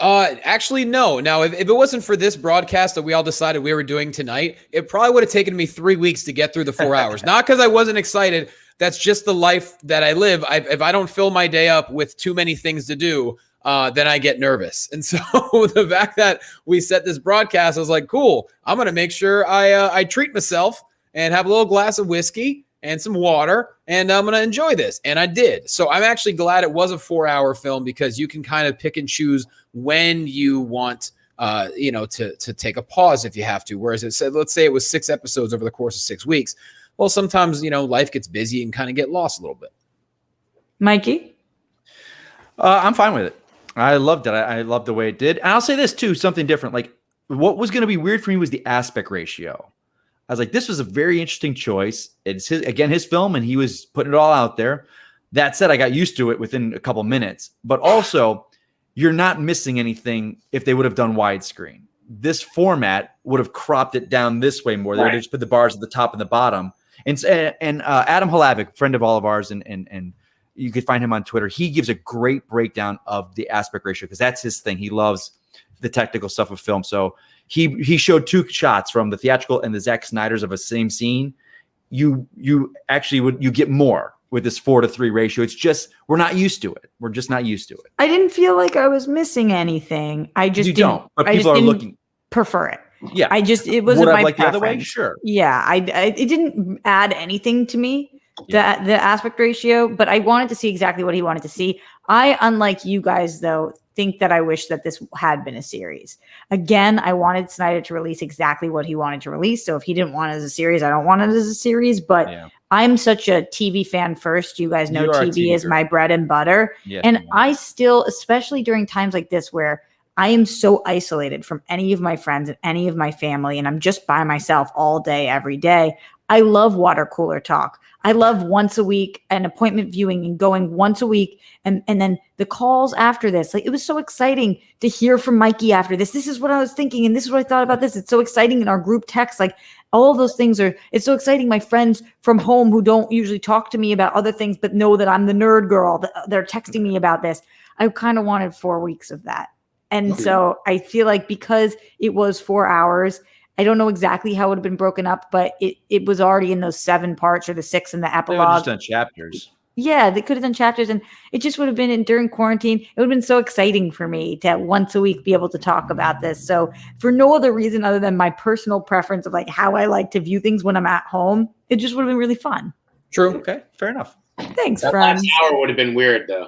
Actually, no. Now, if it wasn't for this broadcast that we all decided we were doing tonight, it probably would have taken me 3 weeks to get through the 4 hours. Not because I wasn't excited. That's just the life that I live. If I don't fill my day up with too many things to do, then I get nervous. And so the fact that we set this broadcast, I was like, cool, I'm going to make sure I treat myself and have a little glass of whiskey and some water, and I'm going to enjoy this. And I did. So I'm actually glad it was a 4-hour film because you can kind of pick and choose when you want, to take a pause if you have to. Whereas it said, let's say it was 6 episodes over the course of 6 weeks. Well, sometimes, life gets busy and kind of get lost a little bit. Mikey? I'm fine with it. I loved it. I loved the way it did. And I'll say this too, something different. Like, what was going to be weird for me was the aspect ratio. I was like, this was a very interesting choice. It's his film, and he was putting it all out there. That said, I got used to it within a couple minutes. But also, you're not missing anything if they would have done widescreen. this format would have cropped it down this way more. They would have just put the bars at the top and the bottom. And Adam Halavic, friend of all of ours, and you could find him on Twitter. He gives a great breakdown of the aspect ratio because that's his thing. He loves the technical stuff of film. So he showed 2 shots from the theatrical and the Zack Snyder's of a same scene. You actually you get more with this 4-to-3 ratio. It's just we're not used to it. We're just not used to it. I didn't feel like I was missing anything. I just don't. But people are looking. Prefer it. Yeah. It wasn't Would my I like preference. the other way? Sure. Yeah. It didn't add anything to me. The aspect ratio, but I wanted to see exactly what he wanted to see. I, unlike you guys, though, think that I wish that this had been a series. Again, I wanted Snyder to release exactly what he wanted to release. So if he didn't want it as a series, I don't want it as a series. But I'm such a TV fan first. You guys know TV is my bread and butter. Yeah, and I still, especially during times like this where I am so isolated from any of my friends and any of my family, and I'm just by myself all day, every day. I love water cooler talk. I love once a week and appointment viewing and going once a week. And then the calls after this, like it was so exciting to hear from Mikey after this. This is what I was thinking. And this is what I thought about this. It's so exciting in our group text. Like all of those things it's so exciting. My friends from home who don't usually talk to me about other things, but know that I'm the nerd girl, they're texting me about this. I kind of wanted 4 weeks of that. And so I feel like because it was 4 hours, I don't know exactly how it would have been broken up, but it was already in those 7 parts or the 6 in the epilogue. They would have just done chapters. Yeah, they could have done chapters, and it just would have been during quarantine. It would have been so exciting for me to once a week be able to talk about this. So for no other reason other than my personal preference of like how I like to view things when I'm at home, it just would have been really fun. True. Okay, fair enough. Thanks, that friends. last hour would have been weird though.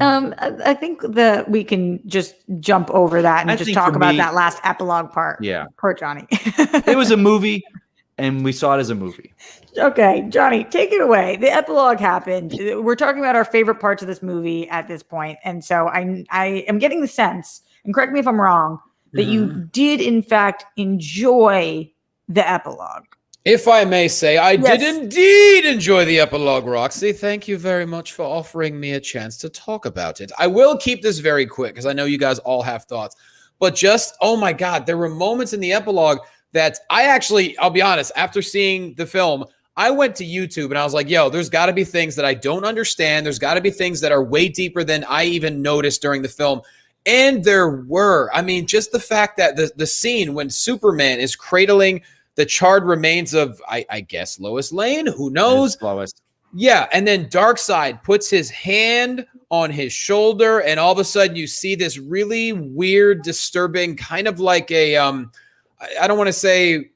I think that we can just jump over that and just talk about that last epilogue part. Yeah. Poor Johnny. It was a movie, and we saw it as a movie. Okay, Johnny, take it away. The epilogue happened. We're talking about our favorite parts of this movie at this point. And so I am getting the sense, and correct me if I'm wrong, that you did, in fact, enjoy the epilogue. If I may say, I did indeed enjoy the epilogue, Roxy. Thank you very much for offering me a chance to talk about it. I will keep this very quick because I know you guys all have thoughts. But just, oh my God, there were moments in the epilogue that I'll be honest, after seeing the film, I went to YouTube and I was like, yo, there's got to be things that I don't understand. There's got to be things that are way deeper than I even noticed during the film. And there were. I mean, just the fact that the scene when Superman is cradling the charred remains of, I guess, Lois Lane. Who knows? Lois. Yeah, and then Darkseid puts his hand on his shoulder, and all of a sudden you see this really weird, disturbing, kind of like a, I don't want to say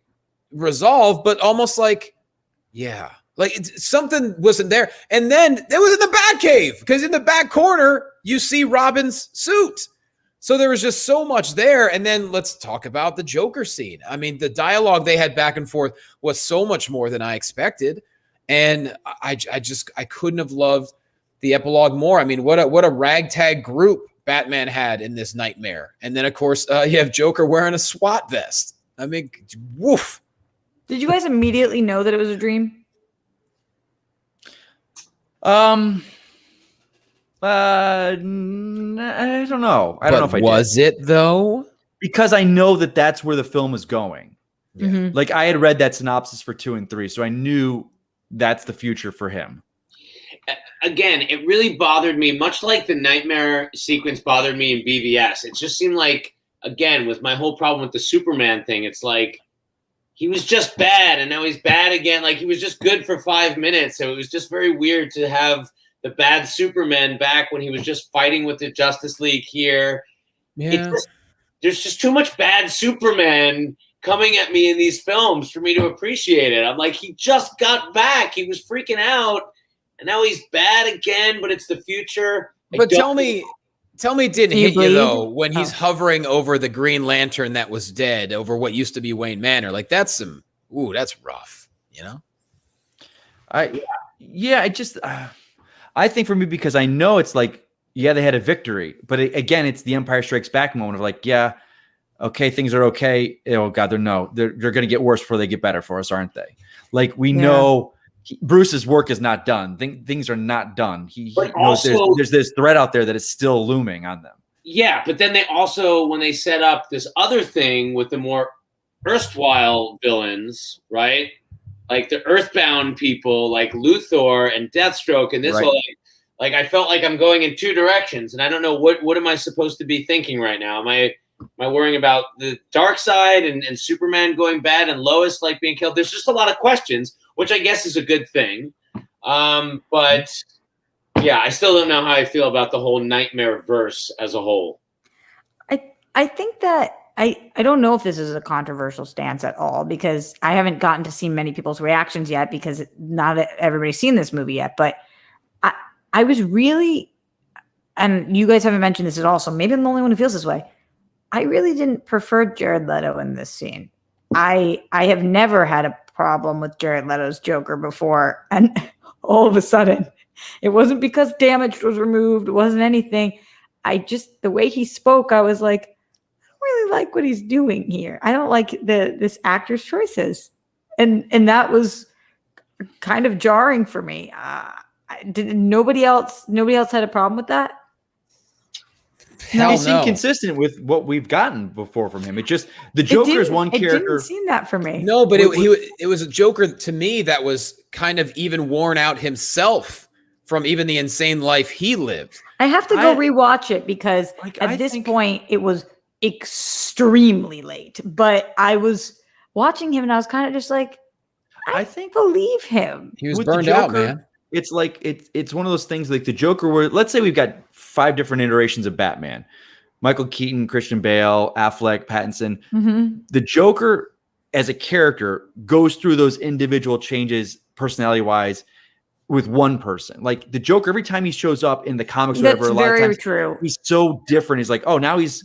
resolve, but almost like, like something wasn't there. And then it was in the Batcave, because in the back corner, you see Robin's suit. So there was just so much there. And then let's talk about the Joker scene. I mean, the dialogue they had back and forth was so much more than I expected. And I couldn't have loved the epilogue more. I mean, what a ragtag group Batman had in this nightmare. And then, of course, you have Joker wearing a SWAT vest. I mean, woof. Did you guys immediately know that it was a dream? I don't know. I don't know if I did. Was it though? Because I know that that's where the film is going. Yeah. Mm-hmm. Like I had read that synopsis for 2 and 3, so I knew that's the future for him. Again, it really bothered me, much like the nightmare sequence bothered me in BVS. It just seemed like, again, with my whole problem with the Superman thing, it's like he was just bad and now he's bad again. Like he was just good for 5 minutes. So it was just very weird to have the bad Superman back when he was just fighting with the Justice League here. Yeah. There's just too much bad Superman coming at me in these films for me to appreciate it. I'm like, he just got back. He was freaking out. And now he's bad again, but it's the future. But tell me it didn't hit you, though, when he's hovering over the Green Lantern that was dead, over what used to be Wayne Manor. Like, that's that's rough, you know? I think for me, because I know it's like, yeah, they had a victory. But again, it's the Empire Strikes Back moment of like, yeah, okay, things are okay. Oh, God, they're going to get worse before they get better for us, aren't they? Like, we know Bruce's work is not done. Things are not done. He knows there's this threat out there that is still looming on them. Yeah, but then they also, when they set up this other thing with the more erstwhile villains, right? Like the Earthbound people, like Luthor and Deathstroke, and this Right. whole like I felt like I'm going in two directions, and I don't know what am I supposed to be thinking right now? Am I worrying about the dark side and Superman going bad and Lois like being killed? There's just a lot of questions, which I guess is a good thing. But yeah, I still don't know how I feel about the whole Nightmare verse as a whole. I think that I don't know if this is a controversial stance at all, because I haven't gotten to see many people's reactions yet, because not everybody's seen this movie yet. But I was really, and you guys haven't mentioned this at all, so maybe I'm the only one who feels this way. I really didn't prefer Jared Leto in this scene. I have never had a problem with Jared Leto's Joker before, and all of a sudden, it wasn't because damage was removed. It wasn't anything. The way he spoke, I was like, I don't really like what he's doing here. I don't like this actor's choices, and that was kind of jarring for me. Nobody else had a problem with that? He seemed consistent with what we've gotten before from him. It just the Joker is one character. It didn't seem that for me. No, but it was a Joker to me that was kind of even worn out himself from even the insane life he lived. I have to go rewatch it, because at this point it was extremely late. But I was watching him and I was kind of just like, I think believe him. He was burned out, man. It's like it's one of those things like the Joker where, let's say we've got 5 different iterations of Batman. Michael Keaton, Christian Bale, Affleck, Pattinson. Mm-hmm. The Joker as a character goes through those individual changes personality-wise with one person. Like the Joker, every time he shows up in the comics or whatever, a lot of times true. He's so different. He's like, oh, now his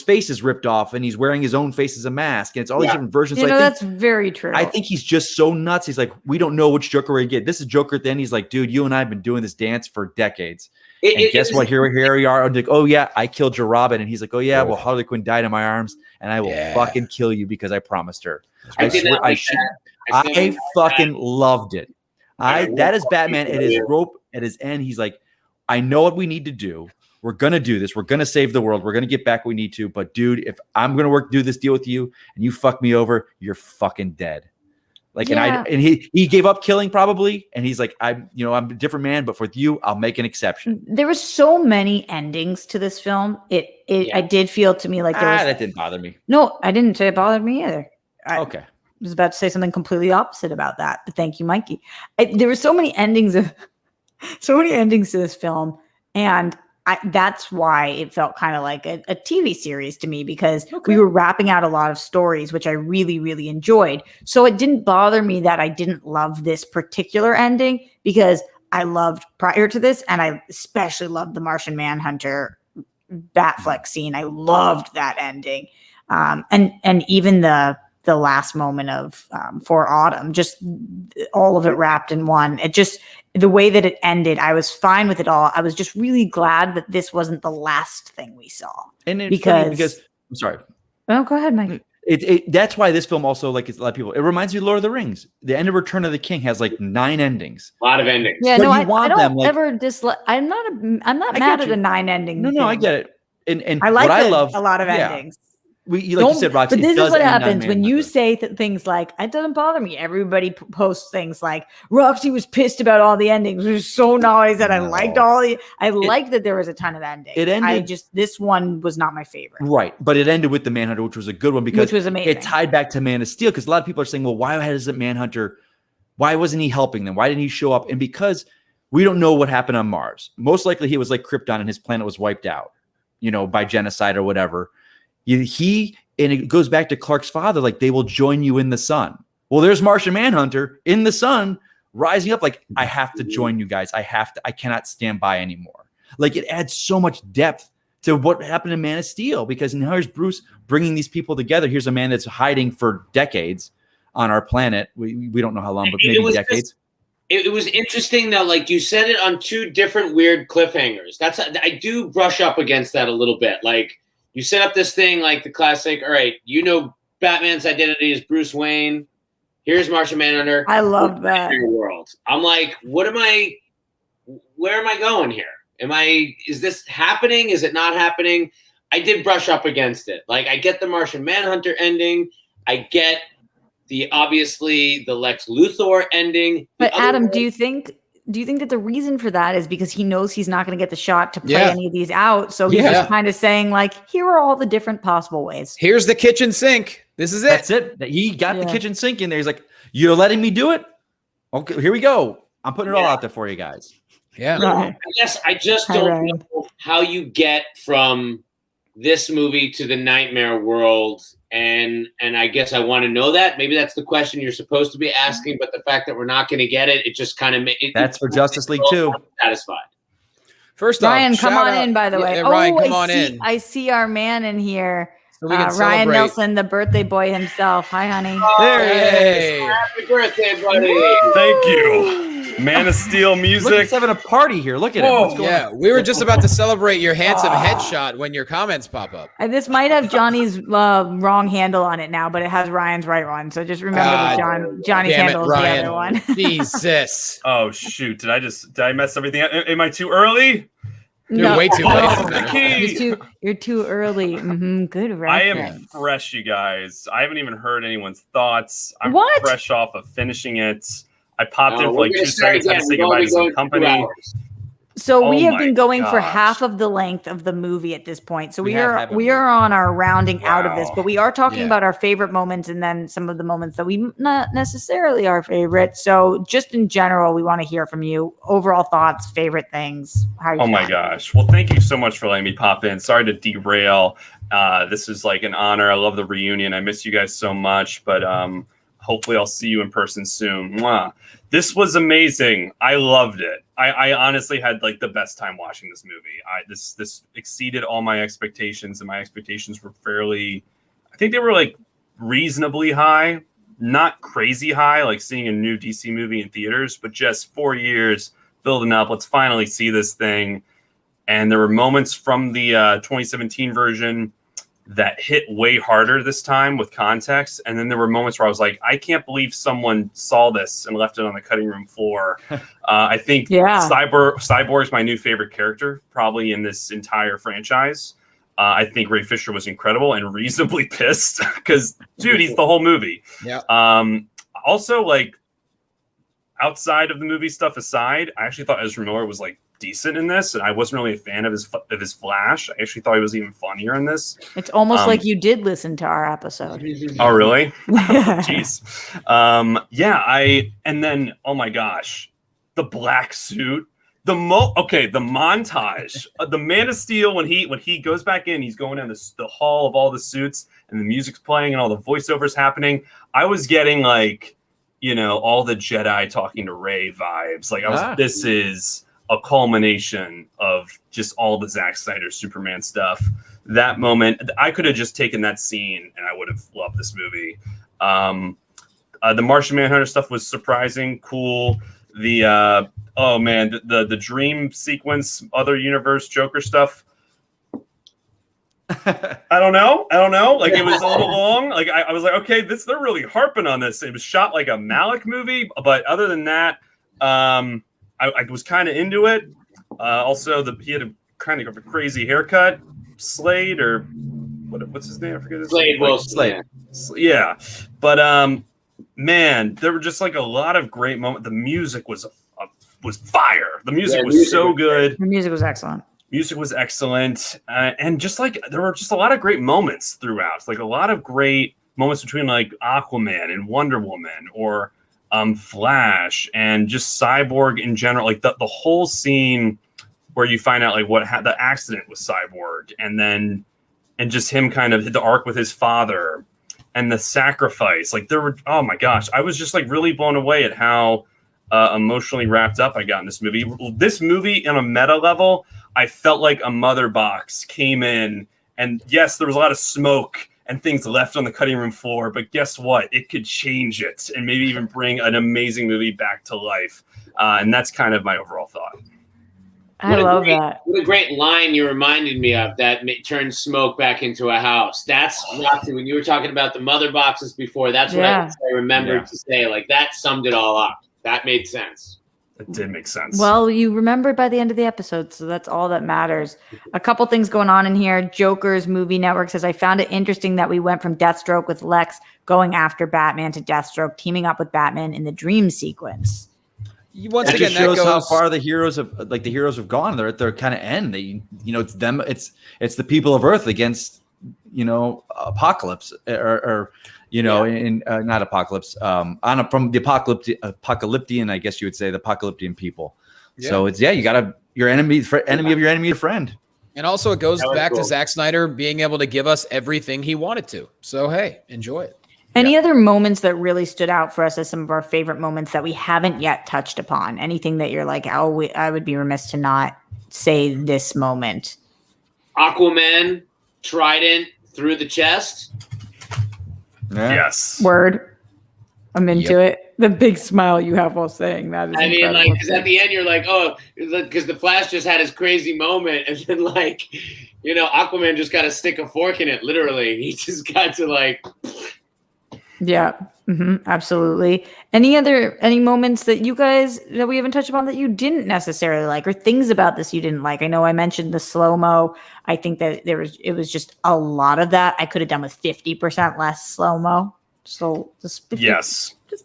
face is ripped off and he's wearing his own face as a mask, and it's all these different versions. You so know, that's very true. I think he's just so nuts. He's like, we don't know which Joker we get. This is Joker. Then he's like, dude, you and I have been doing this dance for decades. And guess what? Here we are. I'm like, oh yeah, I killed your Robin. And he's like, oh yeah, well, Harley Quinn died in my arms, and I will fucking kill you because I promised her. I swear, I fucking loved it. That is Batman at his rope, at his end. He's like, I know what we need to do. We're going to do this. We're going to save the world. We're going to get back what we need to. But dude, if I'm going to do this deal with you and you fuck me over, you're fucking dead. Like, and he gave up killing probably. And he's like, I'm a different man, but with you, I'll make an exception. There were so many endings to this film. I did feel to me like that didn't bother me. No, I didn't say it bothered me either. Okay. I was about to say something completely opposite about that, but thank you, Mikey. There were so many endings to this film, and that's why it felt kind of like a TV series to me, because we were wrapping out a lot of stories, which I really, really enjoyed. So it didn't bother me that I didn't love this particular ending, because I loved prior to this, and I especially loved the Martian Manhunter Batfleck scene. I loved that ending, and even the last moment of For Autumn, just all of it wrapped in one. It just, the way that it ended, I was fine with it all. I was just really glad that this wasn't the last thing we saw. And it's because I'm sorry. Oh, go ahead, Mike. That's why this film also, like, it's a lot of people, it reminds me of Lord of the Rings. The end of Return of the King has like 9 endings. A lot of endings. Yeah, no, I don't ever dislike. I'm not mad at a 9 ending. No, I get it. And I like I love a lot of endings. Like you said, Roxy, but this is what happens when you say things like, it doesn't bother me. Everybody posts things like, Roxy was pissed about all the endings. It was so nice that I liked that there was a ton of endings. This one was not my favorite. Right. But it ended with the Manhunter, which was a good one, because which was amazing. It tied back to Man of Steel, because a lot of people are saying, well, why hasn't Manhunter, why wasn't he helping them? Why didn't he show up? And because we don't know what happened on Mars. Most likely he was like Krypton and his planet was wiped out, by genocide or whatever. And it goes back to Clark's father, like, they will join you in the sun. Well, there's Martian Manhunter in the sun rising up, like, I have to join you guys. I cannot stand by anymore. Like, it adds so much depth to what happened in Man of Steel, because now here's Bruce bringing these people together. Here's a man that's hiding for decades on our planet. We don't know how long, but maybe decades. It was interesting though, like you said it on 2 different weird cliffhangers. I do brush up against that a little bit. Like, you set up this thing like the classic, all right, Batman's identity is Bruce Wayne. Here's Martian Manhunter. I love that. World. I'm like, where am I going here? Is this happening? Is it not happening? I did brush up against it. Like, I get the Martian Manhunter ending. I get obviously the Lex Luthor ending. But Adam, do you think that the reason for that is because he knows he's not going to get the shot to play any of these out? So he's just kind of saying, like, here are all the different possible ways. Here's the kitchen sink. This is it. That's it. He got the kitchen sink in there. He's like, you're letting me do it? Okay, here we go. I'm putting it all out there for you guys. Yeah. I just don't know how you get from this movie to the nightmare world. And I guess I want to know that. Maybe that's the question you're supposed to be asking, but the fact that we're not going to get it, it just kind of that's for Justice League too. Satisfied. First Ryan, off, come on in, by the way. Ryan, come on in. I see our man in here. So we can Ryan Nilsen, the birthday boy himself. Hi, honey. There he is. Happy birthday, buddy. Thank you. Man of Steel music. Look, he's having a party here. Look at him. What's going on? We were just about to celebrate your handsome headshot when your comments pop up. This might have Johnny's wrong handle on it now, but it has Ryan's right one. So just remember that Johnny's handle is the other one. Jesus. Oh shoot! Did I mess everything up? Am I too early? You're way too late. You're too early. Good reference. I am fresh, you guys. I haven't even heard anyone's thoughts. I'm fresh off of finishing it. I popped in for like 2 seconds. I had to say goodbye to some company. So we have been going for half of the length of the movie at this point. So we are on our rounding out of this, but we are talking about our favorite moments and then some of the moments that we not necessarily our favorite. So just in general, we want to hear from you. Overall thoughts, favorite things. Oh my gosh. Well, thank you so much for letting me pop in. Sorry to derail. This is like an honor. I love the reunion. I miss you guys so much, but hopefully I'll see you in person soon. Mwah. This was amazing. I loved it. I honestly had like the best time watching this movie. This exceeded all my expectations, and my expectations were I think they were like reasonably high, not crazy high, like seeing a new DC movie in theaters, but just 4 years building up. Let's finally see this thing. And there were moments from the 2017 version that hit way harder this time with context. And then there were moments where I was like, I can't believe someone saw this and left it on the cutting room floor. I think Cyborg is my new favorite character, probably in this entire franchise. I think Ray Fisher was incredible and reasonably pissed because, dude, he's the whole movie. Yeah. Also, like, outside of the movie stuff aside, I actually thought Ezra Miller was like decent in this, and I wasn't really a fan of his Flash. I actually thought he was even funnier in this. It's almost like you did listen to our episode. Oh, really? Jeez. And then, oh my gosh, the black suit. The montage. The Man of Steel, when he goes back in, he's going down the hall of all the suits, and the music's playing and all the voiceovers happening. I was getting like, all the Jedi talking to Rey vibes. Like this is a culmination of just all the Zack Snyder Superman stuff. That moment, I could have just taken that scene and I would have loved this movie. The Martian Manhunter stuff was surprising, cool. The the dream sequence, other universe Joker stuff. I don't know. Like, it was a little long. Like, I was like, okay, they're really harping on this. It was shot like a Malick movie, but other than that, I was kind of into it. Also, he had a kind of a crazy haircut. Slade, or what's his name? I forget his name. Slade. Yeah, but man, there were just like a lot of great moments. The music was fire. The music was so good. The music was excellent. And just like there were just a lot of great moments throughout. Like a lot of great moments between like Aquaman and Wonder Woman, or Flash, and just Cyborg in general. Like the whole scene where you find out like what the accident with Cyborg, and just him kind of hit the arc with his father, and the sacrifice. Like oh my gosh, I was just like really blown away at how emotionally wrapped up I got in this movie. This movie, on a meta level, I felt like a mother box came in, and yes, there was a lot of smoke and things left on the cutting room floor, but guess what? It could change it and maybe even bring an amazing movie back to life. And that's kind of my overall thought. I love that. What a great line you reminded me of that turned smoke back into a house. That's Roxy, when you were talking about the mother boxes before, that's what I remembered to say. Like, that summed it all up. That made sense. It did make sense. Well, you remembered by the end of the episode, so that's all that matters. A couple things going on in here. Joker's Movie Network says, I found it interesting that we went from Deathstroke with Lex going after Batman to Deathstroke teaming up with Batman in the dream sequence. Once It again, just that shows goes how far the heroes have gone. They're at their kind of end. It's them. It's the people of Earth against Apocalypse or not Apocalypse. From the Apocalyptian, I guess you would say, the Apocalyptian people. Yeah. So it's you gotta your enemy of your enemy, your friend. And also it goes back cool. to Zack Snyder being able to give us everything he wanted to. So hey, enjoy it. Any other moments that really stood out for us as some of our favorite moments that we haven't yet touched upon? Anything that you're like, I would be remiss to not say this moment. Aquaman, trident through the chest. Yeah. Yes. Word. I'm into it. The big smile you have while saying that is incredible. Because at the end you're like, oh, because the Flash just had his crazy moment, and then Aquaman just got to stick a fork in it. Literally, he just got to Yeah, absolutely. Any moments that you guys that we haven't touched upon that you didn't necessarily like, or things about this you didn't like? I know I mentioned the slow-mo. I think that it was just a lot of that. I could have done with 50% less slow-mo. So just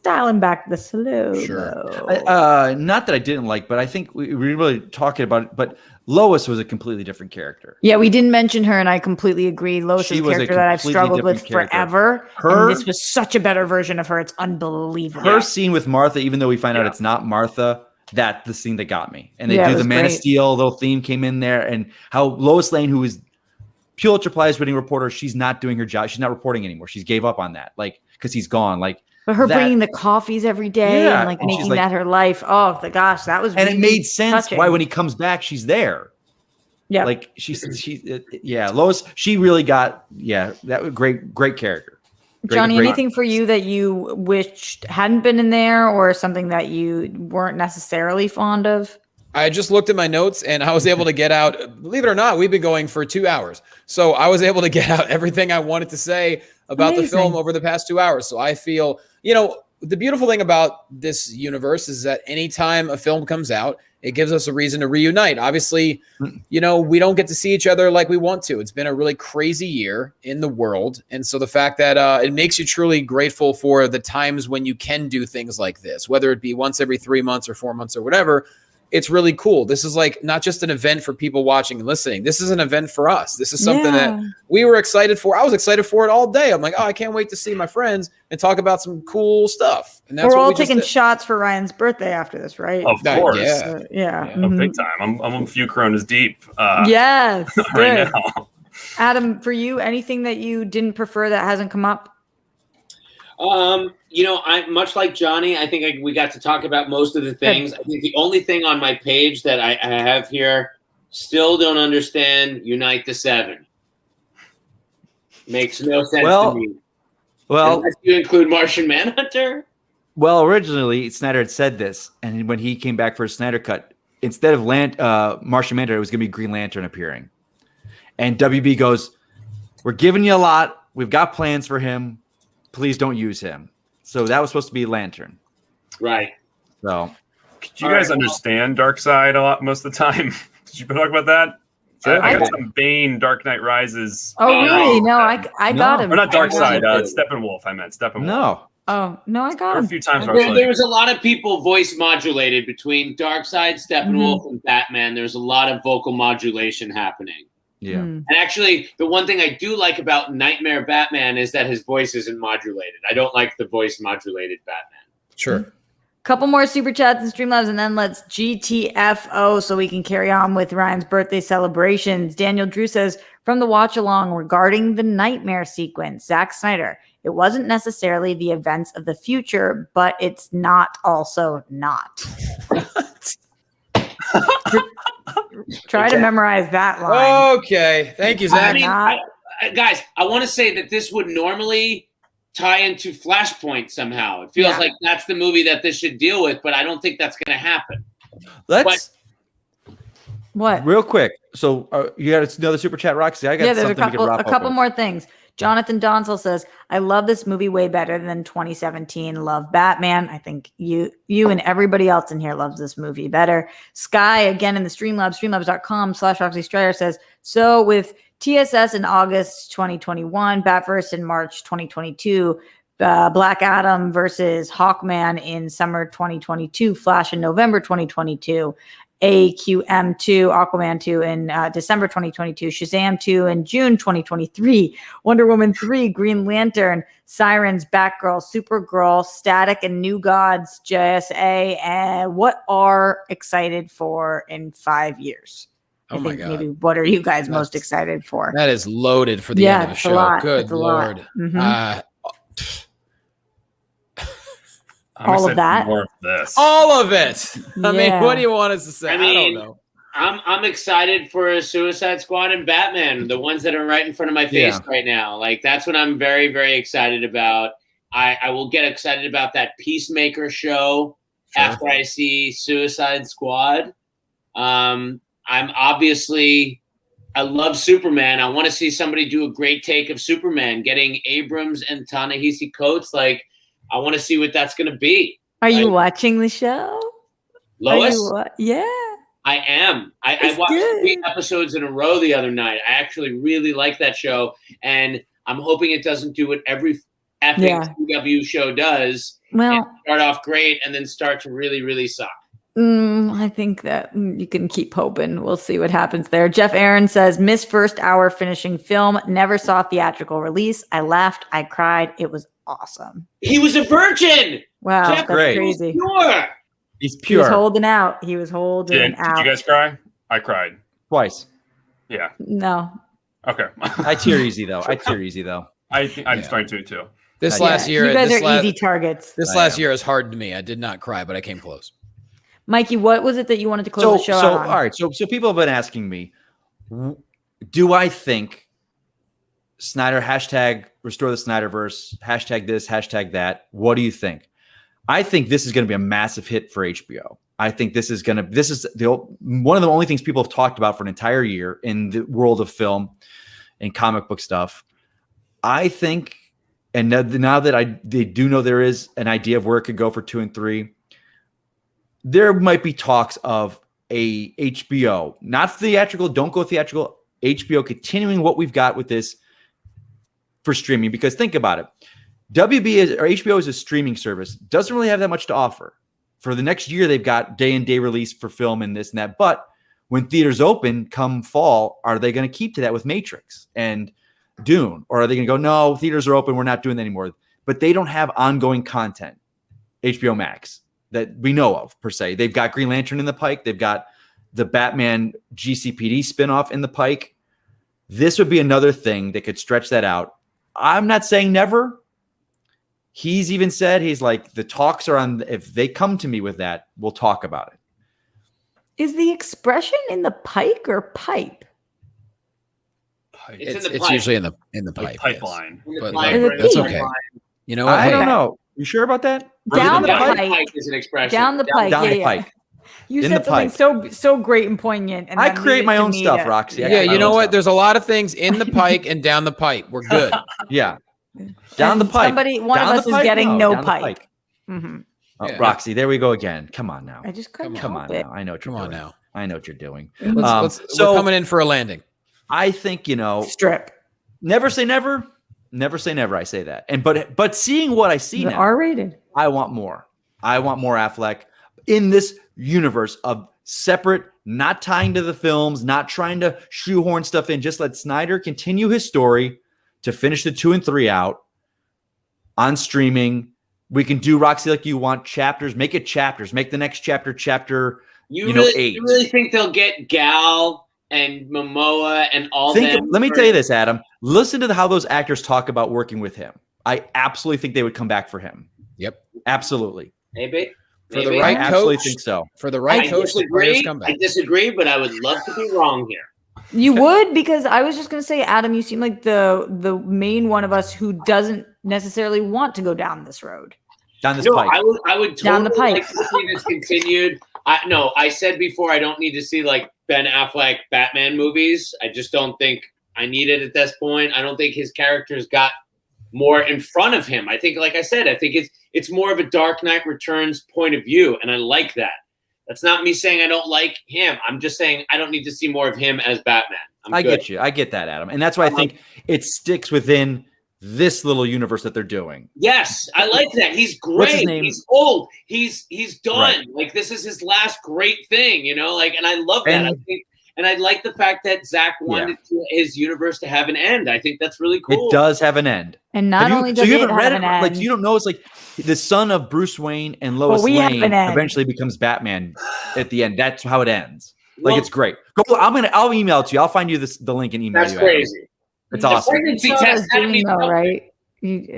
dialing back the slow-mo. Sure. Not that I didn't like, but I think we were really talking about it. But Lois was a completely different character. Yeah, we didn't mention her, and I completely agree. Lois is a character that I've struggled with forever. And this was such a better version of her. It's unbelievable. Her scene with Martha, even though we find out it's not Martha, that's the scene that got me. And they do the Man of Steel little theme came in there, and how Lois Lane, who is Pulitzer Prize winning reporter, she's not doing her job. She's not reporting anymore. She's gave up on that, because he's gone. But her bringing the coffees every day and making that her life. Oh, the gosh, that was. And really it made sense touching. why when he comes back, she's there. Yeah, Lois. She really got that was great character. Johnny, anything for you that you wished hadn't been in there, or something that you weren't necessarily fond of? I just looked at my notes and I was able to get out, believe it or not, we've been going for 2 hours. So I was able to get out everything I wanted to say about the film over the past 2 hours. So I feel, the beautiful thing about this universe is that anytime a film comes out, it gives us a reason to reunite. Obviously, we don't get to see each other like we want to. It's been a really crazy year in the world. And so the fact that it makes you truly grateful for the times when you can do things like this, whether it be once every 3 months or 4 months or whatever, it's really cool. This is not just an event for people watching and listening. This is an event for us. This is something that we were excited for. I was excited for it all day. I'm like, I can't wait to see my friends and talk about some cool stuff. And that's we're all taking shots for Ryan's birthday after this, right? Of course. Big time. I'm a few Coronas deep. Yes. Right now. Adam, for you, anything that you didn't prefer that hasn't come up? I much like Johnny. I think we got to talk about most of the things. I think the only thing on my page that I have here, still don't understand. Unite the Seven. Makes no sense to me. Well, unless you include Martian Manhunter. Well, originally Snyder had said this, and when he came back for his Snyder cut, instead of Martian Manhunter, it was going to be Green Lantern appearing. And WB goes, "We're giving you a lot. We've got plans for him. Please don't use him." So that was supposed to be Lantern. Right. So could you guys understand Darkseid a lot most of the time? Did you talk about that? Sure. I got some Bane Dark Knight Rises. Oh, really? No, I got him. Or not Darkseid, Steppenwolf, I meant. Steppenwolf. No. Oh, no, I got him. A few times there was a lot of people voice modulated between Darkseid, Steppenwolf, and Batman. There's a lot of vocal modulation happening. Yeah. And actually, the one thing I do like about Nightmare Batman is that his voice isn't modulated. I don't like the voice modulated Batman. Sure. Couple more super chats and Streamlabs, and then let's GTFO so we can carry on with Ryan's birthday celebrations. Daniel Drew says, from the watch along regarding the nightmare sequence, Zack Snyder, it wasn't necessarily the events of the future, but it's not also not. Try to memorize that line. Okay. Thank you, Zach. Guys, I want to say that this would normally tie into Flashpoint somehow. It feels like that's the movie that this should deal with, but I don't think that's going to happen. What? Real quick. So you got another super chat, Roxy? I got there's something a couple more things. Jonathan Donsel says, I love this movie way better than 2017. Love Batman. I think you and everybody else in here loves this movie better. Sky, again in the Streamlabs, streamlabs.com/Roxy Striar says, so with TSS in August 2021, Batverse in March 2022, Black Adam versus Hawkman in summer 2022, Flash in November 2022, AQM 2, Aquaman 2 in December 2022, Shazam 2 in June 2023, Wonder Woman 3, Green Lantern, Sirens, Batgirl, Supergirl, Static, and New Gods, JSA. And what are excited for in 5 years? Oh my God. Maybe what are you guys most excited for? That is loaded for the end of the show. A lot. Good Lord. All of that. More of this. All of it. I mean, Yeah. what do you want us to say? I mean, don't know. I'm excited for Suicide Squad and Batman, the ones that are right in front of my face right now. Like, that's what I'm very, very excited about. I will get excited about that Peacemaker show after I see Suicide Squad. I love Superman. I want to see somebody do a great take of Superman, getting Abrams and Ta-Nehisi Coates. Like, I want to see what that's going to be. Are you watching the show? Lois? Yeah. I am. I watched 3 episodes in a row the other night. I actually really like that show, and I'm hoping it doesn't do what every effing CW show does. Well, start off great and then start to really, really suck. I think that you can keep hoping. We'll see what happens there. Jeff Aaron says, missed first hour finishing film. Never saw theatrical release. I laughed. I cried. It was awesome. He was a virgin. Wow, Jeff, that's great. crazy. Pure. He's He pure. was holding out. He was holding Did out. you guys cry? I cried. Twice. Yeah. No. Okay. I tear easy though. I'm starting to too. This last year, you guys this are easy targets. This last year is hard to me. I did not cry, but I came close. Mikey, what was it that you wanted to close the show out on? All right. So people have been asking me, do I think Snyder hashtag restore the Snyderverse, hashtag this, hashtag that? What do you think? I think this is going to be a massive hit for HBO. I think this is one of the only things people have talked about for an entire year in the world of film and comic book stuff. I think, and now that they do know there is an idea of where it could go for 2 and 3, there might be talks of a HBO, not theatrical, don't go theatrical, HBO continuing what we've got with this for streaming. Because think about it. HBO is a streaming service, doesn't really have that much to offer. For the next year, they've got day-and-day release for film and this and that. But when theaters open come fall, are they going to keep to that with Matrix and Dune? Or are they going to go, no, theaters are open, we're not doing that anymore? But they don't have ongoing content, HBO Max, that we know of, per se. They've got Green Lantern in the pike. They've got the Batman GCPD spinoff in the pike. This would be another thing that could stretch that out. I'm not saying never. He's even said, he's like, the talks are on, if they come to me with that, we'll talk about it. Is the expression in the pike or pipe? It's usually in the pipe. Pipeline. Yes. But Pipeline. that's okay. You know what? I don't Hey, know. You sure about that? Down the Down pike. is an expression. Down the pike. Down yeah, the yeah. pike. You In said the something pike. so great and poignant. And I then create leave my it to own me stuff, to- Roxy. I Yeah, create my you know own what? stuff. There's a lot of things in the pike and down the pipe. We're good. Yeah. Down the pipe. One Down of us the is pipe? getting no down the pike. Mhm. Oh, Yeah. Roxy, there we go again. Come on now. I just couldn't Come help on it. now. I know what you're Come on doing. now. I know what you're doing. We're coming in for a landing. I think, Strip. never say never. Never say never. I say that. But seeing what I see The now, R-rated. I want more. I want more Affleck in this universe of separate, not tying to the films, not trying to shoehorn stuff in. Just let Snyder continue his story to finish the 2 and 3 out on streaming. We can do, Roxy, like you want, chapters. Make it chapters. Make the next chapter 8. You really think they'll get Gal and Momoa and all them? Let me tell you this, Adam. Listen to how those actors talk about working with him. I absolutely think they would come back for him. Yep. Absolutely. Maybe. For the I right absolutely coach. think so. For the right I coach, the players disagree. come back. I disagree, but I would love to be wrong here. You would, because I was just going to say, Adam, you seem like the main one of us who doesn't necessarily want to go down this road. Down this No, pipe. I would Down the totally pike. like to see this continued. I said before I don't need to see like Ben Affleck Batman movies. I just don't think I need it at this point. I don't think his character's got more in front of him. I think, like I said, I think it's more of a Dark Knight Returns point of view, and I like that. That's not me saying I don't like him. I'm just saying I don't need to see more of him as Batman. I get you. I get that, Adam. And that's why I think it sticks within this little universe that they're doing. Yes, I like that. He's great. He's old. He's done. Right. Like, this is his last great thing, you know? Like, and I love that. And I like the fact that Zack wanted his universe to have an end. I think that's really cool. It does have an end. And not only does you it haven't read have it, an end. like you don't know it's like the son of Bruce Wayne and Lois Lane eventually becomes Batman at the end. That's how it ends. Like, it's great. I'll email it to you. I'll find you the link and email you. That's crazy. It's awesome. Right?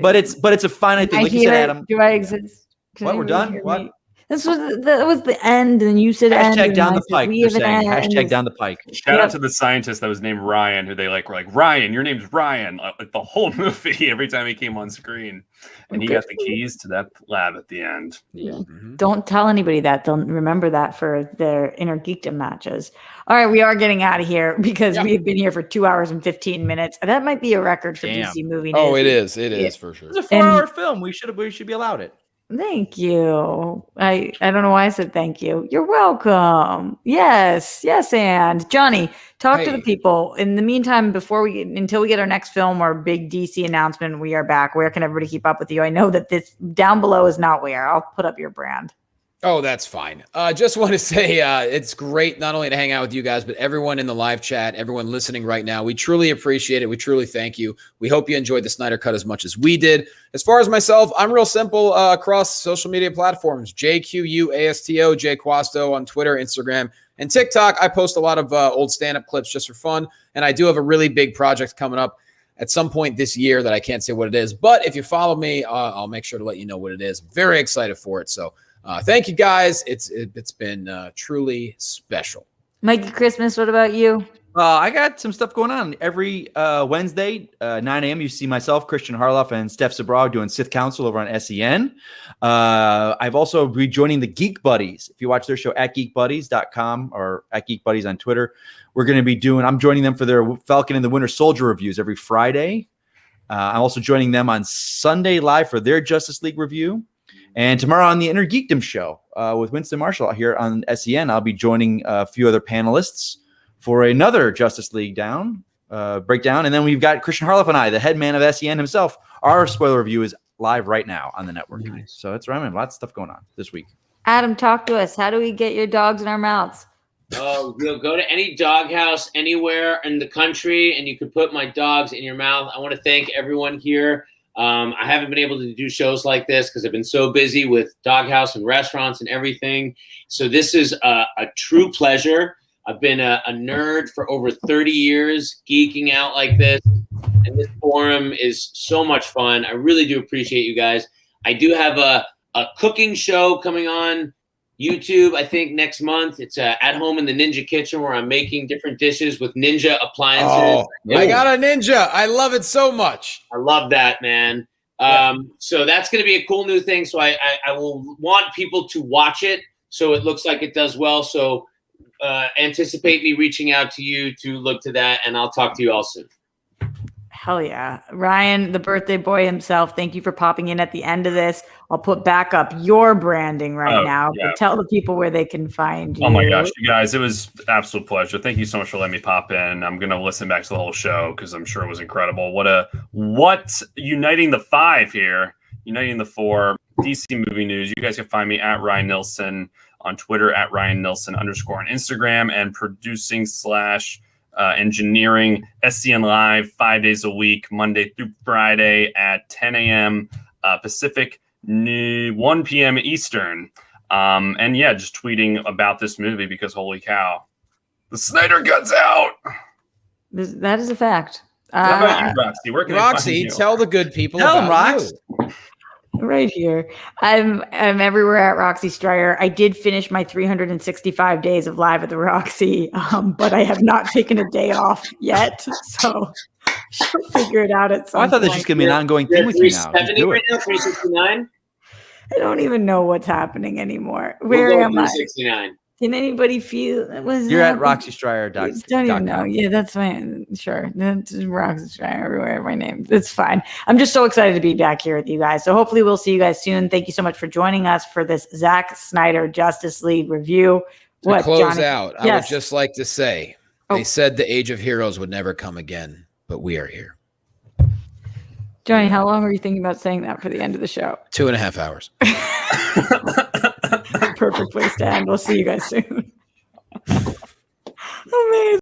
But it's a finite thing. Like you said, Adam. Do I exist? What, we're done? What? That was the end, and you said hashtag down the pike. You're saying hashtag down the pike. Shout out to the scientist that was named Ryan, who they were like, Ryan, your name's Ryan. Like the whole movie, every time he came on screen, and he got the keys to that lab at the end. Yeah. Mm-hmm. Don't tell anybody that. They'll remember that for their inner geekdom matches. All right, we are getting out of here because we've been here for 2 hours and 15 minutes. That might be a record for DC movie. Oh, it is. It is for sure. It's a 4-hour film. We should be allowed it. Thank you. I don't know why I said thank you. You're welcome. Yes, and Johnny, talk to the people. In the meantime, until we get our next film or big DC announcement, we are back. Where can everybody keep up with you? I know that this down below is not where. I'll put up your brand. Oh, that's fine. Just want to say it's great not only to hang out with you guys, but everyone in the live chat, everyone listening right now. We truly appreciate it. We truly thank you. We hope you enjoyed the Snyder Cut as much as we did. As far as myself, I'm real simple across social media platforms. JQUASTO, Jquasto on Twitter, Instagram, and TikTok. I post a lot of old stand-up clips just for fun, and I do have a really big project coming up at some point this year that I can't say what it is. But if you follow me, I'll make sure to let you know what it is. Very excited for it. So thank you guys. It's been truly special. Mikey Christmas, what about you? I got some stuff going on. Every Wednesday, 9 a.m., you see myself, Christian Harloff, and Steph Sabraw doing Sith Council over on SEN. I've also rejoining the Geek Buddies. If you watch their show at geekbuddies.com or at Geek Buddies on Twitter, I'm joining them for their Falcon and the Winter Soldier reviews every Friday. I'm also joining them on Sunday live for their Justice League review. And tomorrow on the Inner Geekdom show with Winston Marshall here on SEN, I'll be joining a few other panelists for another Justice League breakdown. And then we've got Christian Harloff and I, the head man of SEN himself. Our spoiler review is live right now on the network. Nice. So that's right. I mean, lots of stuff going on this week. Adam, talk to us. How do we get your dogs in our mouths? Oh, you'll go to any doghouse anywhere in the country, and you can put my dogs in your mouth. I want to thank everyone here. I haven't been able to do shows like this because I've been so busy with doghouse and restaurants and everything. So this is a true pleasure. I've been a nerd for over 30 years, geeking out like this. And this forum is so much fun. I really do appreciate you guys. I do have a cooking show coming on YouTube, I think, next month. It's At Home in the Ninja Kitchen, where I'm making different dishes with ninja appliances. Oh, I got a ninja. I love it so much. I love that, man. So that's going to be a cool new thing. So I will want people to watch it so it looks like it does well. So anticipate me reaching out to you to look to that, and I'll talk to you all soon. Hell yeah. Ryan, the birthday boy himself, thank you for popping in at the end of this. I'll put back up your branding now, but tell the people where they can find you. Oh my gosh, you guys, it was an absolute pleasure. Thank you so much for letting me pop in. I'm going to listen back to the whole show because I'm sure it was incredible. What uniting the five here, uniting the four, DC movie news. You guys can find me at Ryan Nilsen on Twitter, at Ryan Nilsen _ on Instagram, and producing / engineering SCN Live 5 days a week, Monday through Friday at 10 a.m. Pacific, 1 p.m. Eastern. And yeah, just tweeting about this movie because holy cow, the Snyder Cut's out. That is a fact. How about you, Roxy? Where can Roxy, tell the good people Tell them, about Rox. you. Right here. I'm everywhere at Roxy Striar. I did finish my 365 days of live at the Roxy, but I have not taken a day off yet. So she'll figure it out at some point. I thought this was going to be an ongoing thing with you now. 370 right now, 369? I don't even know what's happening anymore. Where am I? 369. Can anybody feel? You're at RoxyStriar. Don't even know. Yeah, that's fine. Sure. That's RoxyStriar everywhere. My name. It's fine. I'm just so excited to be back here with you guys. So hopefully we'll see you guys soon. Thank you so much for joining us for this Zack Snyder Justice League review. To close Johnny? out, I would just like to say, they said the age of heroes would never come again, but we are here. Johnny, how long were you thinking about saying that for the end of the show? 2.5 hours. Perfect place to end. We'll see you guys soon. Amazing.